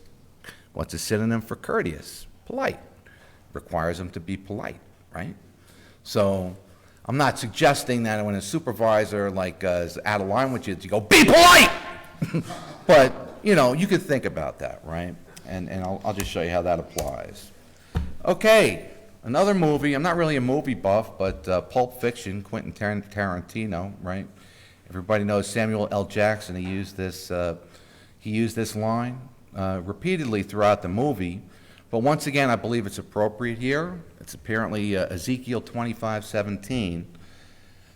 what's a synonym for courteous? Polite. Requires them to be polite, right? So I'm not suggesting that when a supervisor like is out of line with you, you go, be polite! But, you know, you could think about that, right? And I'll just show you how that applies. Okay, another movie. I'm not really a movie buff, but Pulp Fiction, Quentin Tarantino, right? Everybody knows Samuel L. Jackson. He used this line repeatedly throughout the movie. But once again, I believe it's appropriate here. It's apparently Ezekiel 25:17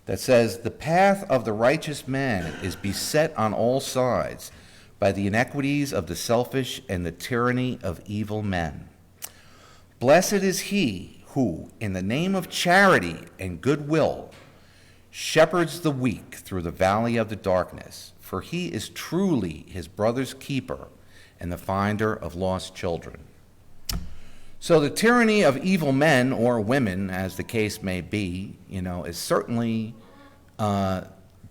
that says, "The path of the righteous man is beset on all sides by the iniquities of the selfish and the tyranny of evil men. Blessed is he who, in the name of charity and goodwill, shepherds the weak through the valley of the darkness, for he is truly his brother's keeper and the finder of lost children." So the tyranny of evil men or women, as the case may be, you know, is certainly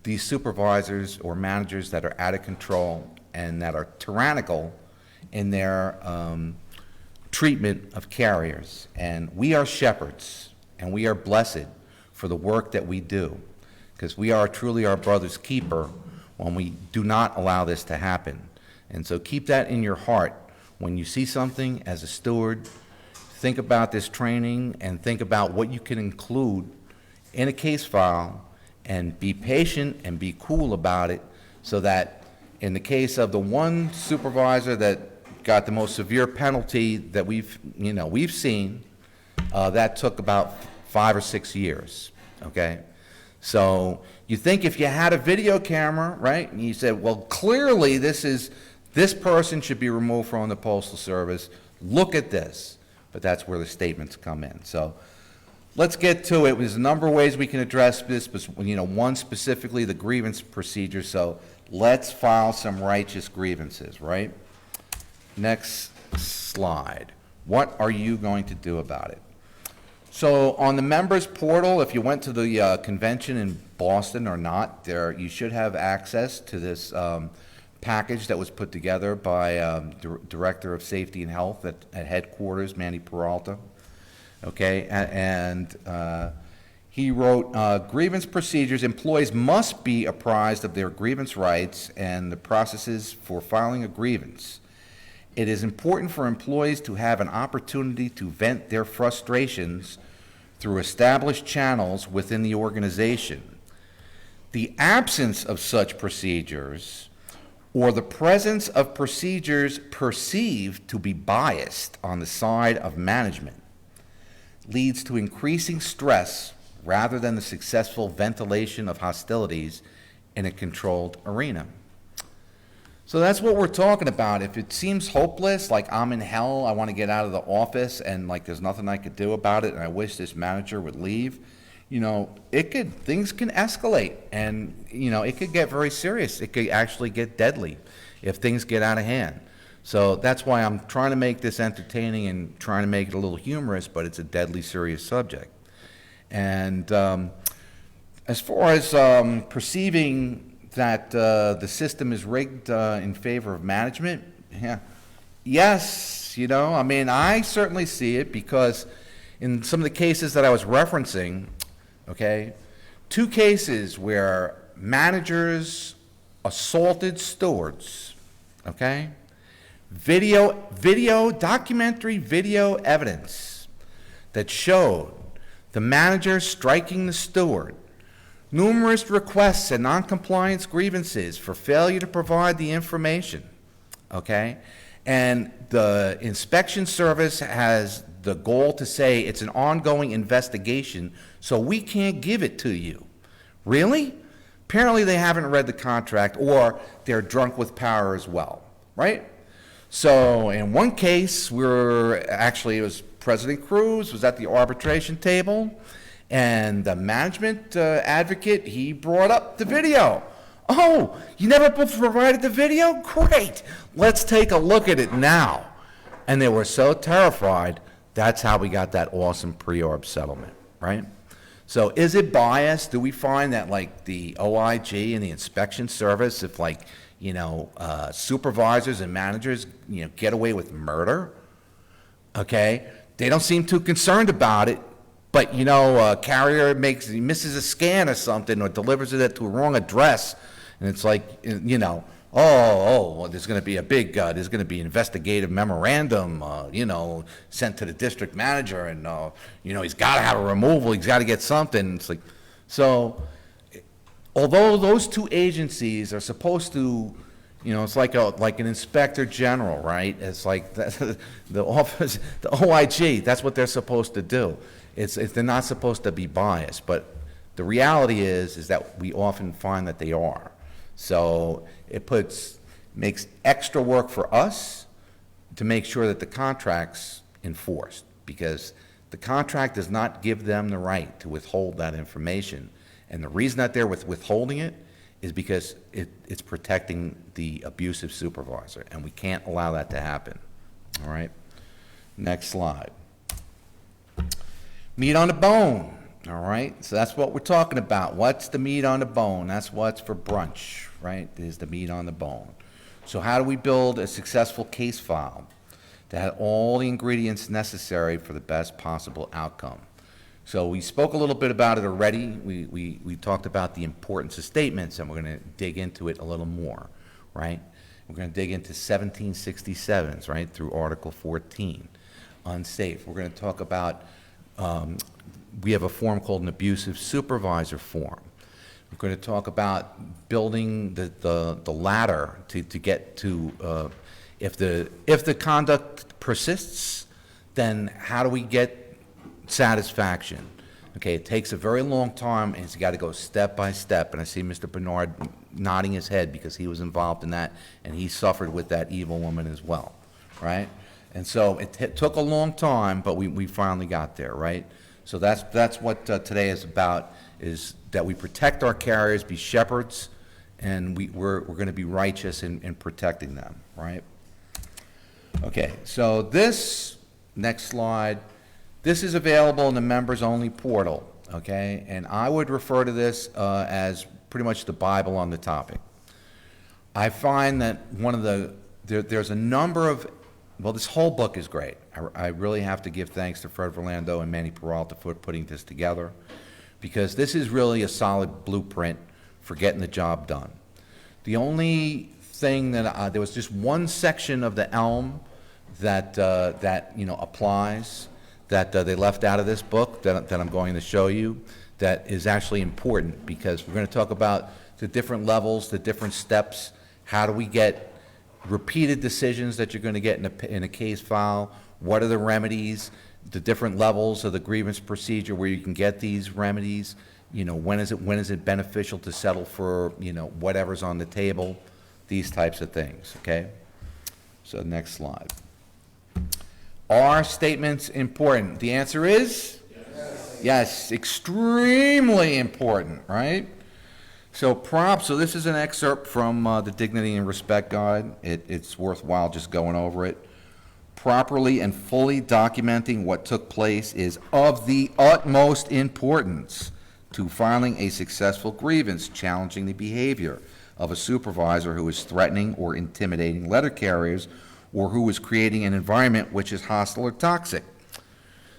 these supervisors or managers that are out of control and that are tyrannical in their treatment of carriers. And we are shepherds, and we are blessed for the work that we do, because we are truly our brother's keeper when we do not allow this to happen. And so keep that in your heart when you see something as a steward. Think about this training and think about what you can include in a case file, and be patient and be cool about it, so that in the case of the one supervisor that got the most severe penalty that we've seen, that took about 5 or 6 years, okay? So you think if you had a video camera, right, and you said, well, clearly this person should be removed from the Postal Service, look at this. But that's where the statements come in. So let's get to it. There's a number of ways we can address this, but one specifically, the grievance procedure. So let's file some righteous grievances, right? Next slide. What are you going to do about it? So on the members portal, if you went to the convention in Boston or not, you should have access to this package that was put together by Director of Safety and Health at headquarters, Manny Peralta. Okay, and he wrote, grievance procedures. Employees must be apprised of their grievance rights and the processes for filing a grievance. It is important for employees to have an opportunity to vent their frustrations through established channels within the organization. The absence of such procedures, or the presence of procedures perceived to be biased on the side of management, leads to increasing stress rather than the successful ventilation of hostilities in a controlled arena. So that's what we're talking about. If it seems hopeless, like I'm in hell, I want to get out of the office, and like there's nothing I could do about it, and I wish this manager would leave, things can escalate, and it could get very serious. It could actually get deadly if things get out of hand. So that's why I'm trying to make this entertaining and trying to make it a little humorous, but it's a deadly serious subject. And as far as perceiving that the system is rigged in favor of management, yes, I certainly see it, because in some of the cases that I was referencing, okay, 2 cases where managers assaulted stewards, okay, documentary video evidence that showed the manager striking the steward, numerous requests and noncompliance grievances for failure to provide the information, okay, and the inspection service has the goal to say it's an ongoing investigation, so we can't give it to you. Really? Apparently they haven't read the contract, or they're drunk with power as well, right? So in one case, it was President Cruz was at the arbitration table, and the management advocate, he brought up the video. Oh, you never provided the video? Great. Let's take a look at it now. And they were so terrified. That's how we got that awesome pre-arb settlement, right? So is it biased? Do we find that like the OIG and the inspection service, if like, supervisors and managers, get away with murder, okay? They don't seem too concerned about it, but a carrier misses a scan or something or delivers it to a wrong address, and it's like, well, there's going to be there's going to be investigative memorandum, sent to the district manager, and, he's got to have a removal, he's got to get something. It's like, so, although those two agencies are supposed to, it's like an inspector general, right? It's like the office, the OIG, that's what they're supposed to do. They're not supposed to be biased, but the reality is that we often find that they are. So it makes extra work for us to make sure that the contract's enforced, because the contract does not give them the right to withhold that information. And the reason that they're withholding it is because it's protecting the abusive supervisor, and we can't allow that to happen. All right? Next slide. Meat on the bone. All right, so that's what we're talking about. What's the meat on the bone? That's what's for brunch, right? Is the meat on the bone. So how do we build a successful case file that had all the ingredients necessary for the best possible outcome? So we spoke a little bit about it already. We talked about the importance of statements, and we're going to dig into it a little more, right? We're going to dig into 1767s, right, through Article 14, unsafe. We're going to talk about we have a form called an abusive supervisor form. We're going to talk about building the ladder to get to, if the conduct persists, then how do we get satisfaction? Okay, it takes a very long time, and it's got to go step by step. And I see Mr. Bernard nodding his head because he was involved in that, and he suffered with that evil woman as well, right? And so it took a long time, but we finally got there, right? So that's what today is about, is that we protect our carriers, be shepherds, and we're going to be righteous in protecting them, right? Okay, so this, next slide, this is available in the members-only portal, okay? And I would refer to this as pretty much the Bible on the topic. I find that there's a number of, well, this whole book is great. I really have to give thanks to Fred Verlando and Manny Peralta for putting this together, because this is really a solid blueprint for getting the job done. The only thing that, there was just one section of the ELM that applies, that they left out of this book that I'm going to show you, that is actually important, because we're going to talk about the different levels, the different steps. How do we get repeated decisions that you're going to get in a case file? What are the remedies, the different levels of the grievance procedure where you can get these remedies? When is it beneficial to settle for, whatever's on the table? These types of things, okay? So next slide. Are statements important? The answer is? Yes. Yes, extremely important, right? So this is an excerpt from the Dignity and Respect Guide. It's worthwhile just going over it. Properly and fully documenting what took place is of the utmost importance to filing a successful grievance challenging the behavior of a supervisor who is threatening or intimidating letter carriers, or who is creating an environment which is hostile or toxic.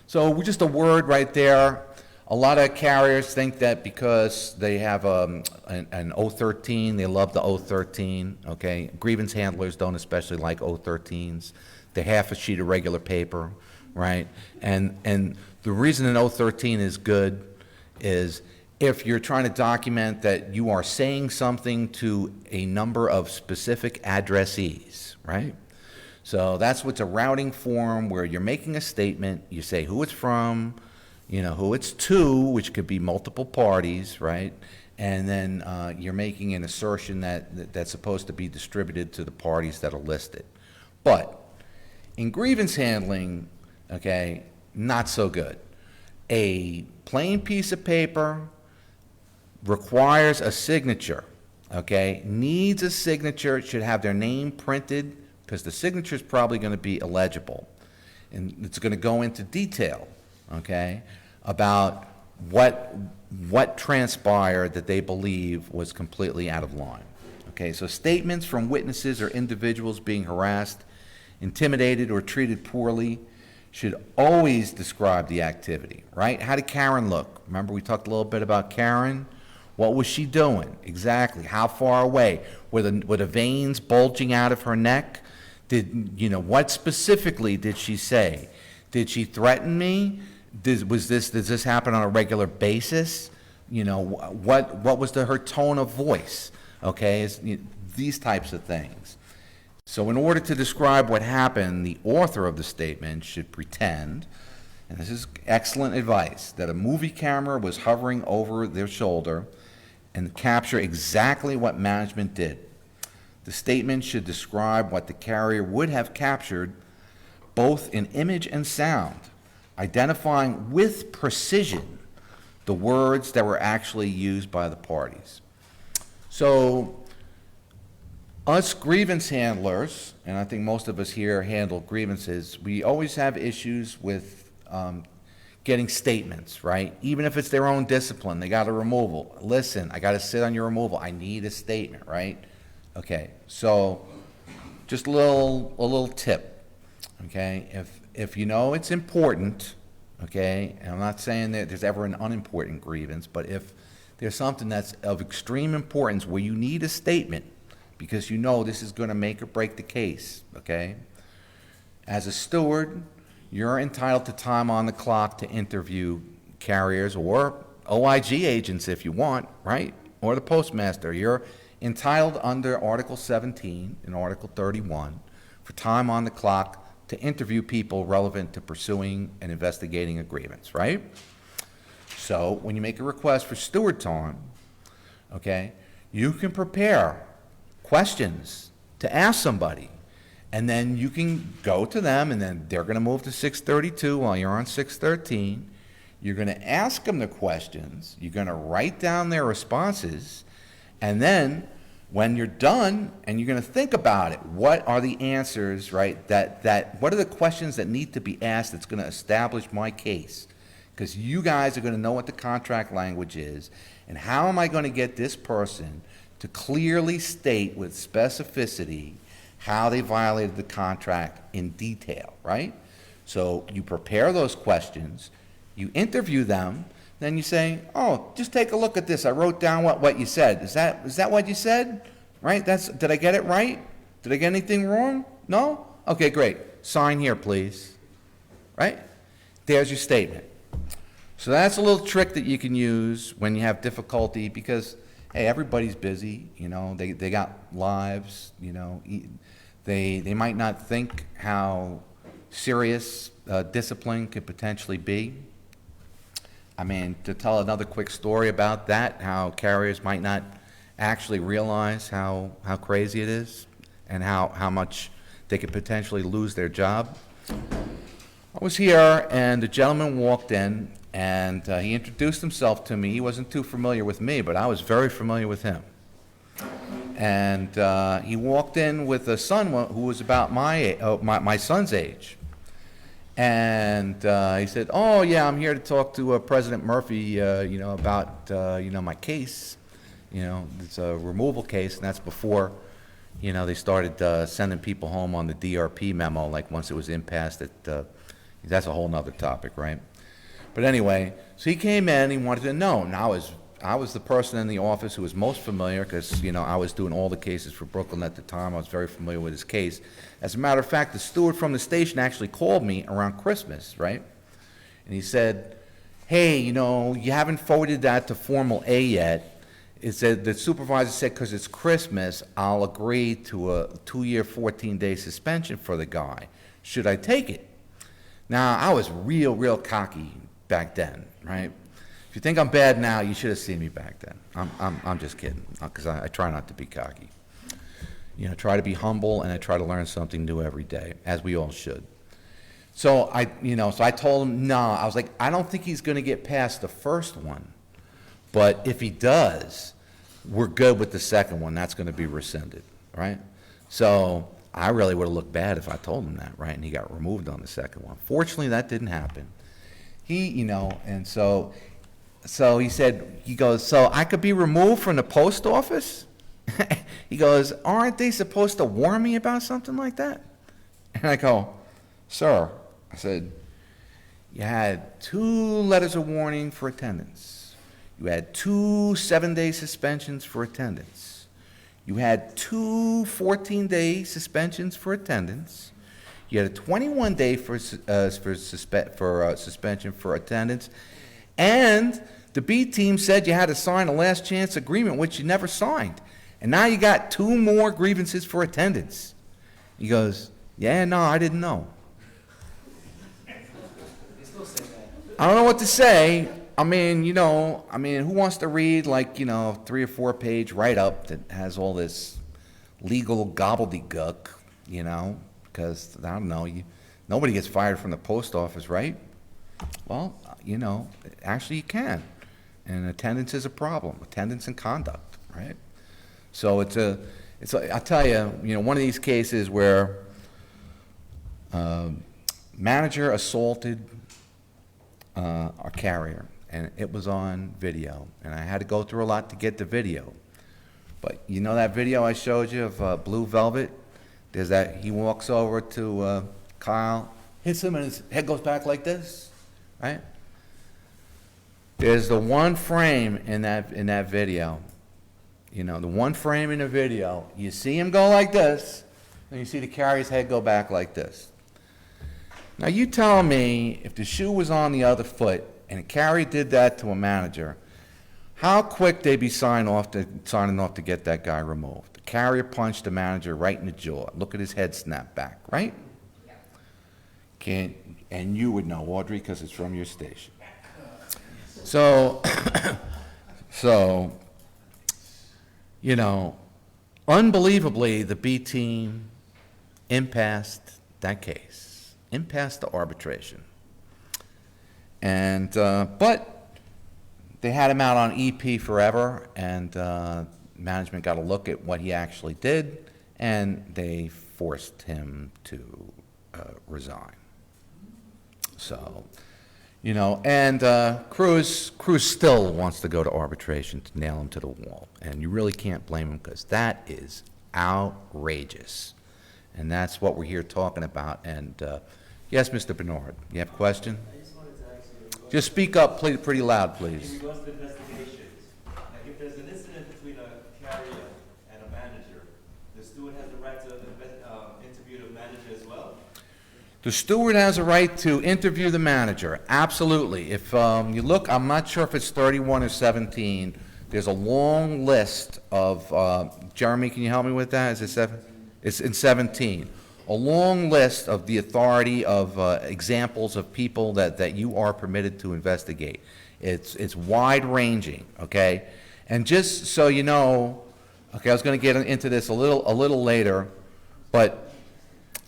So just a word right there. A lot of carriers think that because they have an 013, they love the 013, okay? Grievance handlers don't especially like 013s. They're half a sheet of regular paper, right? And the reason an 013 is good is if you're trying to document that you are saying something to a number of specific addressees, right? So that's what's a routing form, where you're making a statement, you say who it's from, who it's to, which could be multiple parties, right? And then you're making an assertion that's supposed to be distributed to the parties that are listed. But in grievance handling, okay, not so good. A plain piece of paper requires a signature, okay? Needs a signature. It should have their name printed, because the signature is probably going to be illegible. And it's going to go into detail, okay, about what transpired that they believe was completely out of line. Okay, so statements from witnesses or individuals being harassed, intimidated, or treated poorly should always describe the activity, right? How did Karen look? Remember, we talked a little bit about Karen. What was she doing? Exactly. How far away? Were the veins bulging out of her neck? What specifically did she say? Did she threaten me? Does this happen on a regular basis? What was her tone of voice? Okay, these types of things. So in order to describe what happened, the author of the statement should pretend, and this is excellent advice, that a movie camera was hovering over their shoulder and capture exactly what management did. The statement should describe what the carrier would have captured, both in image and sound, identifying with precision the words that were actually used by the parties. So, us grievance handlers, and I think most of us here handle grievances, we always have issues with getting statements, right? Even if it's their own discipline, they got a removal. Listen, I got to sit on your removal. I need a statement, right? Okay, so just a little tip, okay? If you know it's important, okay, and I'm not saying that there's ever an unimportant grievance, but if there's something that's of extreme importance where you need a statement because you know this is going to make or break the case, okay? As a steward, you're entitled to time on the clock to interview carriers or OIG agents if you want, right? Or the postmaster. You're entitled under Article 17 and Article 31 for time on the clock to interview people relevant to pursuing and investigating a grievance, right? So when you make a request for steward time, okay, you can prepare questions to ask somebody, and then you can go to them, and then they're going to move to 632 while you're on 613. You're going to ask them the questions. You're going to write down their responses, and then when you're done and you're going to think about it, what are the answers, right? What are the questions that need to be asked that's going to establish my case? Because you guys are going to know what the contract language is, and how am I going to get this person to clearly state with specificity how they violated the contract in detail, right? So you prepare those questions, you interview them, then you say, oh, just take a look at this. I wrote down what you said. Is that what you said? Right? Did I get it right? Did I get anything wrong? No? Okay, great. Sign here, please. Right? There's your statement. So that's a little trick that you can use when you have difficulty because, hey, everybody's busy, they got lives, they might not think how serious discipline could potentially be. I mean, to tell another quick story about that, how carriers might not actually realize how crazy it is and how much they could potentially lose their job. I was here, and the gentleman walked in, and he introduced himself to me. He wasn't too familiar with me, but I was very familiar with him. And he walked in with a son who was about my son's age. And he said, oh, yeah, I'm here to talk to President Murphy, about, my case. It's a removal case, and that's before, they started sending people home on the DRP memo, like once it was impassed. That's a whole nother topic, right? But anyway, so he came in, he wanted to know. Now, I was the person in the office who was most familiar because, I was doing all the cases for Brooklyn at the time. I was very familiar with his case. As a matter of fact, the steward from the station actually called me around Christmas, right? And he said, hey, you haven't forwarded that to Formal A yet. It said, the supervisor said, because it's Christmas, I'll agree to a 2-year, 14-day suspension for the guy. Should I take it? Now, I was real cocky back then, right? If you think I'm bad now, you should have seen me back then. I'm just kidding, because I try not to be cocky. Try to be humble, and I try to learn something new every day, as we all should. So I told him, no, I was like, I don't think he's going to get past the first one, but if he does, we're good with the second one. That's going to be rescinded, right? So I really would have looked bad if I told him that, right? And he got removed on the second one. Fortunately, that didn't happen. And so So he goes, so I could be removed from the post office? He goes, aren't they supposed to warn me about something like that? And I go, sir, I said, you had 2 letters of warning for attendance. You had 2 7-day suspensions for attendance. You had 2 14-day suspensions for attendance. You had a 21-day suspension for attendance. And the B team said you had to sign a last chance agreement, which you never signed. And now you got 2 more grievances for attendance. He goes, yeah, no, I didn't know. I don't know what to say. I mean, who wants to read 3 or 4 page write-up that has all this legal gobbledygook, because, I don't know, nobody gets fired from the post office, right? Well, actually you can. And attendance is a problem, attendance and conduct, right? So I'll tell you, one of these cases where manager assaulted our carrier, and it was on video, and I had to go through a lot to get the video. But that video I showed you of Blue Velvet? There's that, he walks over to Kyle, hits him, and his head goes back like this, right? There's the one frame in that video. The one frame in the video, you see him go like this, and you see the carrier's head go back like this. Now you tell me, if the shoe was on the other foot and a carrier did that to a manager, how quick they'd be signing off to get that guy removed. The carrier punched the manager right in the jaw. Look at his head snap back, right? And you would know, Audrey, because it's from your station. So, unbelievably, the B team impassed that case, impassed the arbitration. And, but they had him out on EP forever, and management got a look at what he actually did, and they forced him to resign. So, and Cruz still wants to go to arbitration to nail him to the wall, and you really can't blame him, because that is outrageous, and that's what we're here talking about. And yes, Mr. Bernard, you have a question? I just wanted to ask you. Just speak up pretty loud, please. In regards to investigations, like if there's an incident between a carrier and a manager, the steward has the right to interview the manager as well? The steward has a right to interview the manager, absolutely. If you look, I'm not sure if it's 31 or 17, there's a long list of, Jeremy, can you help me with that? Is it 7? It's in 17. A long list of the authority of examples of people that you are permitted to investigate. It's wide-ranging, okay? And just so you know, okay, I was going to get into this a little later, but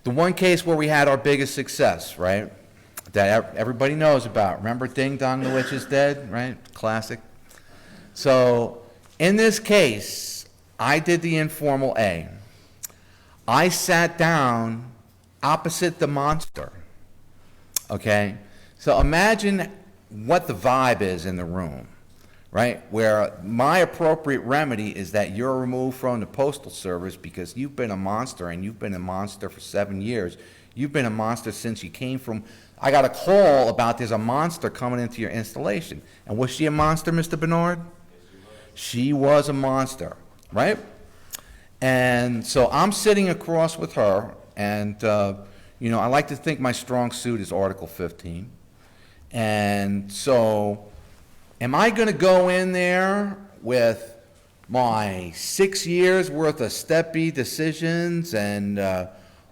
the one case where we had our biggest success, right, that everybody knows about. Remember Ding Dong, the Witch is Dead, right? Classic. So in this case, I did the informal A. I sat down opposite the monster, okay? So imagine what the vibe is in the room, right? Where my appropriate remedy is that you're removed from the Postal Service because you've been a monster, and you've been a monster for 7 years. You've been a monster since you came from, I got a call about there's a monster coming into your installation. And was she a monster, Mr. Bernard? She was a monster, right? And so I'm sitting across with her, and, I like to think my strong suit is Article 15. And so am I going to go in there with my 6 years worth of Step B decisions and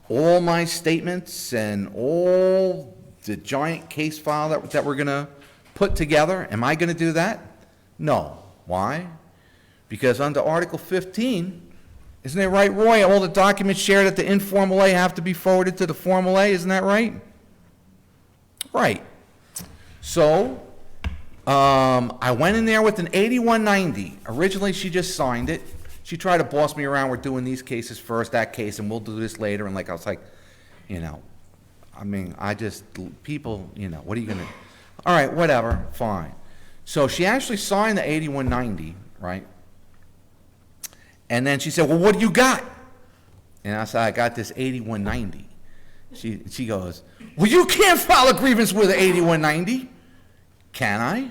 all my statements and all the giant case file that we're going to put together? Am I going to do that? No. Why? Because under Article 15, isn't it right, Roy? All the documents shared at the informal A have to be forwarded to the formal A, isn't that right? Right. So, I went in there with an 8190. Originally, she just signed it. She tried to boss me around. We're doing these cases first, that case, and we'll do this later. And I was like, people, what are you going to... All right, whatever, fine. So she actually signed the 8190, right? And then she said, well, what do you got? And I said, I got this 8190. She goes, well, you can't file a grievance with an 8190. Can I?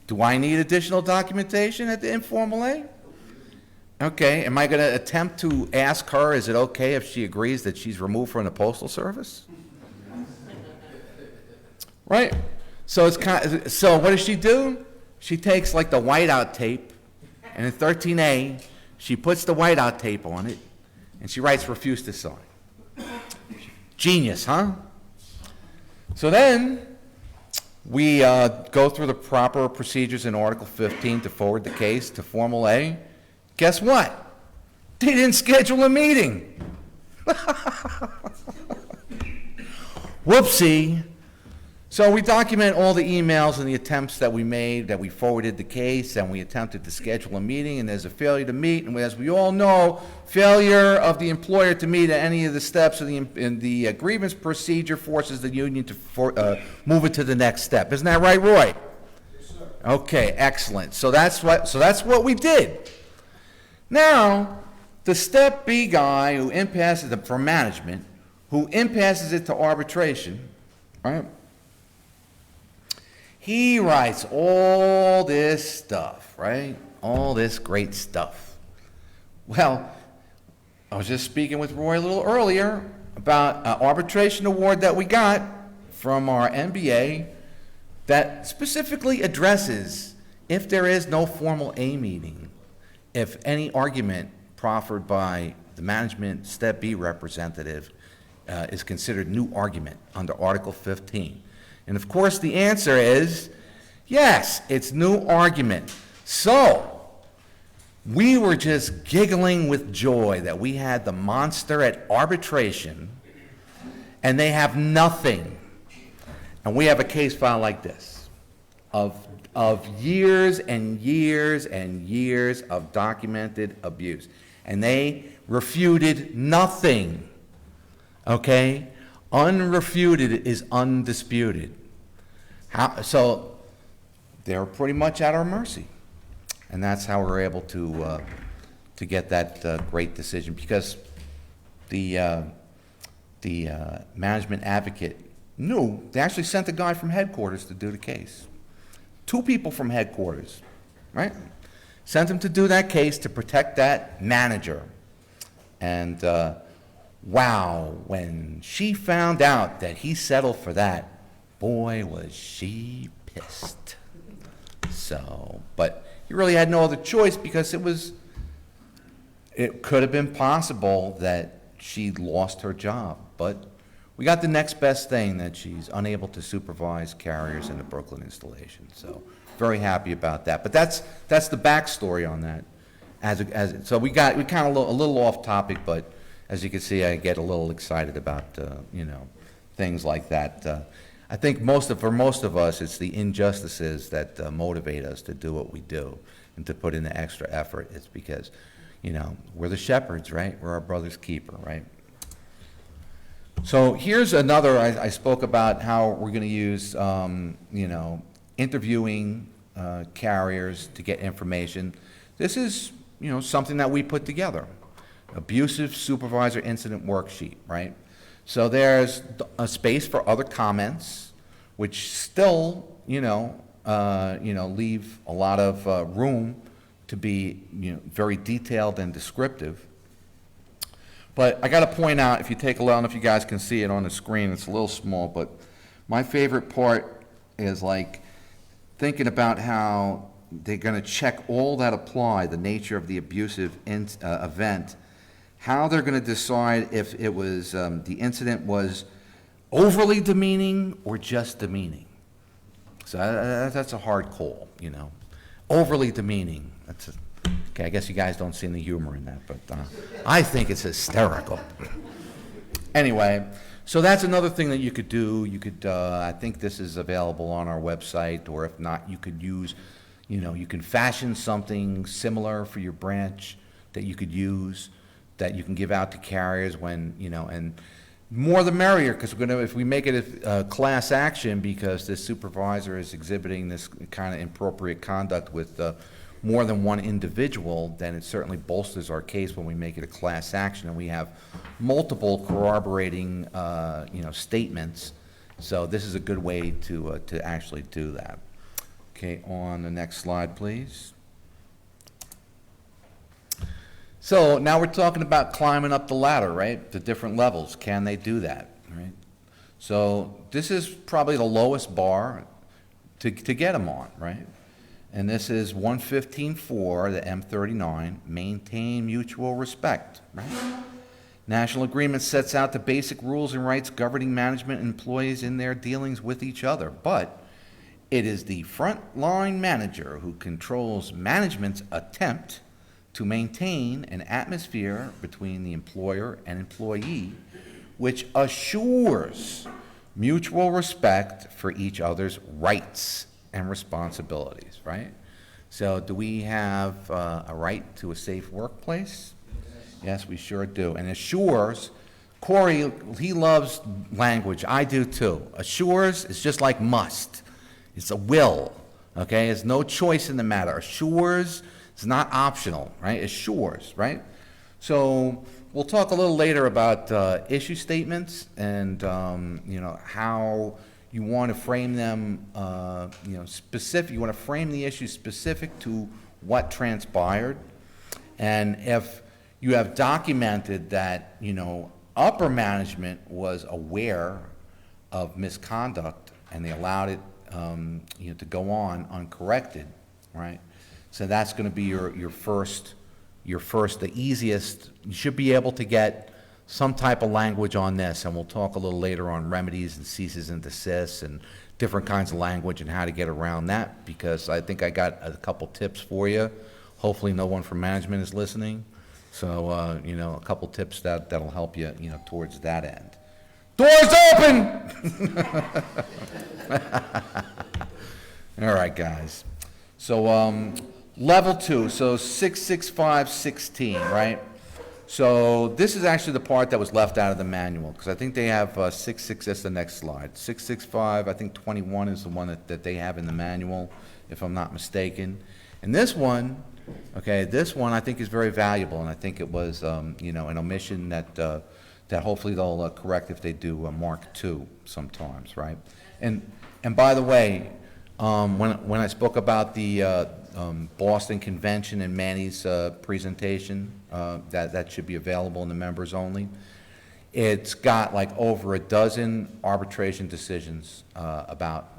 Do I need additional documentation at the informal A? Okay, am I going to attempt to ask her, is it okay if she agrees that she's removed from the Postal Service? Right? So so what does she do? She takes like the whiteout tape, and in 13A, she puts the whiteout tape on it, and she writes refuse to sign. Genius, huh? So then, we go through the proper procedures in Article 15 to forward the case to Formal A. Guess what? They didn't schedule a meeting. Whoopsie. So we document all the emails and the attempts that we made, that we forwarded the case, and we attempted to schedule a meeting, and there's a failure to meet, and as we all know, failure of the employer to meet at any of the steps in the grievance procedure forces the union to move it to the next step. Isn't that right, Roy? Yes, sir. Okay, excellent. So that's what we did. Now, the Step B guy who impasses it from management, who impasses it to arbitration, right? He writes all this stuff, right? All this great stuff. Well, I was just speaking with Roy a little earlier about an arbitration award that we got from our NBA that specifically addresses if there is no formal A meeting, if any argument proffered by the management Step B representative is considered new argument under Article 15. And of course, the answer is yes, it's new argument. So, we were just giggling with joy that we had the monster at arbitration, and they have nothing. And we have a case file like this of years and years and years of documented abuse. And they refuted nothing, okay? Unrefuted is undisputed. So they're pretty much at our mercy. And that's how we're able to get that great decision, because the management advocate knew. They actually sent a guy from headquarters to do the case. 2 people from headquarters, right? Sent him to do that case to protect that manager. And wow, when she found out that he settled for that, boy, was she pissed. So, but he really had no other choice, because it could have been possible that she lost her job. But we got the next best thing, that she's unable to supervise carriers in the Brooklyn installation. So, very happy about that. But that's the backstory on that. So we kind of a little off topic, but as you can see, I get a little excited about, things like that. I think for most of us, it's the injustices that motivate us to do what we do and to put in the extra effort. It's because, we're the shepherds, right? We're our brother's keeper, right? So here's another, I spoke about how we're going to use, interviewing carriers to get information. This is, something that we put together. Abusive supervisor incident worksheet, right? So there's a space for other comments, which still, leave a lot of room to be, very detailed and descriptive. But I got to point out, if you take a look, I don't know if you guys can see it on the screen, it's a little small, but my favorite part is like thinking about how they're going to check all that apply, the nature of the abusive event, how they're going to decide if it was the incident was overly demeaning or just demeaning. So that's a hard call, Overly demeaning. Okay, I guess you guys don't see any humor in that, but I think it's hysterical. Anyway, so that's another thing that you could do. You could, I think this is available on our website, or if not, you could use, you can fashion something similar for your branch that you could use, that you can give out to carriers when, and More the merrier, because if we make it a class action, because this supervisor is exhibiting this kind of inappropriate conduct with more than one individual, then it certainly bolsters our case when we make it a class action and we have multiple corroborating, statements. So this is a good way to actually do that. Okay, on the next slide, please. So now we're talking about climbing up the ladder, right? The different levels. Can they do that, right? So this is probably the lowest bar to get them on, right? And this is 115.4, the M39, maintain mutual respect, right? National agreement sets out the basic rules and rights governing management and employees in their dealings with each other, but it is the frontline manager who controls management's attempt to maintain an atmosphere between the employer and employee which assures mutual respect for each other's rights and responsibilities, right? So do we have a right to a safe workplace? Yes, we sure do. And assures, Corey, he loves language. I do too. Assures is just like must. It's a will, okay? There's no choice in the matter. Assures is not optional, right? Assures, right? So we'll talk a little later about issue statements and, how you want to frame them, specific. You want to frame the issue specific to what transpired. And if you have documented that, upper management was aware of misconduct and they allowed it, to go on uncorrected, right? So that's going to be your first, the easiest. You should be able to get some type of language on this, and we'll talk a little later on remedies and ceases and desists and different kinds of language and how to get around that, because I think I got a couple tips for you. Hopefully no one from management is listening. So, a couple tips that'll help you, towards that end. Doors open! All right, guys. So, level 2, so 66516, right? So this is actually the part that was left out of the manual, because I think they have 66, that's the next slide. 665, I think 21 is the one that they have in the manual, if I'm not mistaken. And this one, okay, this one I think is very valuable, and I think it was, an omission that hopefully they'll correct if they do Mark II sometimes, right? And by the way, when I spoke about the Boston Convention and Manny's presentation, that should be available in the members only. It's got like over a dozen arbitration decisions about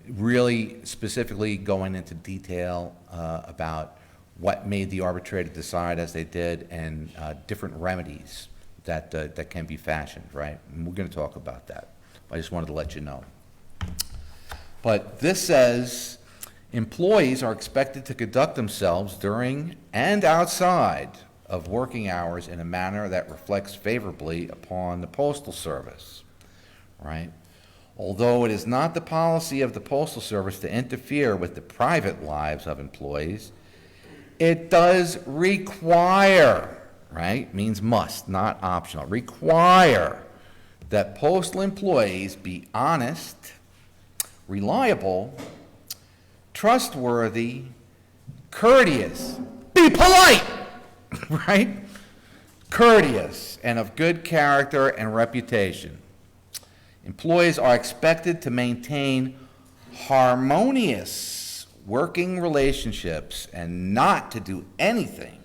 really specifically going into detail about what made the arbitrator decide as they did and different remedies that can be fashioned, right? And we're going to talk about that. I just wanted to let you know. But this says employees are expected to conduct themselves during and outside of working hours in a manner that reflects favorably upon the Postal Service, right? Although it is not the policy of the Postal Service to interfere with the private lives of employees, it does require, right? Means must, not optional. Require that postal employees be honest, reliable, trustworthy, courteous, be polite, right? Courteous and of good character and reputation. Employees are expected to maintain harmonious working relationships and not to do anything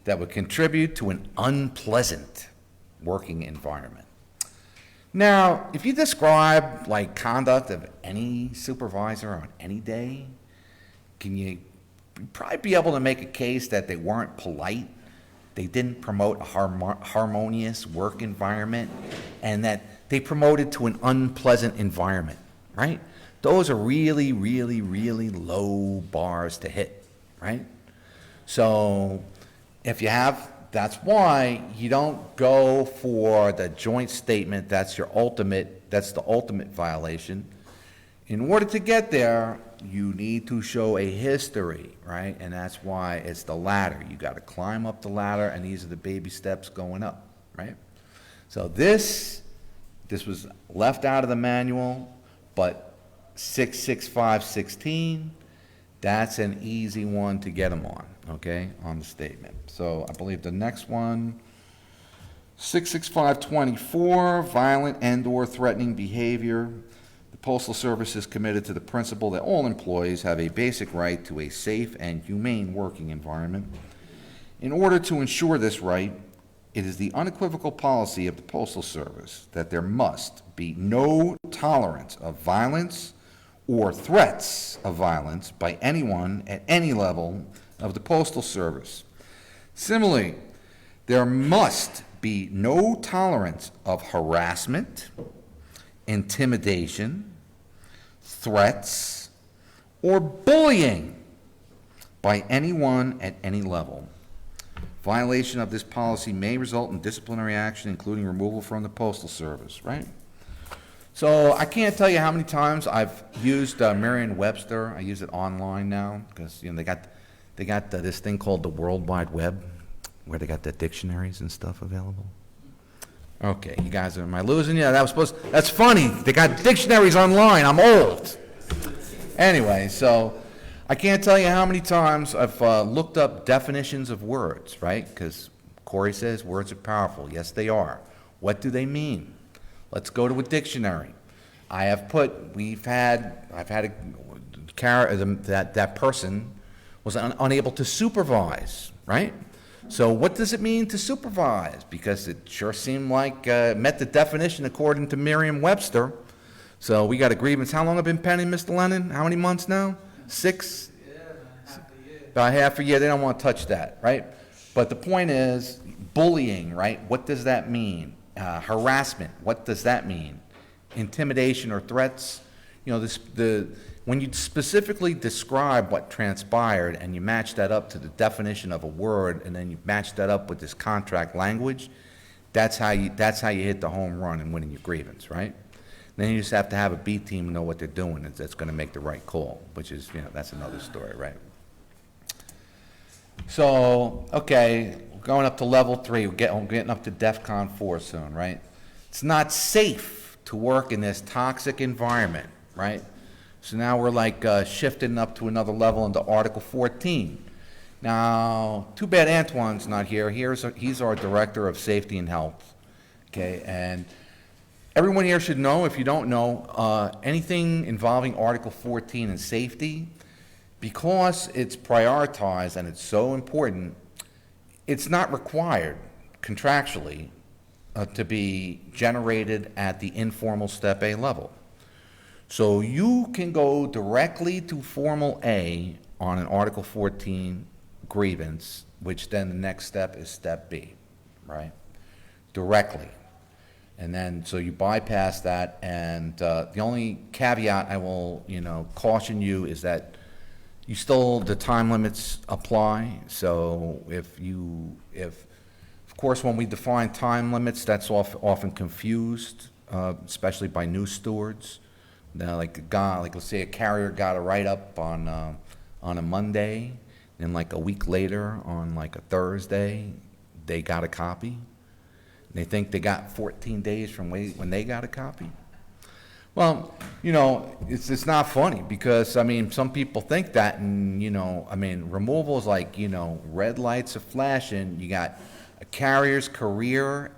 that would contribute to an unpleasant working environment. Now, if you describe like conduct of any supervisor on any day, can you probably be able to make a case that they weren't polite, they didn't promote a harmonious work environment, and that they promoted to an unpleasant environment, right? Those are really, really, really low bars to hit, right? So if you have, that's why you don't go for the joint statement, that's the ultimate violation. In order to get there, you need to show a history, right? And that's why it's the ladder. You got to climb up the ladder, and these are the baby steps going up, right? So this was left out of the manual, but 66516, that's an easy one to get them on, okay, on the statement. So I believe the next one, 66524, violent and/or threatening behavior. The Postal Service is committed to the principle that all employees have a basic right to a safe and humane working environment. In order to ensure this right, it is the unequivocal policy of the Postal Service that there must be no tolerance of violence or threats of violence by anyone at any level of the Postal Service. Similarly, there must be no tolerance of harassment, intimidation, threats, or bullying by anyone at any level. Violation of this policy may result in disciplinary action, including removal from the Postal Service, right? So I can't tell you how many times I've used Merriam-Webster. I use it online now because they got this thing called the World Wide Web, where they got the dictionaries and stuff available. Okay, you guys, am I losing you? That's funny. They got dictionaries online. I'm old. Anyway, so I can't tell you how many times I've looked up definitions of words, right? Because Corey says words are powerful. Yes, they are. What do they mean? Let's go to a dictionary. I've had that person was unable to supervise, right? So what does it mean to supervise? Because it sure seemed like met the definition according to Merriam-Webster. So we got a grievance. How long have been pending, Mr. Lennon? How many months now? 6? About half a year. They don't want to touch that, right? But the point is, bullying, right? What does that mean? Harassment, what does that mean? Intimidation or threats? You know, when you specifically describe what transpired and you match that up to the definition of a word and then you match that up with this contract language, that's how you hit the home run in winning your grievance, right? Then you just have to have a B team know what they're doing that's going to make the right call, which is, that's another story, right? So, okay, going up to level 3, we're getting up to DEFCON 4 soon, right? It's not safe to work in this toxic environment, right? So now we're like shifting up to another level into Article 14. Now, too bad Antoine's not here. He's our Director of Safety and Health, okay? And everyone here should know, if you don't know, anything involving Article 14 and safety, because it's prioritized and it's so important, it's not required contractually to be generated at the informal Step A level. So you can go directly to Formal A on an Article 14 grievance, which then the next step is Step B, right? Directly. And then, so you bypass that, and the only caveat I will, caution you is that the time limits apply. So of course, when we define time limits, that's often confused, especially by new stewards. Now, like let's say a carrier got a write-up on a Monday, and like a week later, on like a Thursday, they got a copy. They think they got 14 days from when they got a copy. Well, it's not funny because, some people think that, and, removal is like, red lights are flashing. You got a carrier's career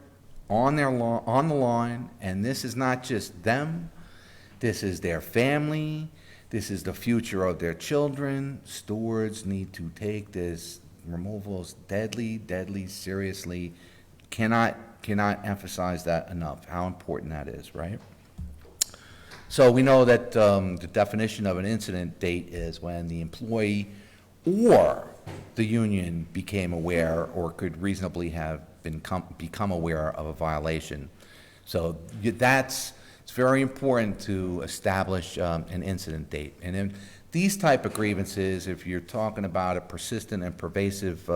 on the line, and this is not just them. This is their family. This is the future of their children. Stewards need to take this removal as deadly seriously. Cannot emphasize that enough, how important that is, right? So we know that the definition of an incident date is when the employee or the union became aware or could reasonably have become aware of a violation. So it's very important to establish an incident date. And in these type of grievances, if you're talking about a persistent and pervasive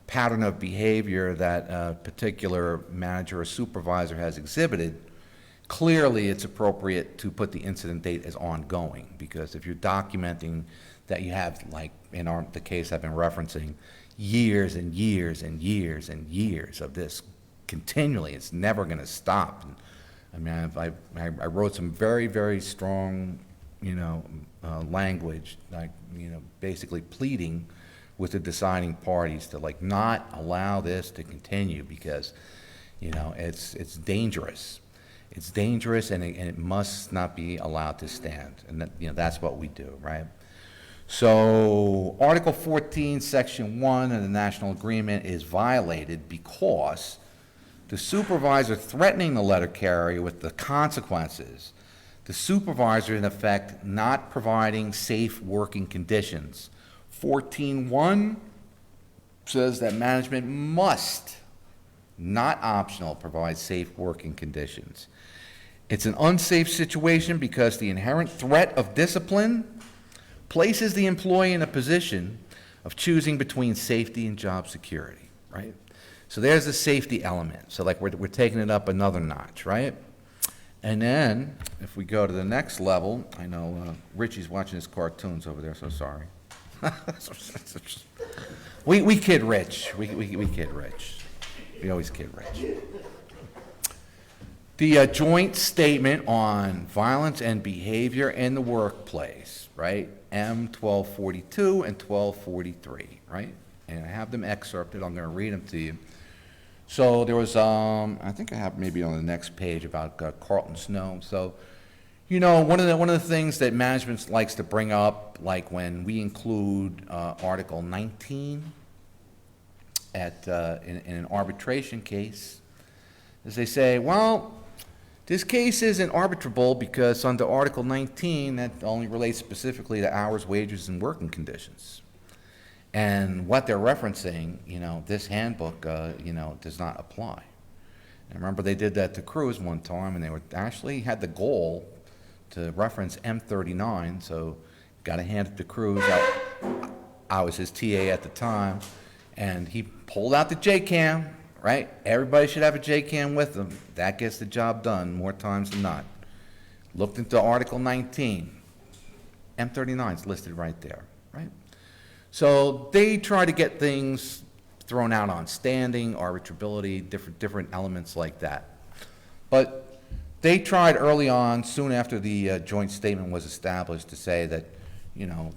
pattern of behavior that a particular manager or supervisor has exhibited, clearly it's appropriate to put the incident date as ongoing, because if you're documenting that you have, like in the case I've been referencing, years and years and years and years of this continually. It's never going to stop. And, I mean, I wrote some very, very strong, language, like, basically pleading with the deciding parties to like not allow this to continue because, it's dangerous. It's dangerous and it must not be allowed to stand. And that, that's what we do, right? So Article 14, Section 1 of the National Agreement is violated because the supervisor threatening the letter carrier with the consequences, the supervisor in effect not providing safe working conditions. 14.1 says that management must, not optional, provide safe working conditions. It's an unsafe situation because the inherent threat of discipline places the employee in a position of choosing between safety and job security, right? So there's the safety element. So like we're taking it up another notch, right? And then if we go to the next level, I know Richie's watching his cartoons over there, so sorry. We kid Rich. We kid Rich. We always kid Rich. The joint statement on violence and behavior in the workplace, right? M1242 and 1243, right? And I have them excerpted. I'm going to read them to you. So there was, I think I have maybe on the next page about Carlton Snow. So, one of the things that management likes to bring up, like when we include Article 19 in an arbitration case, is they say, well, this case isn't arbitrable because under Article 19, that only relates specifically to hours, wages, and working conditions. And what they're referencing, this handbook, does not apply. And remember, they did that to Cruz one time, and they were actually had the goal to reference M39, so got to hand it to Cruz. I was his TA at the time, and he pulled out the JCAM, right? Everybody should have a JCAM with them. That gets the job done more times than not. Looked into Article 19. M39 is listed right there, right? So they try to get things thrown out on standing, arbitrability, different elements like that. But they tried early on, soon after the joint statement was established, to say that,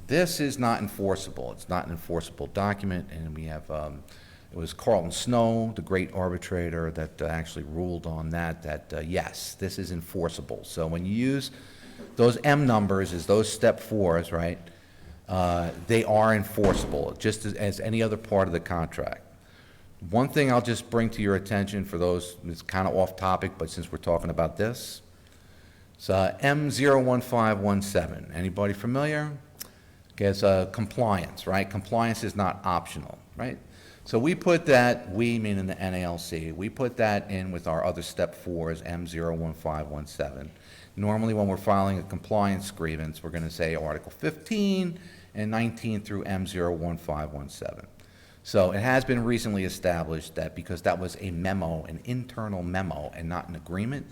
this is not enforceable. It's not an enforceable document, and we have, it was Carlton Snow, the great arbitrator, that actually ruled on that yes, this is enforceable. So when you use those M numbers as those step 4s, right, they are enforceable, just as any other part of the contract. One thing I'll just bring to your attention for those, it's kind of off topic, but since we're talking about this, it's M01517. Anybody familiar? Okay, it's compliance, right? Compliance is not optional, right? So we put that, we meaning the NALC, we put that in with our other step 4s, M01517. Normally when we're filing a compliance grievance, we're going to say Article 15 and 19 through M01517. So it has been recently established that because that was a memo, an internal memo, and not an agreement,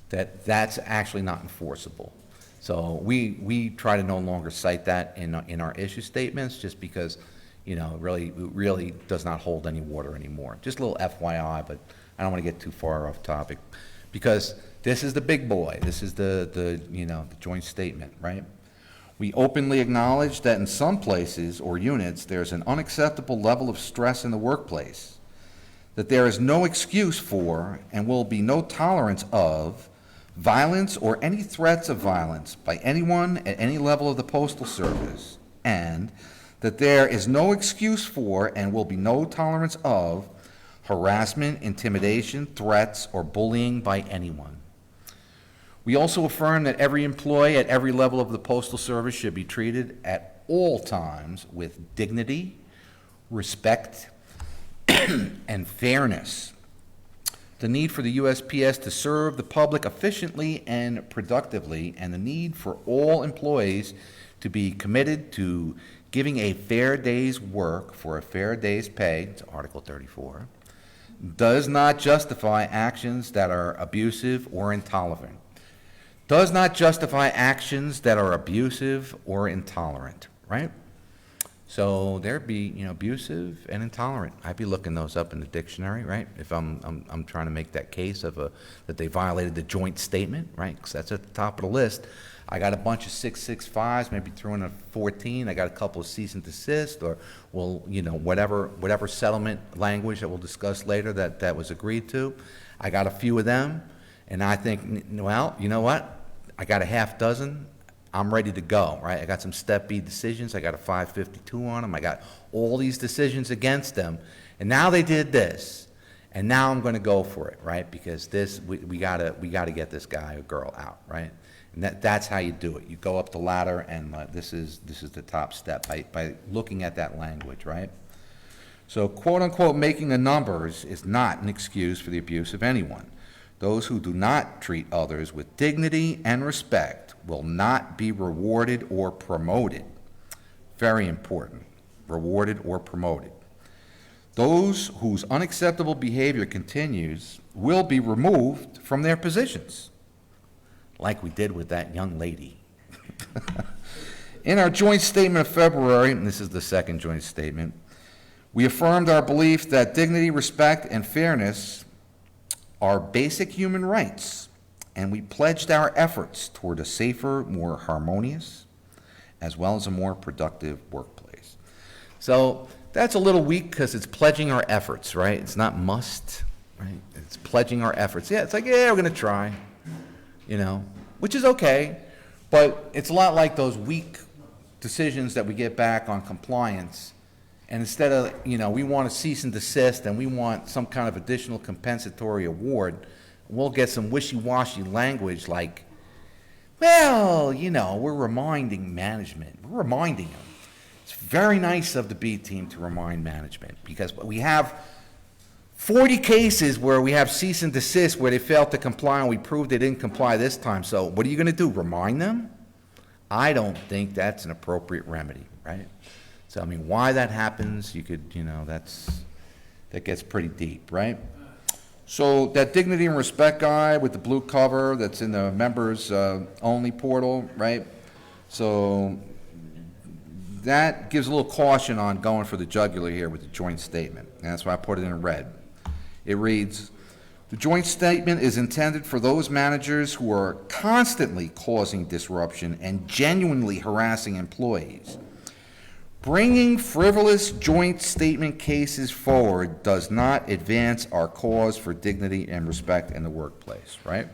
that's actually not enforceable. So we try to no longer cite that in our issue statements, just because, it really does not hold any water anymore. Just a little FYI, but I don't want to get too far off topic, because this is the big boy. This is the joint statement, right? We openly acknowledge that in some places or units, there's an unacceptable level of stress in the workplace, that there is no excuse for and will be no tolerance of violence or any threats of violence by anyone at any level of the Postal Service, and that there is no excuse for and will be no tolerance of harassment, intimidation, threats, or bullying by anyone. We also affirm that every employee at every level of the Postal Service should be treated at all times with dignity, respect, and fairness. The need for the USPS to serve the public efficiently and productively, and the need for all employees to be committed to giving a fair day's work for a fair day's pay, it's Article 34, does not justify actions that are abusive or intolerant. Does not justify actions that are abusive or intolerant, right? So there'd be, abusive and intolerant. I'd be looking those up in the dictionary, right? If I'm trying to make that case of that they violated the joint statement, right? Because that's at the top of the list. I got a bunch of 665s, maybe throw in a 14. I got a couple of cease and desist, or whatever settlement language that we'll discuss later that was agreed to. I got a few of them, and I think, well, you know what? I got a half dozen. I'm ready to go, right? I got some Step B decisions. I got a 552 on them. I got all these decisions against them. And now they did this. And now I'm going to go for it, right? Because we gotta get this guy or girl out, right? And that's how you do it. You go up the ladder, and this is the top step by looking at that language, right? So, quote unquote, making the numbers is not an excuse for the abuse of anyone. Those who do not treat others with dignity and respect will not be rewarded or promoted. Very important. Rewarded or promoted. Those whose unacceptable behavior continues will be removed from their positions, like we did with that young lady. In our joint statement of February, and this is the second joint statement, we affirmed our belief that dignity, respect, and fairness are basic human rights, and we pledged our efforts toward a safer, more harmonious, as well as a more productive workplace. So that's a little weak because it's pledging our efforts, right? It's not must, right? It's pledging our efforts. Yeah, it's like, yeah, we're going to try, which is okay, but it's a lot like those weak decisions that we get back on compliance. And instead of, we want to cease and desist and we want some kind of additional compensatory award, we'll get some wishy-washy language like, well, we're reminding management. We're reminding them. It's very nice of the B team to remind management because we have 40 cases where we have cease and desist where they failed to comply and we proved they didn't comply this time. So what are you going to do, remind them? I don't think that's an appropriate remedy, right? So, why that happens, you could, that gets pretty deep, right? So that dignity and respect guide with the blue cover that's in the members only portal, right? So that gives a little caution on going for the jugular here with the joint statement, and that's why I put it in red. It reads, the joint statement is intended for those managers who are constantly causing disruption and genuinely harassing employees. Bringing frivolous joint statement cases forward does not advance our cause for dignity and respect in the workplace, right?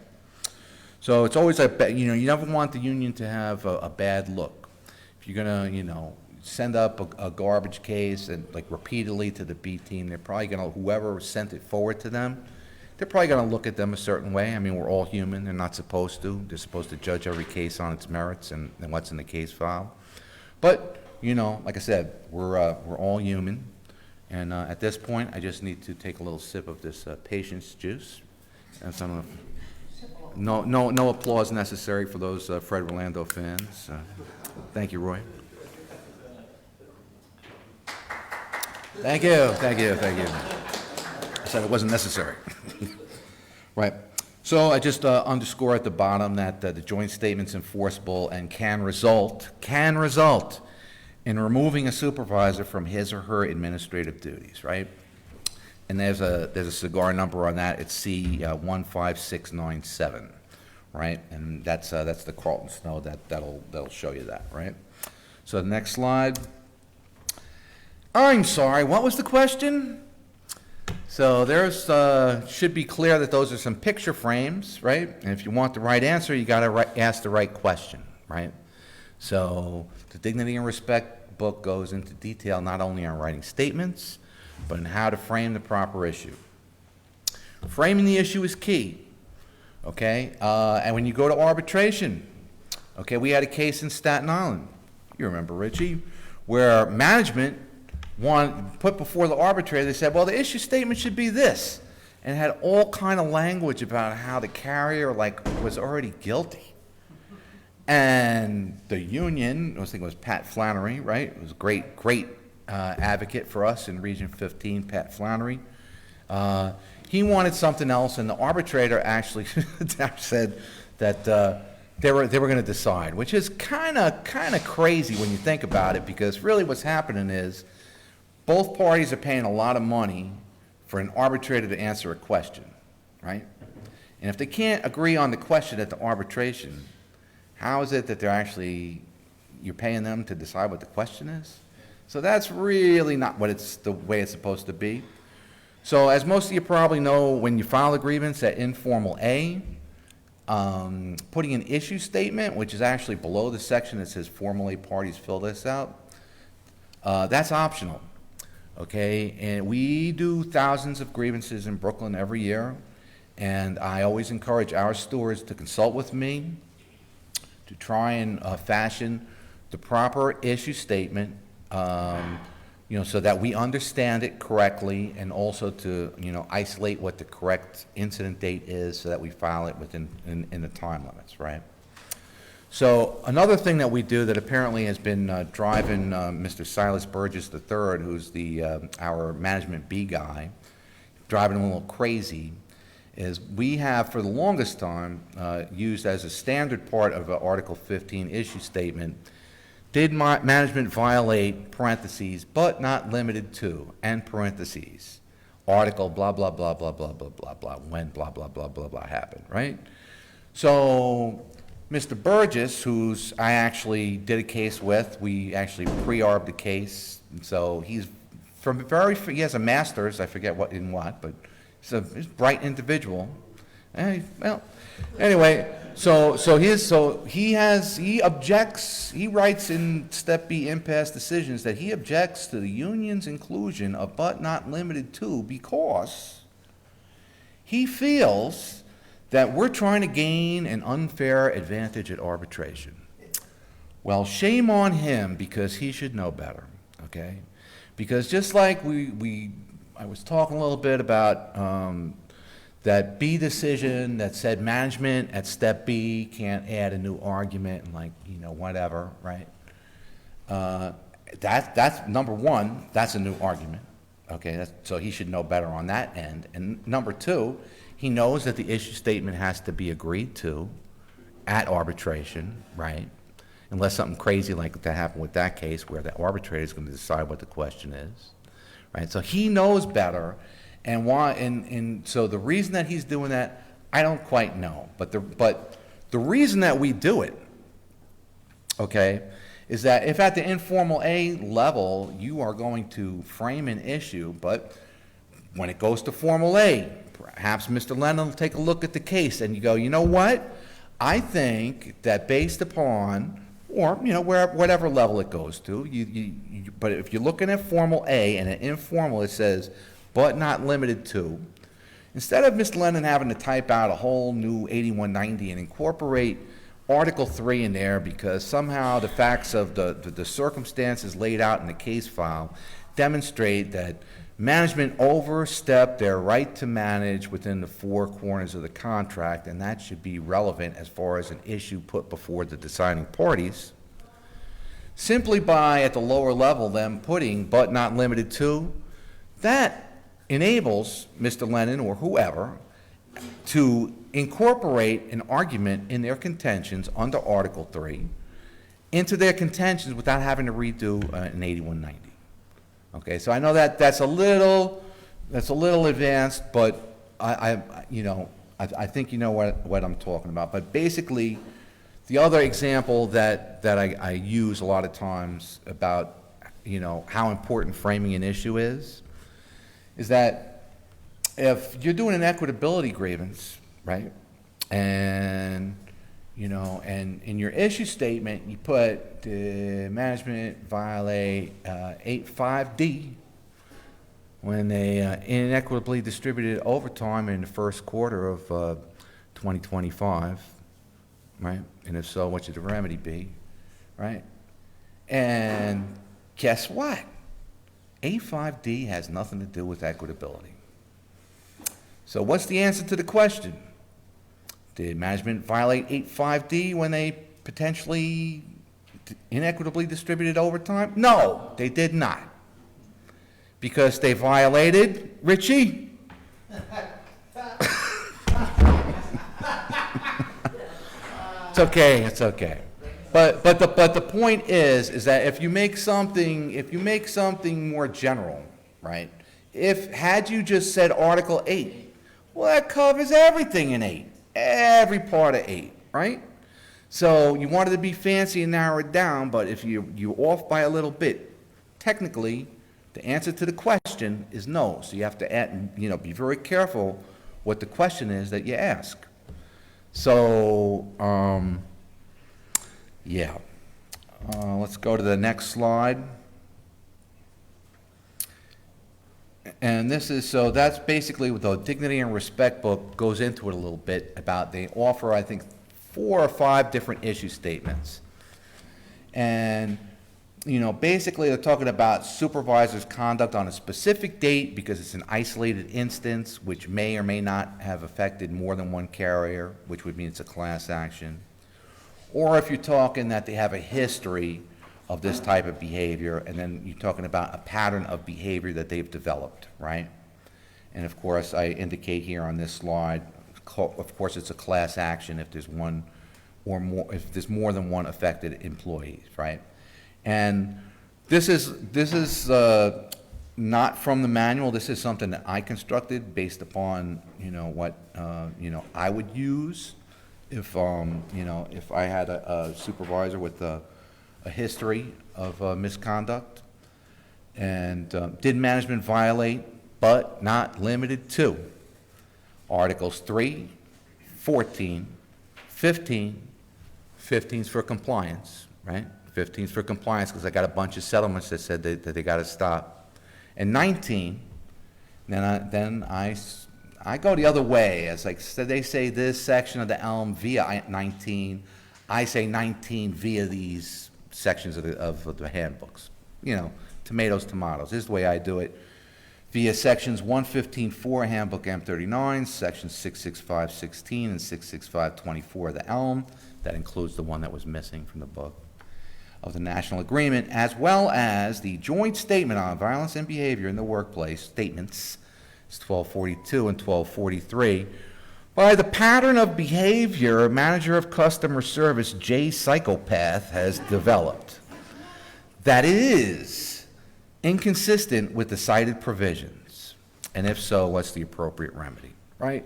So it's always you never want the union to have a bad look. If you're gonna, send up a garbage case and repeatedly to the B team, they're probably gonna, whoever sent it forward to them, they're probably gonna look at them a certain way. We're all human. They're not supposed to. They're supposed to judge every case on its merits and what's in the case file. But like I said, we're all human, and at this point, I just need to take a little sip of this patience juice. And some no applause necessary for those Fred Rolando fans. Thank you, Roy. Thank you. I said it wasn't necessary. Right. So I just underscore at the bottom that the joint statement's enforceable and can result in removing a supervisor from his or her administrative duties, right? And there's a cigar number on that. It's C15697, right? And that's the Carlton Snow that'll show you that, right? So the next slide. I'm sorry, what was the question? So there's should be clear that those are some picture frames, right? And if you want the right answer, you got to ask the right question, right? So the Dignity and Respect book goes into detail not only on writing statements, but in how to frame the proper issue. Framing the issue is key, okay? And when you go to arbitration, okay, we had a case in Staten Island, you remember, Richie, where management put before the arbitrator, they said, well, the issue statement should be this, and had all kind of language about how the carrier was already guilty. And the union, I was thinking it was Pat Flannery, right? It was a great advocate for us in Region 15, Pat Flannery. He wanted something else, and the arbitrator actually said that they were going to decide, which is kind of crazy when you think about it, because really what's happening is both parties are paying a lot of money for an arbitrator to answer a question, right? And if they can't agree on the question at the arbitration, how is it that you're paying them to decide what the question is? So that's really not the way it's supposed to be. So as most of you probably know, when you file a grievance at informal A, putting an issue statement, which is actually below the section that says formal A parties fill this out, that's optional, okay? And we do thousands of grievances in Brooklyn every year, and I always encourage our stewards to consult with me to try and fashion the proper issue statement, so that we understand it correctly, and also to, isolate what the correct incident date is so that we file it within in the time limits, right? So another thing that we do that apparently has been driving Mr. Silas Burgess III, who's our management B guy, driving him a little crazy, is we have for the longest time used as a standard part of an Article 15 issue statement, did management violate, parentheses, but not limited to, end parentheses, article blah, blah, blah, blah, blah, blah, blah, blah, when blah, blah, blah, blah, blah happened, right? So Mr. Burgess, I actually did a case with, we actually pre-arbed the case, so he has a master's, I forget in what, but he's a bright individual. Anyway, he objects, he writes in Step B impasse decisions that he objects to the union's inclusion of but not limited to because he feels that we're trying to gain an unfair advantage at arbitration. Well, shame on him, because he should know better, okay? Because just like I was talking a little bit about that B decision that said management at step B can't add a new argument and whatever, right? That's number one, that's a new argument, okay? So he should know better on that end. And number two, he knows that the issue statement has to be agreed to at arbitration, right? Unless something crazy like that happened with that case where the arbitrator is going to decide what the question is, right? So he knows better. And why? And so the reason that he's doing that, I don't quite know. But the reason that we do it, okay, is that if at the informal A level you are going to frame an issue, but when it goes to formal A, perhaps Mr. Lennon will take a look at the case and you go, you know what? I think that based upon, or whatever level it goes to, but if you're looking at formal A and at informal it says, but not limited to, instead of Mr. Lennon having to type out a whole new 8190 and incorporate Article 3 in there because somehow the facts of the circumstances laid out in the case file demonstrate that management overstepped their right to manage within the four corners of the contract, and that should be relevant as far as an issue put before the deciding parties, simply by, at the lower level, them putting but not limited to, that enables Mr. Lennon or whoever to incorporate an argument in their contentions under Article 3 into their contentions without having to redo an 8190. Okay, so I know that that's a little advanced, but I think you know what I'm talking about. But basically, the other example that I use a lot of times about how important framing an issue is that if you're doing an equitability grievance, right, and and in your issue statement you put management violate 85D when they inequitably distributed overtime in the first quarter of 2025, right? And if so, what should the remedy be, right? And guess what? 85D has nothing to do with equitability. So what's the answer to the question? Did management violate 85D when they potentially inequitably distributed overtime? No, they did not. Because they violated, Richie? It's okay, it's okay. But the point is that if you make something more general, right? Had you just said Article 8, well, that covers everything in 8, every part of 8, right? So you wanted to be fancy and narrow it down, but if you're off by a little bit, technically, the answer to the question is no. So you have to be very careful what the question is that you ask. So, yeah. Let's go to the next slide. And that's basically what the dignity and respect book goes into it a little bit about. They offer, I think, 4 or 5 different issue statements. And, basically they're talking about supervisor's conduct on a specific date because it's an isolated instance which may or may not have affected more than one carrier, which would mean it's a class action. Or if you're talking that they have a history of this type of behavior, and then you're talking about a pattern of behavior that they've developed, right? And of course, I indicate here on this slide, of course, it's a class action if there's one or more, if there's more than one affected employees, right? And this is not from the manual. This is something that I constructed based upon what I would use if if I had a supervisor with a history of misconduct. And did management violate, but not limited to, Articles 3, 14, 15, 15's for compliance, right? 15's for compliance because I got a bunch of settlements that said that they got to stop. And 19, then I go the other way. As like so they say this section of the ELM via 19, I say 19 via these sections of the handbooks. Tomatoes, tomatoes. This is the way I do it. Via sections 115.4 Handbook M39, sections 665.16 and 665.24 of the ELM. That includes the one that was missing from the book of the National Agreement, as well as the Joint Statement on Violence and Behavior in the Workplace, statements, it's 1242 and 1243, by the pattern of behavior a manager of customer service, J. Psychopath, has developed. That is inconsistent with the cited provisions, and if so, what's the appropriate remedy, right?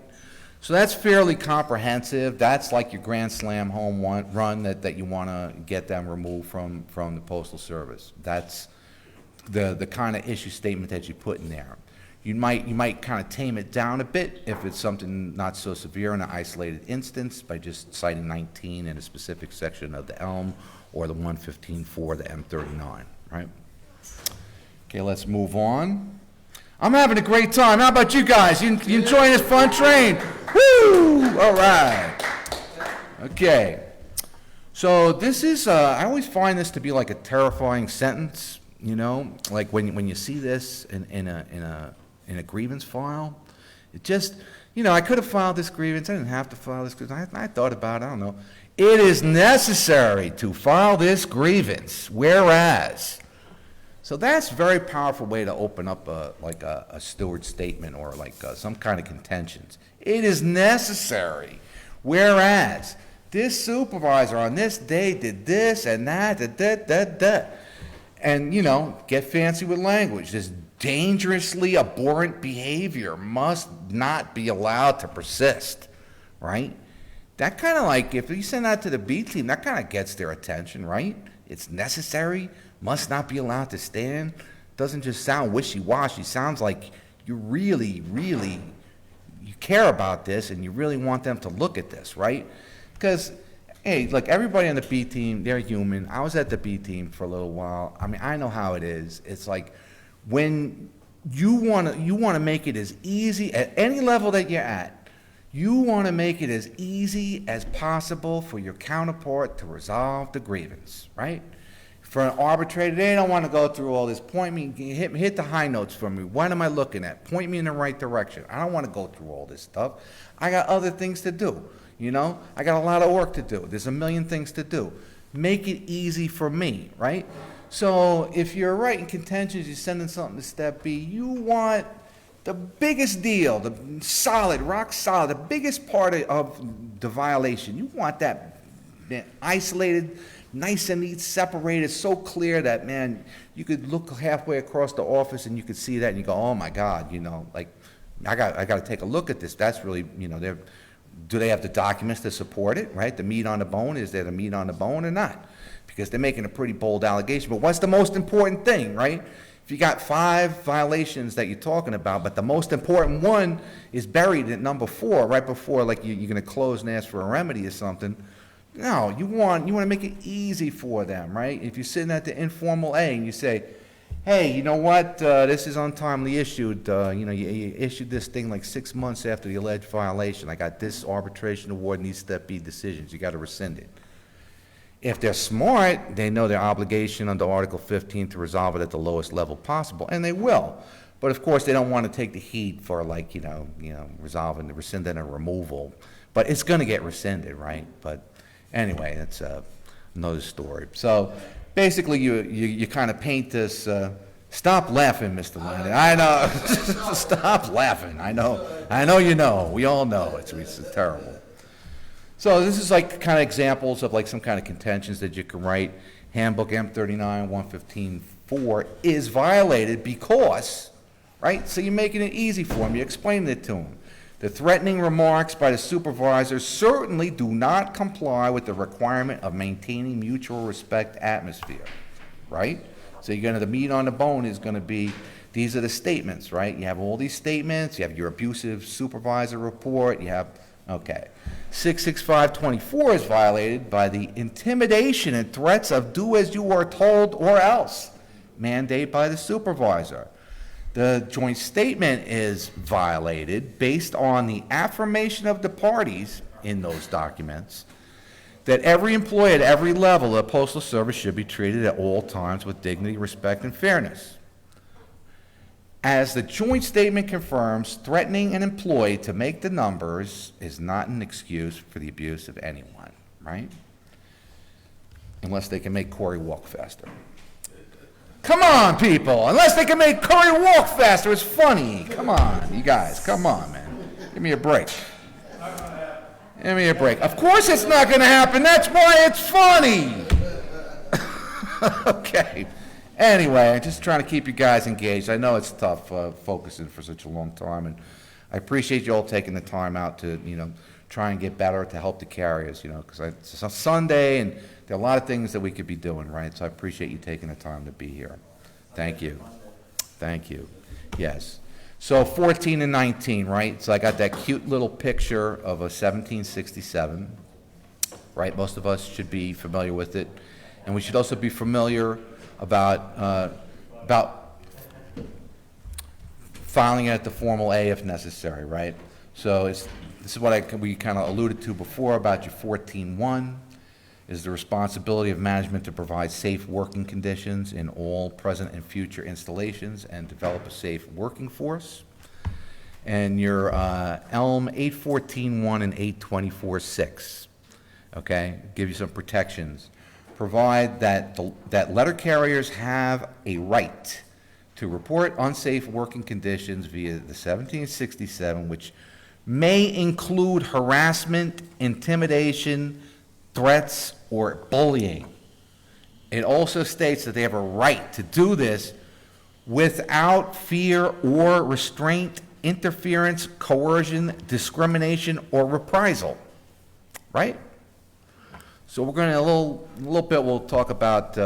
So that's fairly comprehensive. That's like your Grand Slam home run that you want to get them removed from the Postal Service. That's the kind of issue statement that you put in there. You might kind of tame it down a bit if it's something not so severe in an isolated instance by just citing 19 in a specific section of the ELM or the 115.4, the M39, right? Okay, let's move on. I'm having a great time. How about you guys? You enjoying this fun train? Woo! All right. Okay. So this is, I always find this to be like a terrifying sentence, like when you see this in a grievance file. It just, I could have filed this grievance. I didn't have to file this grievance. I thought about it. I don't know. It is necessary to file this grievance, whereas. So that's a very powerful way to open up a steward statement or some kind of contentions. It is necessary, whereas this supervisor on this day did this and that, and get fancy with language. This dangerously abhorrent behavior must not be allowed to persist, right? That kind of if you send that to the B team, that kind of gets their attention, right? It's necessary. Must not be allowed to stand. Doesn't just sound wishy-washy. Sounds like you really, really, you care about this and you really want them to look at this, right? Because, hey, look, everybody on the B team, they're human. I was at the B team for a little while. I mean, I know how it is. It's like when you want to make it as easy at any level that you're at, you want to make it as easy as possible for your counterpart to resolve the grievance, right? For an arbitrator, they don't want to go through all this. Point me, hit the high notes for me. What am I looking at? Point me in the right direction. I don't want to go through all this stuff. I got other things to do, I got a lot of work to do. There's a million things to do. Make it easy for me, right? So if you're writing contentions, you're sending something to step B, you want the biggest deal, the solid, rock solid, the biggest part of the violation. You want that man, isolated, nice and neat, separated, so clear that, man, you could look halfway across the office and you could see that and you go, oh my God, you know, like, I got to take a look at this. That's really, you know, do they have the documents to support it, right? The meat on the bone, is there the meat on the bone or not? Because they're making a pretty bold allegation. But what's the most important thing, right? If you got 5 violations that you're talking about, but the most important one is buried at number 4, right before, like, you're going to close and ask for a remedy or something. No, you want to make it easy for them, right? If you're sitting at the informal A and you say, hey, you know what, this is untimely issued, you know, you issued this thing like 6 months after the alleged violation. I got this arbitration award and these step B decisions. You got to rescind it. If they're smart, they know their obligation under Article 15 to resolve it at the lowest level possible, and they will. But of course, they don't want to take the heat for, like, you know, resolving, rescinding a removal. But it's going to get rescinded, right? But anyway, that's another story. So basically, you kind of paint this. Stop laughing, Mr. Lennon. I know. Stop laughing. I know you know. We all know. It's terrible. So this is like kind of examples of like some kind of contentions that you can write. Handbook M39 115.4 is violated because, right? So you're making it easy for them. You're explaining it to them. The threatening remarks by the supervisor certainly do not comply with the requirement of maintaining mutual respect atmosphere, right? So you're gonna, the meat on the bone is gonna be, these are the statements, right? You have all these statements, you have your abusive supervisor report, you have, okay. 66524 is violated by the intimidation and threats of do as you are told or else, mandate by the supervisor. The joint statement is violated based on the affirmation of the parties in those documents that every employee at every level of the Postal Service should be treated at all times with dignity, respect, and fairness. As the joint statement confirms, threatening an employee to make the numbers is not an excuse for the abuse of anyone, right? Unless they can make Corey walk faster. Come on, people. Unless they can make Corey walk faster, it's funny. Come on, you guys. Come on, man. Give me a break. Give me a break. Of course it's not going to happen. That's why it's funny. Okay. Anyway, I'm just trying to keep you guys engaged. I know it's tough focusing for such a long time, and I appreciate you all taking the time out to, you know, try and get better to help the carriers, you know, because it's a Sunday, and there are a lot of things that we could be doing, right? So I appreciate you taking the time to be here. Thank you. Thank you. Yes. So 14 and 19, right? So I got that cute little picture of a 1767, right? Most of us should be familiar with it, and we should also be familiar about filing it at the formal A if necessary, right? So this is what we kind of alluded to before about your 14.1 is the responsibility of management to provide safe working conditions in all present and future installations and develop a safe working force. And your ELM 814.1 and 824.6, okay, give you some protections. Provide that that letter carriers have a right to report unsafe working conditions via the 1767, which may include harassment, intimidation, threats, or bullying. It also states that they have a right to do this without fear or restraint, interference, coercion, discrimination, or reprisal, right? So we're going to, a little bit, we'll talk about,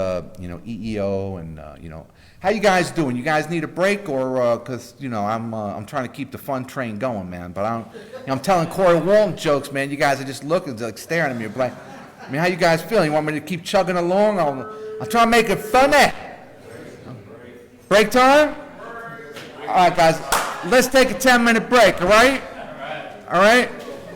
you know, EEO and, you know, how you guys doing? You guys need a break or, because, you know, I'm trying to keep the fun train going, man, but I'm telling Corey Walton jokes, man. You guys are just looking, like staring at me. Like, I mean, how you guys feeling? You want me to keep chugging along? I'll try to make it funny. Break time? All right, guys, let's take a 10-minute break, all right? All right?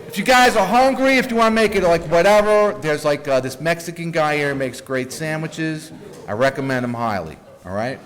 If you guys are hungry, if you want to make it like whatever, there's like this Mexican guy here who makes great sandwiches. I recommend him highly, all right?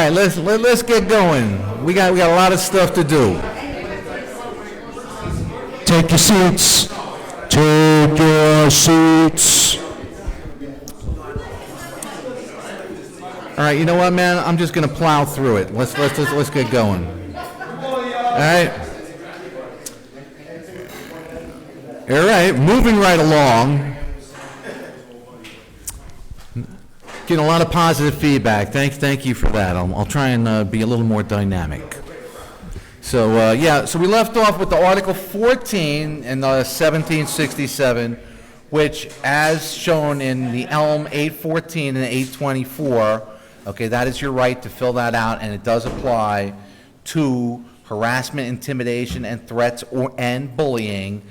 right, let's get going. We got a lot of stuff to do. Take your seats. Take your seats. All right, you know what, man? I'm just gonna plow through it. Let's get going. All right, moving right along. Getting a lot of positive feedback. Thank you for that. I'll try and be a little more dynamic. So, so we left off with the Article 14 in the 1767, which, as shown in the Elm 814 and 824, okay, that is your right to fill that out, and it does apply to harassment, intimidation, and threats and bullying.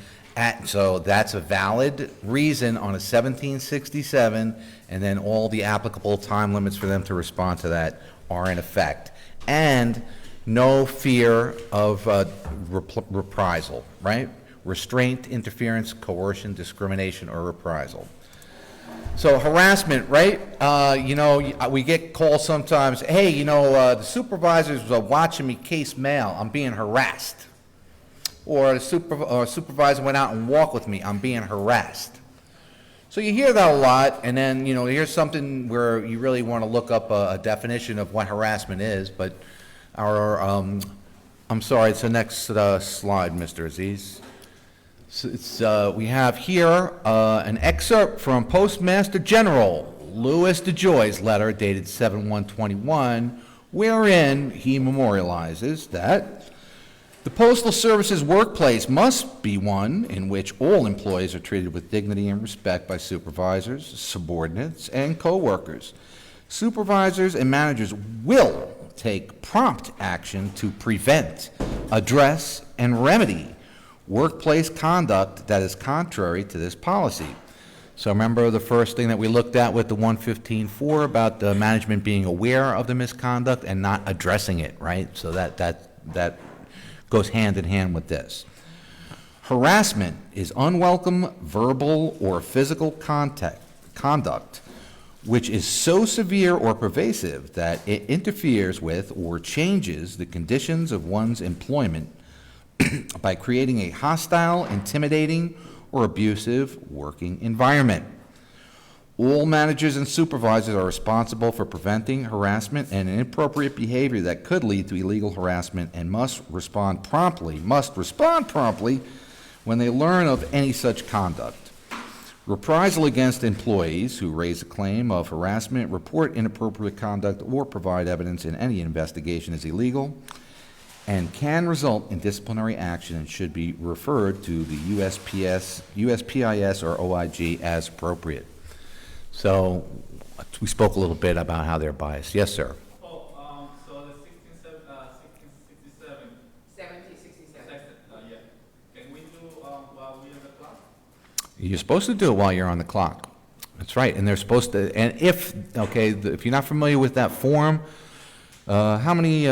So that's a valid reason on a 1767, and then all the applicable time limits for them to respond to that are in effect. And no fear of reprisal, right? Restraint, interference, coercion, discrimination, or reprisal. So harassment, right? We get calls sometimes, hey, the supervisor's watching me case mail, I'm being harassed. Or the supervisor went out and walked with me, I'm being harassed. So you hear that a lot, and then, here's something where you really want to look up a definition of what harassment is, but I'm sorry, it's the next slide, Mr. Aziz. So we have here an excerpt from Postmaster General Louis DeJoy's letter dated 7/1/21, wherein he memorializes that the Postal Service's workplace must be one in which all employees are treated with dignity and respect by supervisors, subordinates, and co-workers. Supervisors and managers will take prompt action to prevent, address, and remedy workplace conduct that is contrary to this policy. So remember the first thing that we looked at with the 115.4 about the management being aware of the misconduct and not addressing it, right? So that goes hand in hand with this. Harassment is unwelcome verbal or physical conduct which is so severe or pervasive that it interferes with or changes the conditions of one's employment by creating a hostile, intimidating, or abusive working environment. All managers and supervisors are responsible for preventing harassment and inappropriate behavior that could lead to illegal harassment and must respond promptly when they learn of any such conduct. Reprisal against employees who raise a claim of harassment, report inappropriate conduct, or provide evidence in any investigation is illegal and can result in disciplinary action and should be referred to the USPIS or OIG as appropriate. So we spoke a little bit about how they're biased. Yes, sir. So the 1667. 1767. Yeah. Can we do while we're on the clock? You're supposed to do it while you're on the clock. That's right, and they're supposed to, and if you're not familiar with that form, how many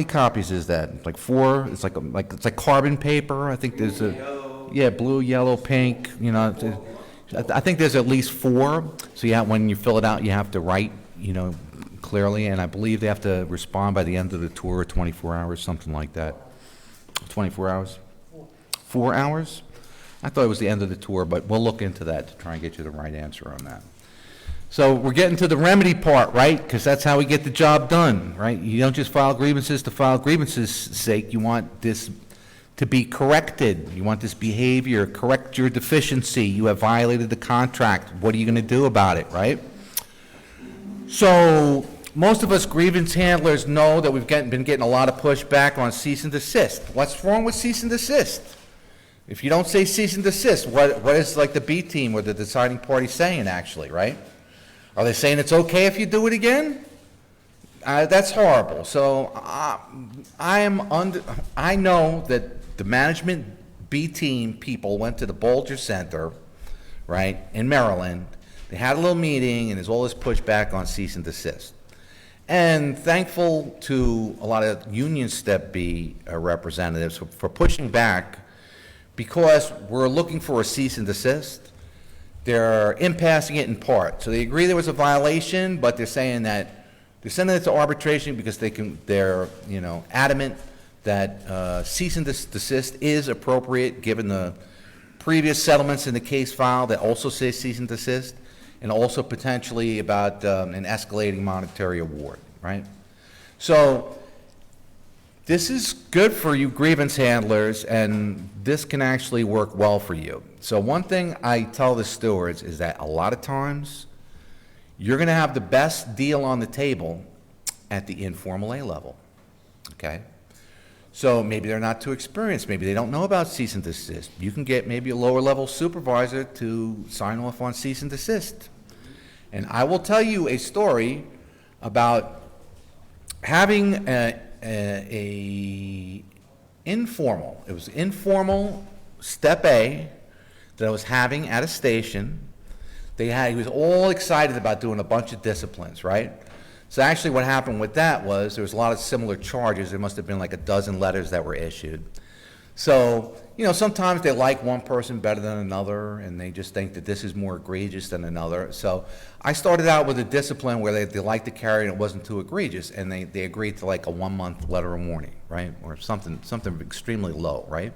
copies is that? Like 4? It's like carbon paper. I think there's blue, yellow, pink. I think there's at least 4. So when you fill it out, you have to write, clearly, and I believe they have to respond by the end of the tour, 24 hours, something like that. 24 hours? 4 hours? I thought it was the end of the tour, but we'll look into that to try and get you the right answer on that. So we're getting to the remedy part, right? Because that's how we get the job done, right? You don't just file grievances to file grievances' sake. You want this to be corrected. You want this behavior, correct your deficiency. You have violated the contract. What are you going to do about it, right? So most of us grievance handlers know that we've been getting a lot of pushback on cease and desist. What's wrong with cease and desist? If you don't say cease and desist, what is like the B team or the deciding party saying actually, right? Are they saying it's okay if you do it again? That's horrible. So I know that the management B team people went to the Bolger Center, right, in Maryland. They had a little meeting, and there's all this pushback on cease and desist. And thankful to a lot of Union Step B representatives for pushing back, because we're looking for a cease and desist. They're impassing it in part. So they agree there was a violation, but they're saying that They're sending it to arbitration because they're, adamant that cease and desist is appropriate, given the previous settlements in the case file that also say cease and desist, and also potentially about an escalating monetary award, right? So this is good for you grievance handlers, and this can actually work well for you. So one thing I tell the stewards is that a lot of times, you're going to have the best deal on the table at the informal A level, okay? So maybe they're not too experienced. Maybe they don't know about cease and desist. You can get maybe a lower level supervisor to sign off on cease and desist. And I will tell you a story about having a informal, it was informal step A that I was having at a station. He was all excited about doing a bunch of disciplines, right? So actually what happened with that was there was a lot of similar charges. There must have been like a dozen letters that were issued. So, sometimes they like one person better than another, and they just think that this is more egregious than another. So I started out with a discipline where they liked the carrier and it wasn't too egregious, and they agreed to like a 1-month letter of warning, right? Or something extremely low, right?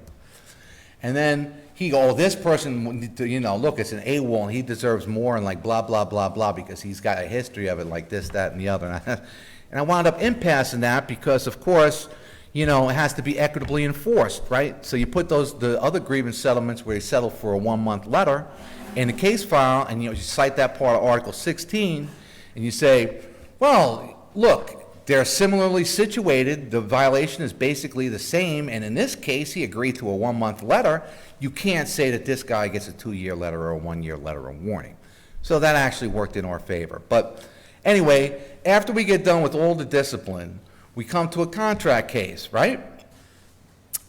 And then this person, look, it's an AWOL, and he deserves more, and like blah, blah, blah, blah, because he's got a history of it like this, that, and the other. And I wound up impassing that because, of course, it has to be equitably enforced, right? So you put the other grievance settlements where they settle for a 1-month letter in the case file, and you cite that part of Article 16, and you say, well, look, they're similarly situated, the violation is basically the same, and in this case, he agreed to a 1-month letter. You can't say that this guy gets a 2-year letter or a 1-year letter of warning. So that actually worked in our favor. But anyway, after we get done with all the discipline, we come to a contract case, right?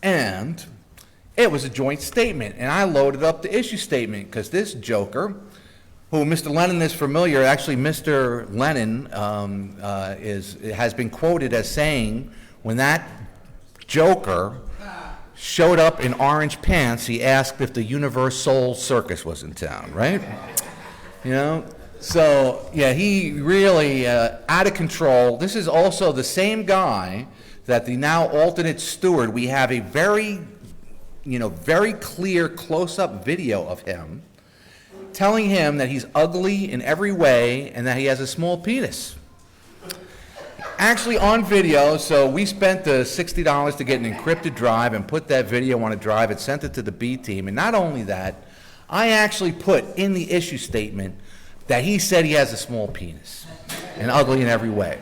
And it was a joint statement, and I loaded up the issue statement because this joker, who Mr. Lennon is familiar, actually Mr. Lennon has been quoted as saying, when that joker showed up in orange pants, he asked if the Universal Circus was in town, right? So, yeah, he really, out of control. This is also the same guy that the now alternate steward, we have a very clear close-up video of him telling him that he's ugly in every way and that he has a small penis. Actually on video, so we spent the $60 to get an encrypted drive and put that video on a drive and sent it to the B team. And not only that, I actually put in the issue statement that he said he has a small penis and ugly in every way.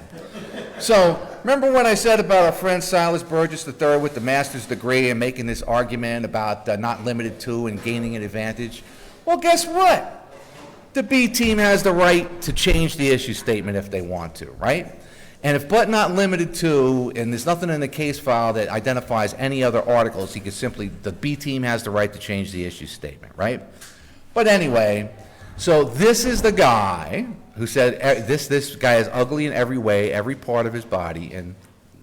So remember what I said about our friend Silas Burgess III with the master's degree and making this argument about not limited to and gaining an advantage? Well, guess what? The B team has the right to change the issue statement if they want to, right? And if but not limited to, and there's nothing in the case file that identifies any other articles, the B team has the right to change the issue statement, right? But anyway, so this is the guy who said this guy is ugly in every way, every part of his body, and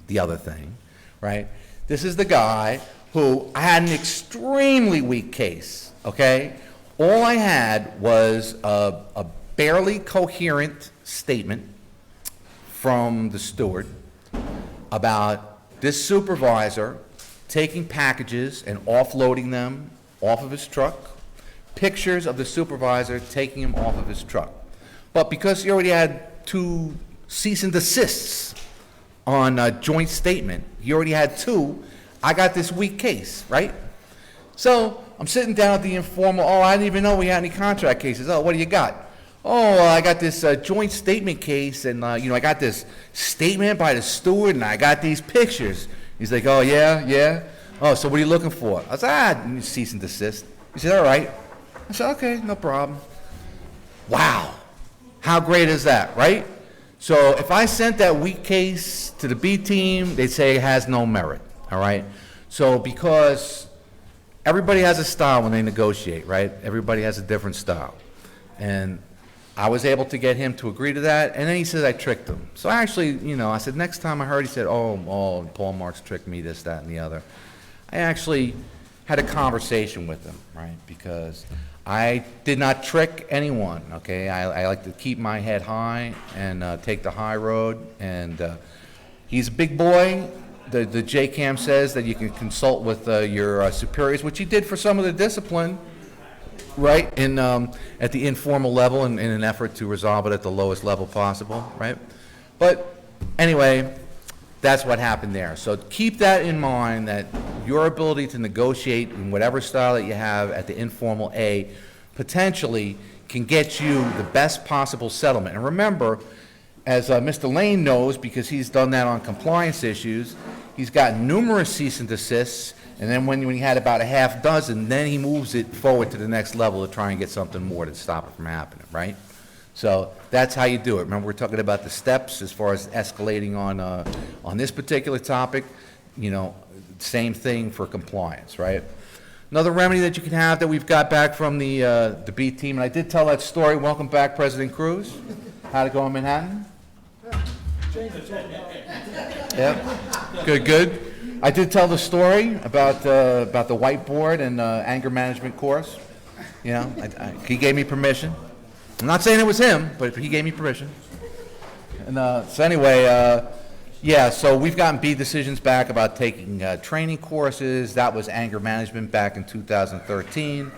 the other thing, right? This is the guy who I had an extremely weak case, okay? All I had was a barely coherent statement from the steward about this supervisor taking packages and offloading them off of his truck, pictures of the supervisor taking him off of his truck. But because he already had 2 cease and desists on a joint statement, he already had 2, I got this weak case, right? So I'm sitting down at the informal, I didn't even know we had any contract cases. What do you got? I got this joint statement case, and I got this statement by the steward, and I got these pictures. He's like, oh, yeah? Oh, so what are you looking for? I said, cease and desist. He said, all right. I said, okay, no problem. Wow. How great is that, right? So if I sent that weak case to the B team, they'd say it has no merit, all right? So because everybody has a style when they negotiate, right? Everybody has a different style. And I was able to get him to agree to that, and then he says I tricked him. So actually, I said, next time I heard, he said, oh, Paul Marks tricked me, this, that, and the other. I actually had a conversation with him, right? Because I did not trick anyone, okay? I like to keep my head high and take the high road, and he's a big boy. The JCAM says that you can consult with your superiors, which he did for some of the discipline, right, at the informal level in an effort to resolve it at the lowest level possible, right? But anyway, that's what happened there. So keep that in mind, that your ability to negotiate in whatever style that you have at the informal A potentially can get you the best possible settlement. And remember, as Mr. Lane knows, because he's done that on compliance issues, he's got numerous cease and desists, and then when he had about a half dozen, then he moves it forward to the next level to try and get something more to stop it from happening, right? So that's how you do it. Remember, we're talking about the steps as far as escalating on this particular topic. You know, same thing for compliance, right? Another remedy that you can have that we've got back from the B team, and I did tell that story. Welcome back, President Cruz. How'd it go in Manhattan? Yep. Good, good. I did tell the story about the whiteboard and anger management course. You know, he gave me permission. I'm not saying it was him, but he gave me permission. And so anyway, yeah, so we've gotten B decisions back about taking training courses. That was anger management back in 2013.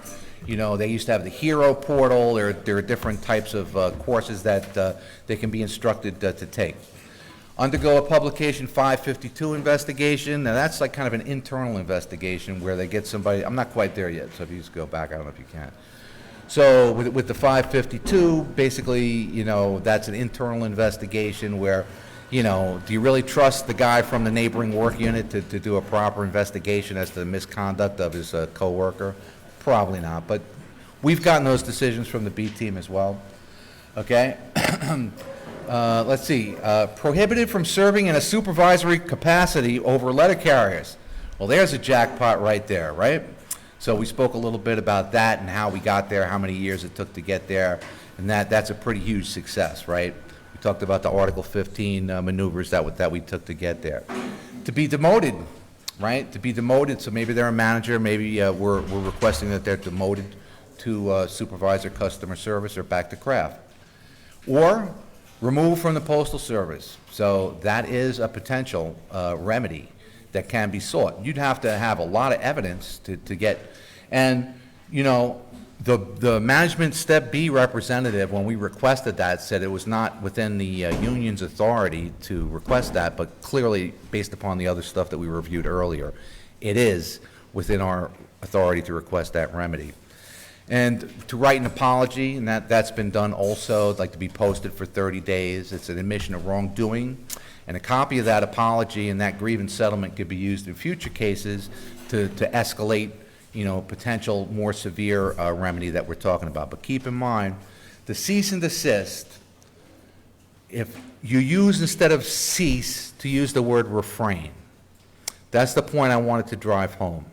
You know, they used to have the Hero portal. There are different types of courses that they can be instructed to take. Undergo a publication 552 investigation. Now that's like kind of an internal investigation where they get somebody, I'm not quite there yet, so if you just go back, I don't know if you can. So with the 552, basically, you know, that's an internal investigation where, you know, do you really trust the guy from the neighboring work unit to do a proper investigation as to the misconduct of his coworker? Probably not, but we've gotten those decisions from the B team as well. Okay. Let's see. Prohibited from serving in a supervisory capacity over letter carriers. Well, there's a jackpot right there, right? So we spoke a little bit about that and how we got there, how many years it took to get there, and that's a pretty huge success, right? We talked about the Article 15 maneuvers that we took to get there. To be demoted, right? To be demoted, so maybe they're a manager, maybe we're requesting that they're demoted to supervisor customer service or back to craft. Or removed from the Postal Service. So that is a potential remedy that can be sought. You'd have to have a lot of evidence to get, and you know, the management step B representative, when we requested that, said it was not within the union's authority to request that, but clearly, based upon the other stuff that we reviewed earlier, it is within our authority to request that remedy. And to write an apology, and that's been done also, like to be posted for 30 days. It's an admission of wrongdoing. And a copy of that apology and that grievance settlement could be used in future cases to escalate, you know, potential more severe remedy that we're talking about. But keep in mind, the cease and desist, if you use instead of cease to use the word refrain, that's the point I wanted to drive home.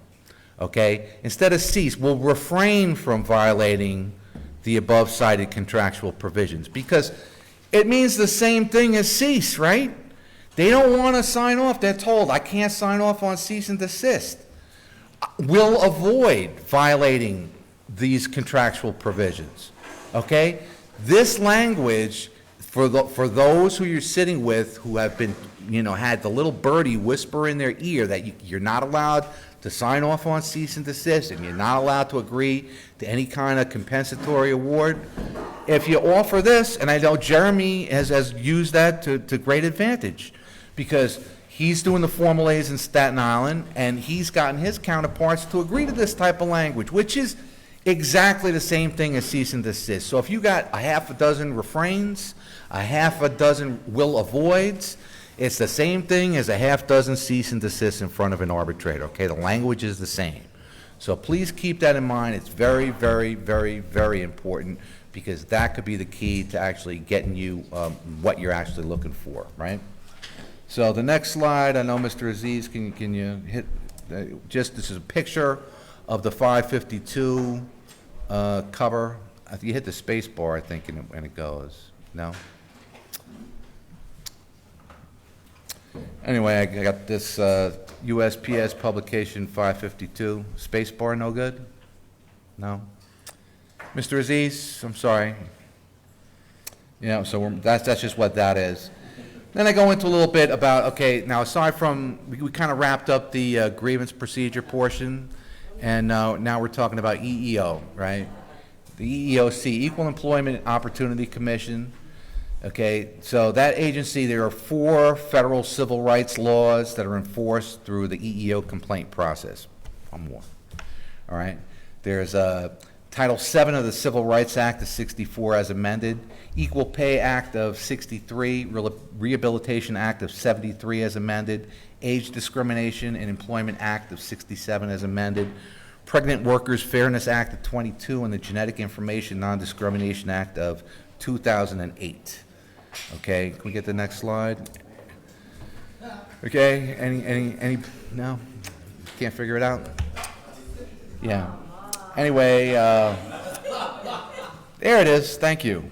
Okay? Instead of cease, we'll refrain from violating the above cited contractual provisions because it means the same thing as cease, right? They don't want to sign off. They're told, I can't sign off on cease and desist. We'll avoid violating these contractual provisions, okay? This language, for those who you're sitting with who have been, you know, had the little birdie whisper in their ear that you're not allowed to sign off on cease and desist, and you're not allowed to agree to any kind of compensatory award. If you offer this, and I know Jeremy has used that to great advantage, because he's doing the Formal A's in Staten Island, and he's gotten his counterparts to agree to this type of language, which is exactly the same thing as cease and desist. So if you got a half a dozen refrains, a half a dozen will avoids, it's the same thing as a half dozen cease and desist in front of an arbitrator, okay? The language is the same. So please keep that in mind. It's very, very, very, very important because that could be the key to actually getting you what you're actually looking for, right? So the next slide, I know Mr. Aziz, can you hit, just this is a picture of the 552 cover. I think you hit the space bar, I think, and it goes. No? Anyway, I got this USPS publication 552. Space bar no good? No? Mr. Aziz, I'm sorry. Yeah, so that's just what that is. Then I go into a little bit about, okay, now aside from, we kind of wrapped up the grievance procedure portion, and now we're talking about EEO, right? The EEOC, Equal Employment Opportunity Commission. Okay, so that agency, there are 4 federal civil rights laws that are enforced through the EEO complaint process. One more. All right. There's Title VII of the Civil Rights Act of '64 as amended, Equal Pay Act of '63, Rehabilitation Act of '73 as amended, Age Discrimination and Employment Act of '67 as amended, Pregnant Workers Fairness Act of '22, and the Genetic Information Non-Discrimination Act of 2008. Okay, can we get the next slide? Okay, any, no? Can't figure it out? Yeah. Anyway, there it is, thank you.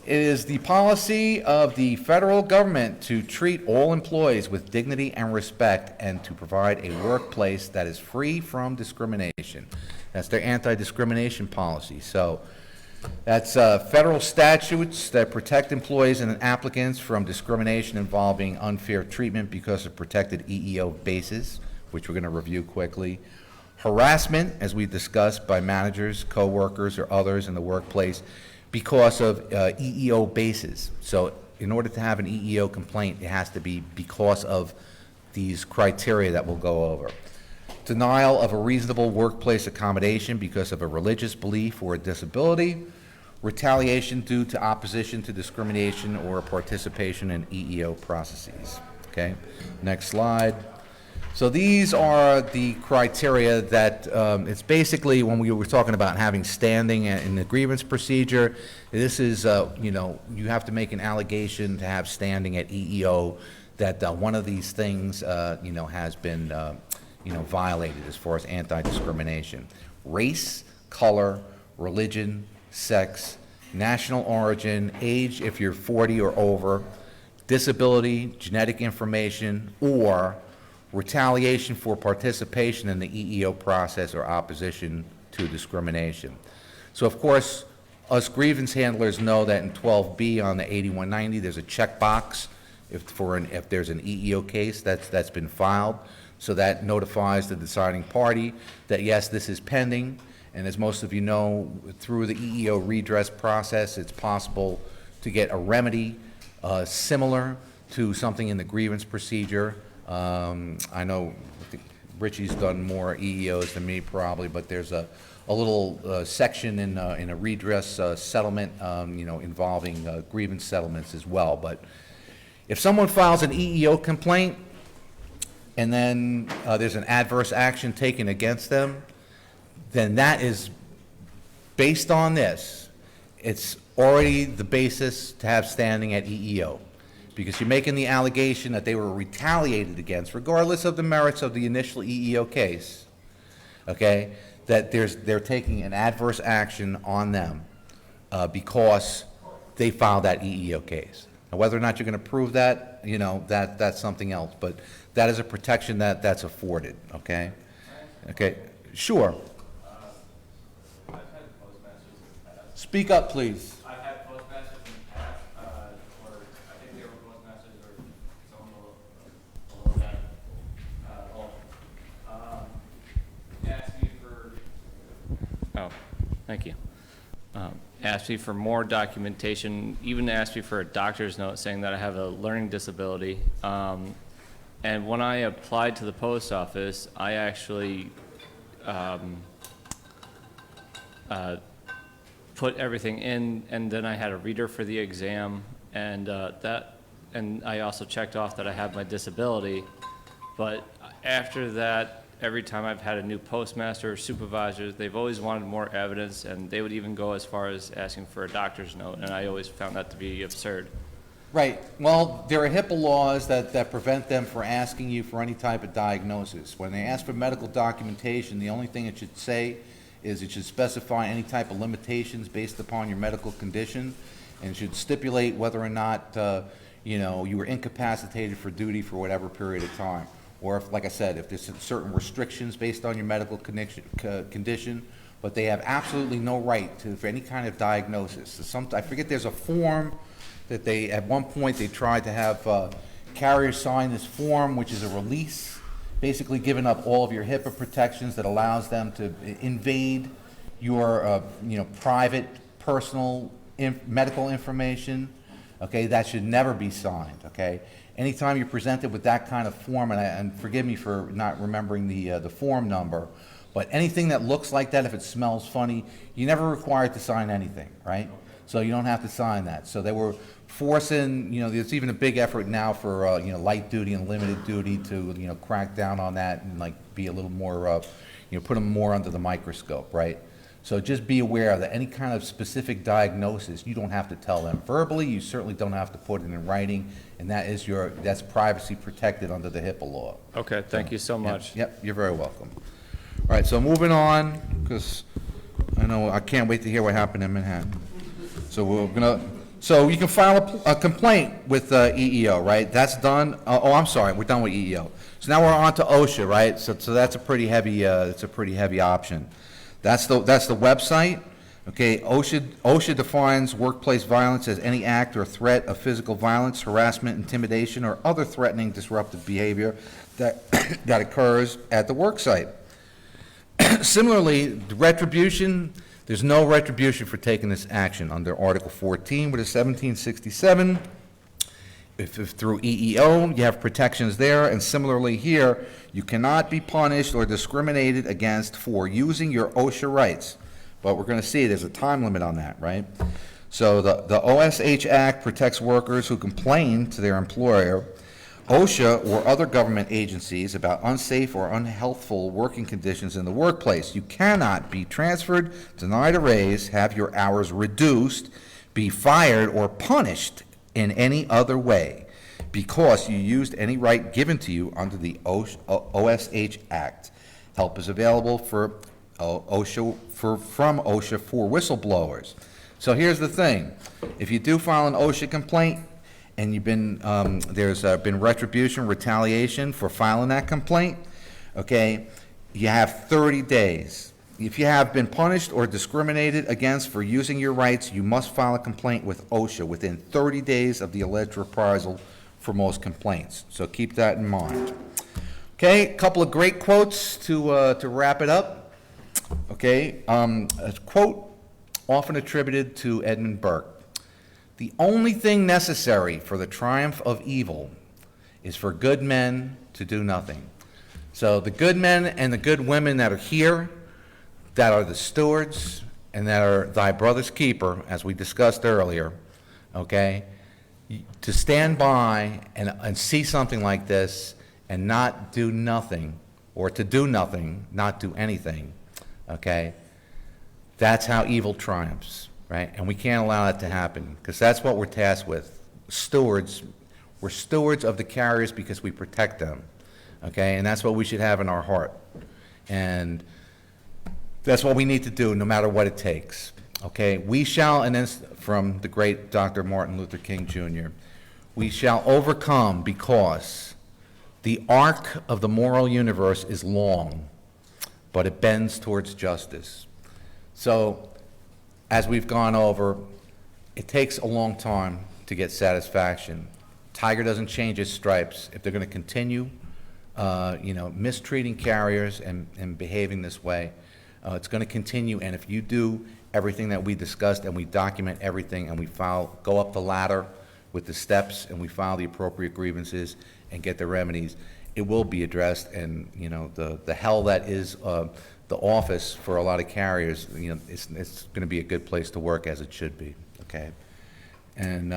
It is the policy of the federal government to treat all employees with dignity and respect and to provide a workplace that is free from discrimination. That's their anti-discrimination policy. So that's federal statutes that protect employees and applicants from discrimination involving unfair treatment because of protected EEO bases, which we're going to review quickly. Harassment, as we discussed, by managers, coworkers, or others in the workplace because of EEO bases. So in order to have an EEO complaint, it has to be because of these criteria that we'll go over. Denial of a reasonable workplace accommodation because of a religious belief or a disability. Retaliation due to opposition to discrimination or participation in EEO processes. Okay, next slide. So these are the criteria that, it's basically when we were talking about having standing in the grievance procedure, this is, you know, you have to make an allegation to have standing at EEO that one of these things, you know, has been, you know, violated as far as anti-discrimination. Race, color, religion, sex, national origin, age if you're 40 or over, disability, genetic information, or retaliation for participation in the EEO process or opposition to discrimination. So of course, us grievance handlers know that in 12B on the 8190, there's a checkbox if there's an EEO case that's been filed. So that notifies the deciding party that yes, this is pending. And as most of you know, through the EEO redress process, it's possible to get a remedy similar to something in the grievance procedure. I know Richie's done more EEOs than me probably, but there's a little section in a redress settlement, you know, involving grievance settlements as well. But if someone files an EEO complaint and then there's an adverse action taken against them, then that is based on this. It's already the basis to have standing at EEO. Because you're making the allegation that they were retaliated against, regardless of the merits of the initial EEO case, okay, that they're taking an adverse action on them because they filed that EEO case. Now, whether or not you're going to prove that, you know, that's something else, but that is a protection that's afforded, okay? Okay, sure. I've had postmasters in the past. Speak up, please. I've had postmasters in the past, or I think they were postmasters or someone below that. Asked me for. Oh, thank you. Asked me for more documentation, even asked me for a doctor's note saying that I have a learning disability. And when I applied to the post office, I actually put everything in, and then I had a reader for the exam, and and I also checked off that I have my disability. But after that, every time I've had a new postmaster or supervisor, they've always wanted more evidence, and they would even go as far as asking for a doctor's note, and I always found that to be absurd. Right. Well, there are HIPAA laws that prevent them from asking you for any type of diagnosis. When they ask for medical documentation, the only thing it should say is it should specify any type of limitations based upon your medical condition, and it should stipulate whether or not, you know, you were incapacitated for duty for whatever period of time. Or if, like I said, if there's certain restrictions based on your medical condition, but they have absolutely no right to, for any kind of diagnosis. So I forget, there's a form that they, at one point, they tried to have carriers sign this form, which is a release, basically giving up all of your HIPAA protections that allows them to invade your, private, personal medical information. Okay, that should never be signed, okay? Anytime you're presented with that kind of form, and forgive me for not remembering the form number, but anything that looks like that, if it smells funny, you're never required to sign anything, right? So you don't have to sign that. So they were forcing, there's even a big effort now for, light duty and limited duty to, crack down on that and like be a little more, put them more under the microscope, right? So just be aware that any kind of specific diagnosis, you don't have to tell them verbally, you certainly don't have to put it in writing, and that's privacy protected under the HIPAA law. Okay, thank you so much. Yep, you're very welcome. All right, so moving on, because I can't wait to hear what happened in Manhattan. So you can file a complaint with EEO, right? That's done. I'm sorry, we're done with EEO. So now we're on to OSHA, right? So that's a pretty heavy, option. That's the website. Okay, OSHA defines workplace violence as any act or threat of physical violence, harassment, intimidation, or other threatening, disruptive behavior that that occurs at the work site. Similarly, retribution, there's no retribution for taking this action under Article 14 with a 1767. If through EEO, you have protections there, and similarly here, you cannot be punished or discriminated against for using your OSHA rights. But we're going to see there's a time limit on that, right? So the OSH Act protects workers who complain to their employer, OSHA, or other government agencies about unsafe or unhealthful working conditions in the workplace. You cannot be transferred, denied a raise, have your hours reduced, be fired, or punished in any other way because you used any right given to you under the OSH Act. Help is available from OSHA for whistleblowers. So here's the thing. If you do file an OSHA complaint and you've been, there's been retribution, retaliation for filing that complaint, okay, you have 30 days. If you have been punished or discriminated against for using your rights, you must file a complaint with OSHA within 30 days of the alleged reprisal for most complaints. So keep that in mind. Okay, a couple of great quotes to wrap it up. Okay, a quote often attributed to Edmund Burke. The only thing necessary for the triumph of evil is for good men to do nothing. So the good men and the good women that are here, that are the stewards, and that are thy brother's keeper, as we discussed earlier, okay, to stand by and see something like this and not do nothing, or to do nothing, not do anything, okay, that's how evil triumphs, right? And we can't allow that to happen, because that's what we're tasked with. Stewards, we're stewards of the carriers because we protect them, okay, and that's what we should have in our heart. And that's what we need to do, no matter what it takes. Okay, we shall, and this from the great Dr. Martin Luther King Jr., we shall overcome because the arc of the moral universe is long, but it bends towards justice. So, as we've gone over, it takes a long time to get satisfaction. Tiger doesn't change its stripes. If they're going to continue, mistreating carriers and behaving this way, it's going to continue, and if you do everything that we discussed and we document everything and we go up the ladder with the steps and we file the appropriate grievances and get the remedies, it will be addressed. And the hell that is the office for a lot of carriers, it's going to be a good place to work, as it should be. Okay, and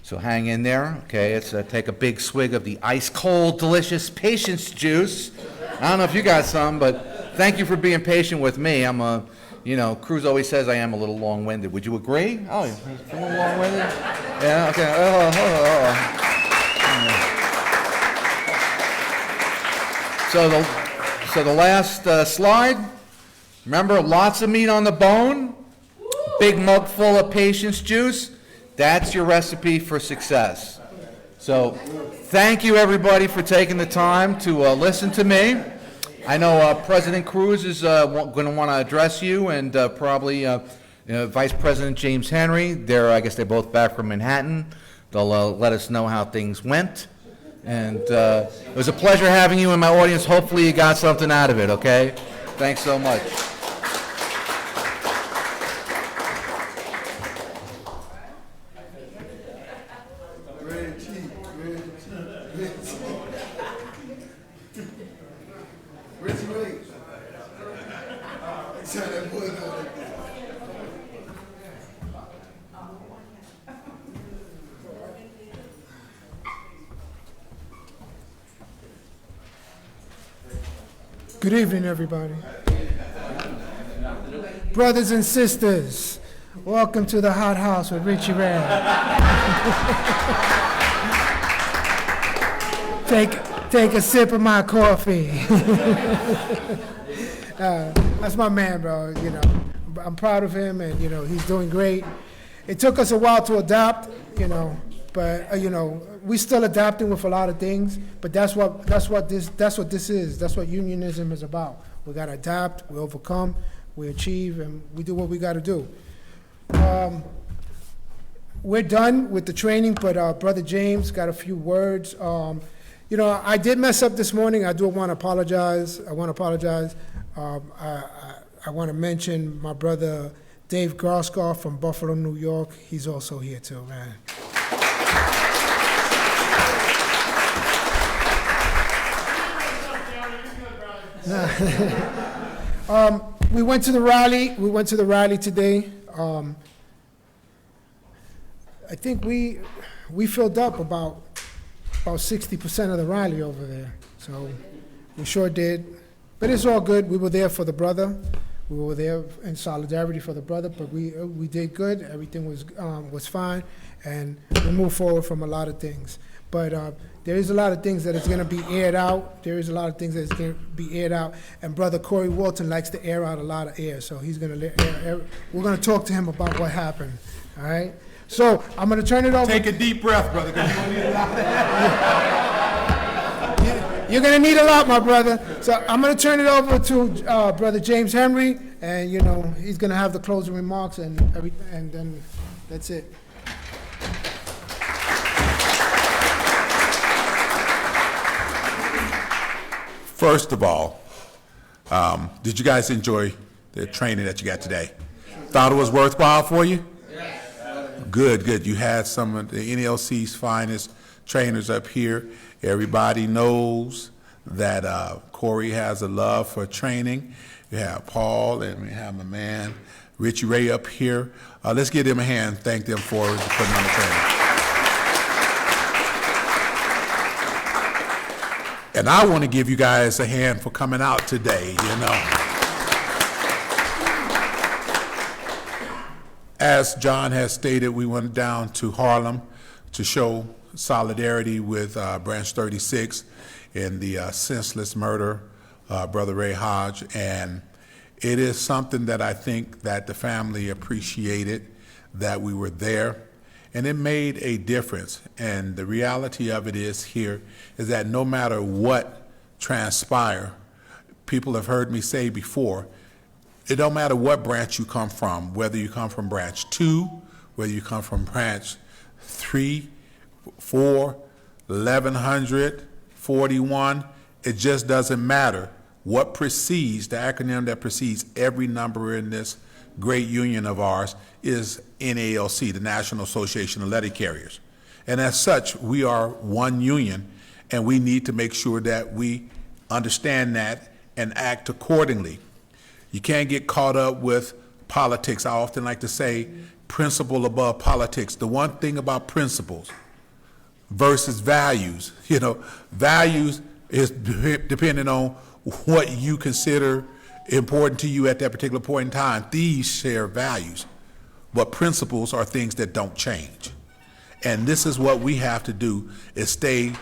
so hang in there. Okay, let's take a big swig of the ice cold, delicious patience juice. I don't know if you got some, but thank you for being patient with me. I'm Cruz always says I am a little long-winded. Would you agree? Oh, a little long-winded? Yeah, okay. So the last slide, remember, lots of meat on the bone, big mug full of patience juice. That's your recipe for success. So thank you, everybody, for taking the time to listen to me. I know President Cruz is going to want to address you, and probably Vice President James Henry. I guess they're both back from Manhattan. They'll let us know how things went. And it was a pleasure having you in my audience. Hopefully you got something out of it, okay? Thanks so much. Good evening, everybody. Brothers and sisters, welcome to the Hot House with Richie Ray. Take a sip of my coffee. That's my man, bro. You know, I'm proud of him, and you know he's doing great. It took us a while to adapt, you know, but you know we're still adapting with a lot of things. But that's what this is. That's what unionism is about. We got to adapt, we overcome, we achieve, and we do what we got to do. We're done with the training, but Brother James got a few words. You know, I did mess up this morning. I do want to apologize. I want to mention my brother Dave Groskoff from Buffalo, New York. He's also here too, man. We went to the rally. We went to the rally today. I think we filled up about 60% of the rally over there. So we sure did. But it's all good. We were there for the brother. We were there in solidarity for the brother, but we did good. Everything was fine, and we moved forward from a lot of things. But there is a lot of things that is going to be aired out. There is a lot of things that is going to be aired out, and Brother Corey Walton likes to air out a lot of air, so he's going to we're going to talk to him about what happened. All right. So I'm going to turn it over. Take a deep breath, brother. You're going to need a lot, my brother. So I'm going to turn it over to Brother James Henry, and you know he's going to have the closing remarks and everything, and then that's it. First of all, did you guys enjoy the training that you got today? Thought it was worthwhile for you? Good, good. You had some of the NLC's finest trainers up here. Everybody knows that Corey has a love for training. You have Paul, and we have my man Richie Ray up here. Let's give them a hand. Thank them for putting on the training. And I want to give you guys a hand for coming out today, you know. As John has stated, we went down to Harlem to show solidarity with Branch 36 in the senseless murder of Brother Ray Hodge. And it is something that I think that the family appreciated, that we were there. And it made a difference. And the reality of it is that no matter what transpire, people have heard me say before, it don't matter what branch you come from, whether you come from branch 2, whether you come from branch 3, 4, 1100, 41, it just doesn't matter. What precedes, the acronym that precedes every number in this great union of ours is NALC, the National Association of Letter Carriers. And as such, we are one union, and we need to make sure that we understand that and act accordingly. You can't get caught up with politics. I often like to say principle above politics. The one thing about principles versus values, you know, values is depending on what you consider important to you at that particular point in time. These share values, but principles are things that don't change. And this is what we have to do, is stay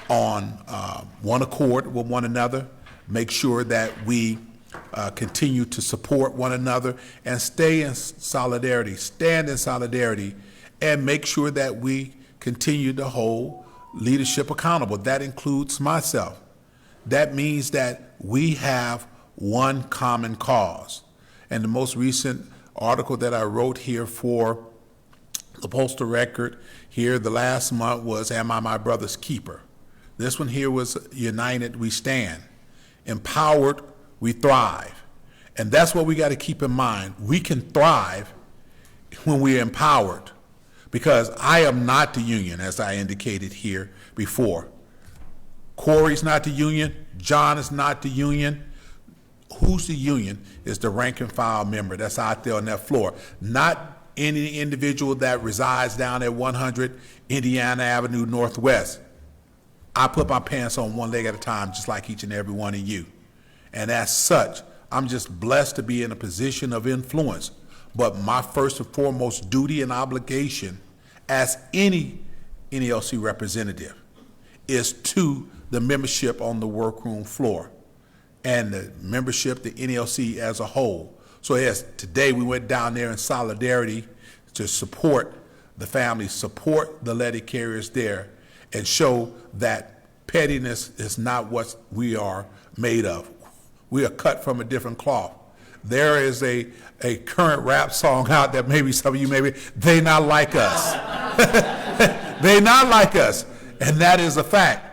on one accord with one another, make sure that we continue to support one another and stay in solidarity, stand in solidarity, and make sure that we continue to hold leadership accountable. That includes myself. that means that we have one common cause. And the most recent article that I wrote here for the Postal Record here the last month was, Am I My Brother's Keeper? This one here was United We Stand. Empowered, we thrive. And that's what we got to keep in mind. We can thrive when we're empowered, because I am not the union, as I indicated here before. Corey's not the union. John is not the union. Who's the union is the rank and file member that's out there on that floor, not any individual that resides down at 100 Indiana Avenue Northwest. I put my pants on one leg at a time, just like each and every one of you. And as such, I'm just blessed to be in a position of influence. But my first and foremost duty and obligation as any NELC representative is to the membership on the workroom floor and the membership, the NLC as a whole. So yes, today we went down there in solidarity to support the family, support the letter carriers there, and show that pettiness is not what we are made of. We are cut from a different cloth. There is a current rap song out that maybe some of you they not like us. They not like us, and that is a fact.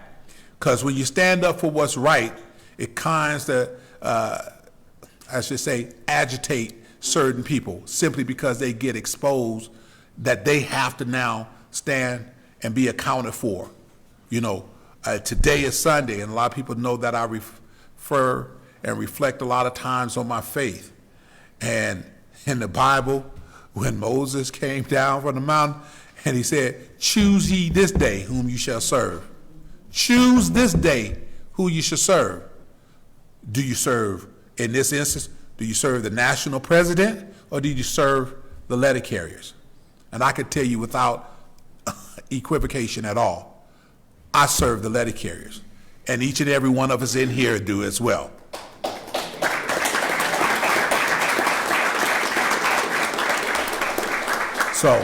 Because when you stand up for what's right, it kinds of, I should say, agitate certain people simply because they get exposed that they have to now stand and be accounted for. You know, today is Sunday, and a lot of people know that I refer and reflect a lot of times on my faith. And in the Bible, when Moses came down from the mountain and he said, choose ye this day whom you shall serve. Choose this day who you shall serve. Do you serve, in this instance, do you serve the national president or do you serve the letter carriers? And I could tell you without equivocation at all, I serve the letter carriers. And each and every one of us in here do as well. So,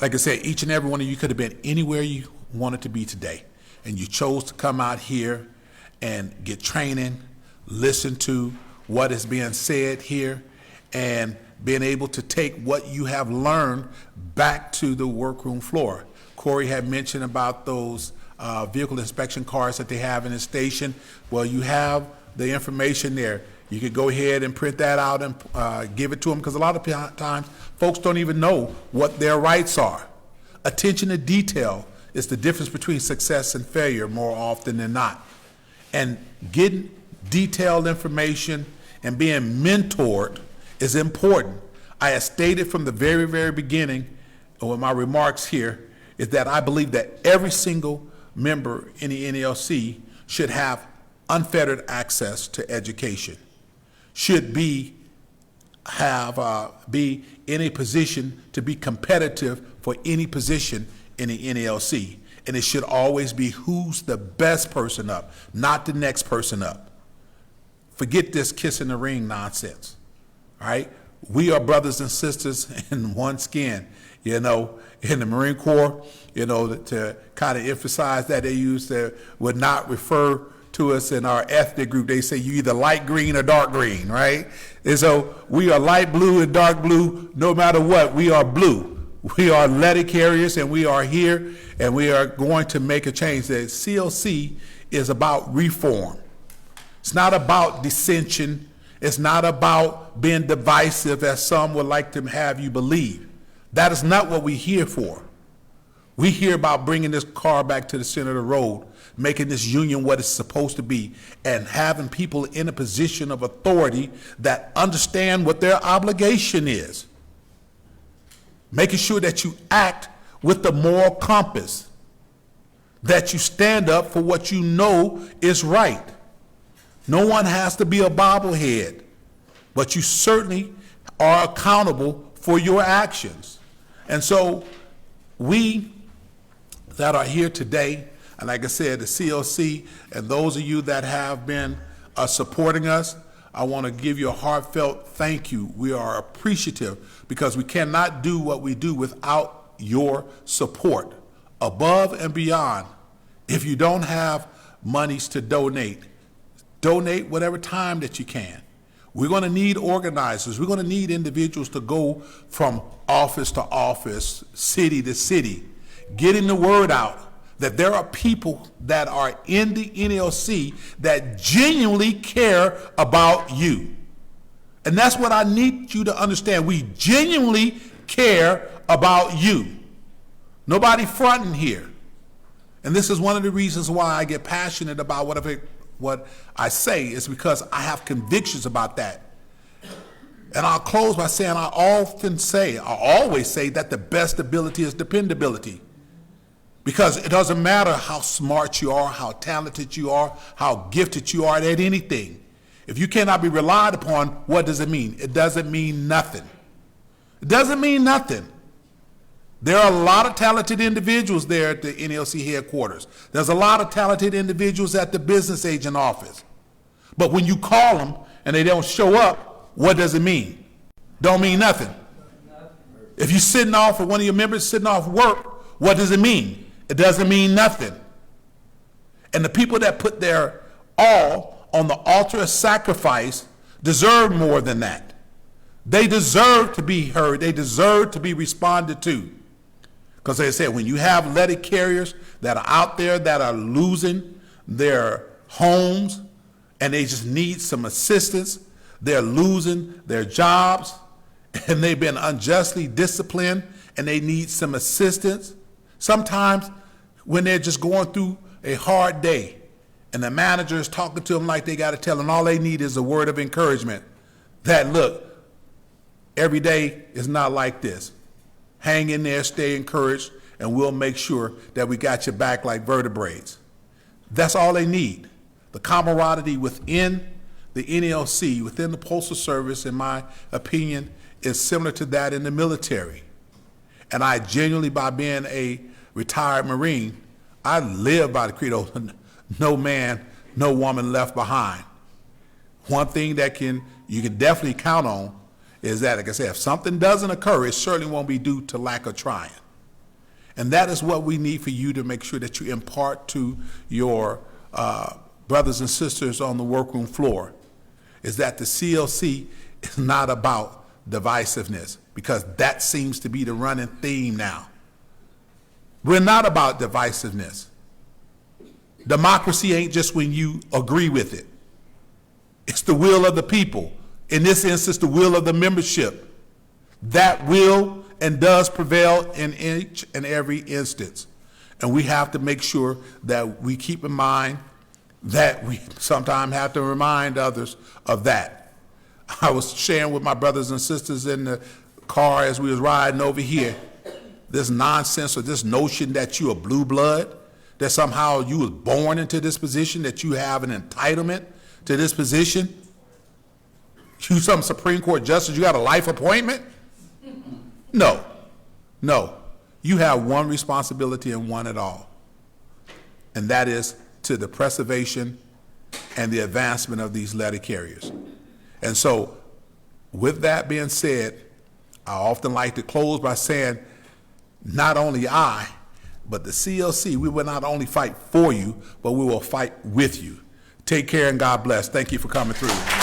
like I said, each and every one of you could have been anywhere you wanted to be today. And you chose to come out here and get training, listen to what is being said here, and being able to take what you have learned back to the workroom floor. Corey had mentioned about those vehicle inspection cards that they have in the station. Well, you have the information there. You could go ahead and print that out and give it to them, because a lot of times folks don't even know what their rights are. Attention to detail is the difference between success and failure more often than not. And getting detailed information and being mentored is important. I have stated from the very, very beginning with my remarks here is that I believe that every single member in the NLC should have unfettered access to education, should be in a position to be competitive for any position in the NLC. And it should always be who's the best person up, not the next person up. Forget this kiss in the ring nonsense, all right? We are brothers and sisters in one skin, you know. In the Marine Corps, you know, to kind of emphasize that, they would not refer to us in our ethnic group. They say you either light green or dark green, right? And so we are light blue and dark blue. No matter what, we are blue. We are letter carriers, and we are here, and we are going to make a change. The CLC is about reform. It's not about dissension. It's not about being divisive, as some would like to have you believe. That is not what we're here for. We hear about bringing this car back to the center of the road, making this union what it's supposed to be, and having people in a position of authority that understand what their obligation is. Making sure that you act with the moral compass, that you stand up for what you know is right. No one has to be a bobblehead, but you certainly are accountable for your actions. And so we that are here today, and like I said, the CLC, and those of you that have been supporting us, I want to give you a heartfelt thank you. We are appreciative, because we cannot do what we do without your support. Above and beyond, if you don't have monies to donate, donate whatever time that you can. We're going to need organizers. We're going to need individuals to go from office to office, city to city, getting the word out that there are people that are in the NLC that genuinely care about you. And that's what I need you to understand. We genuinely care about you. Nobody fronting here. And this is one of the reasons why I get passionate about what I say, is because I have convictions about that. And I'll close by saying I always say that the best ability is dependability. Because it doesn't matter how smart you are, how talented you are, how gifted you are at anything. If you cannot be relied upon, what does it mean? It doesn't mean nothing. It doesn't mean nothing. There are a lot of talented individuals there at the NLC headquarters. There's a lot of talented individuals at the business agent office. But when you call them and they don't show up, what does it mean? Don't mean nothing. If you're sitting off, or one of your members sitting off work, what does it mean? It doesn't mean nothing. And the people that put their all on the altar of sacrifice deserve more than that. They deserve to be heard. They deserve to be responded to. Because they said, when you have letter carriers that are out there that are losing their homes and they just need some assistance, they're losing their jobs, and they've been unjustly disciplined and they need some assistance. Sometimes when they're just going through a hard day and the manager is talking to them like they got to tell them, all they need is a word of encouragement that, look, every day is not like this. Hang in there, stay encouraged, and we'll make sure that we got your back like vertebrates. That's all they need. The camaraderie within the NLC, within the Postal Service, in my opinion, is similar to that in the military. And I genuinely, by being a retired Marine, I live by the credo, no man, no woman left behind. One thing that you can definitely count on is that, like I said, if something doesn't occur, it certainly won't be due to lack of trying. And that is what we need for you to make sure that you impart to your brothers and sisters on the workroom floor, is that the CLC is not about divisiveness, because that seems to be the running theme now. We're not about divisiveness. Democracy ain't just when you agree with it. It's the will of the people. In this instance, the will of the membership. That will and does prevail in each and every instance. And we have to make sure that we keep in mind that we sometimes have to remind others of that. I was sharing with my brothers and sisters in the car as we was riding over here, this nonsense or this notion that you are blue blood, that somehow you was born into this position, that you have an entitlement to this position. You some Supreme Court justice, you got a life appointment? No, no. You have one responsibility and one at all. And that is to the preservation and the advancement of these letter carriers. And so, with that being said, I often like to close by saying, not only I, but the CLC, we will not only fight for you, but we will fight with you. Take care and God bless. Thank you for coming through.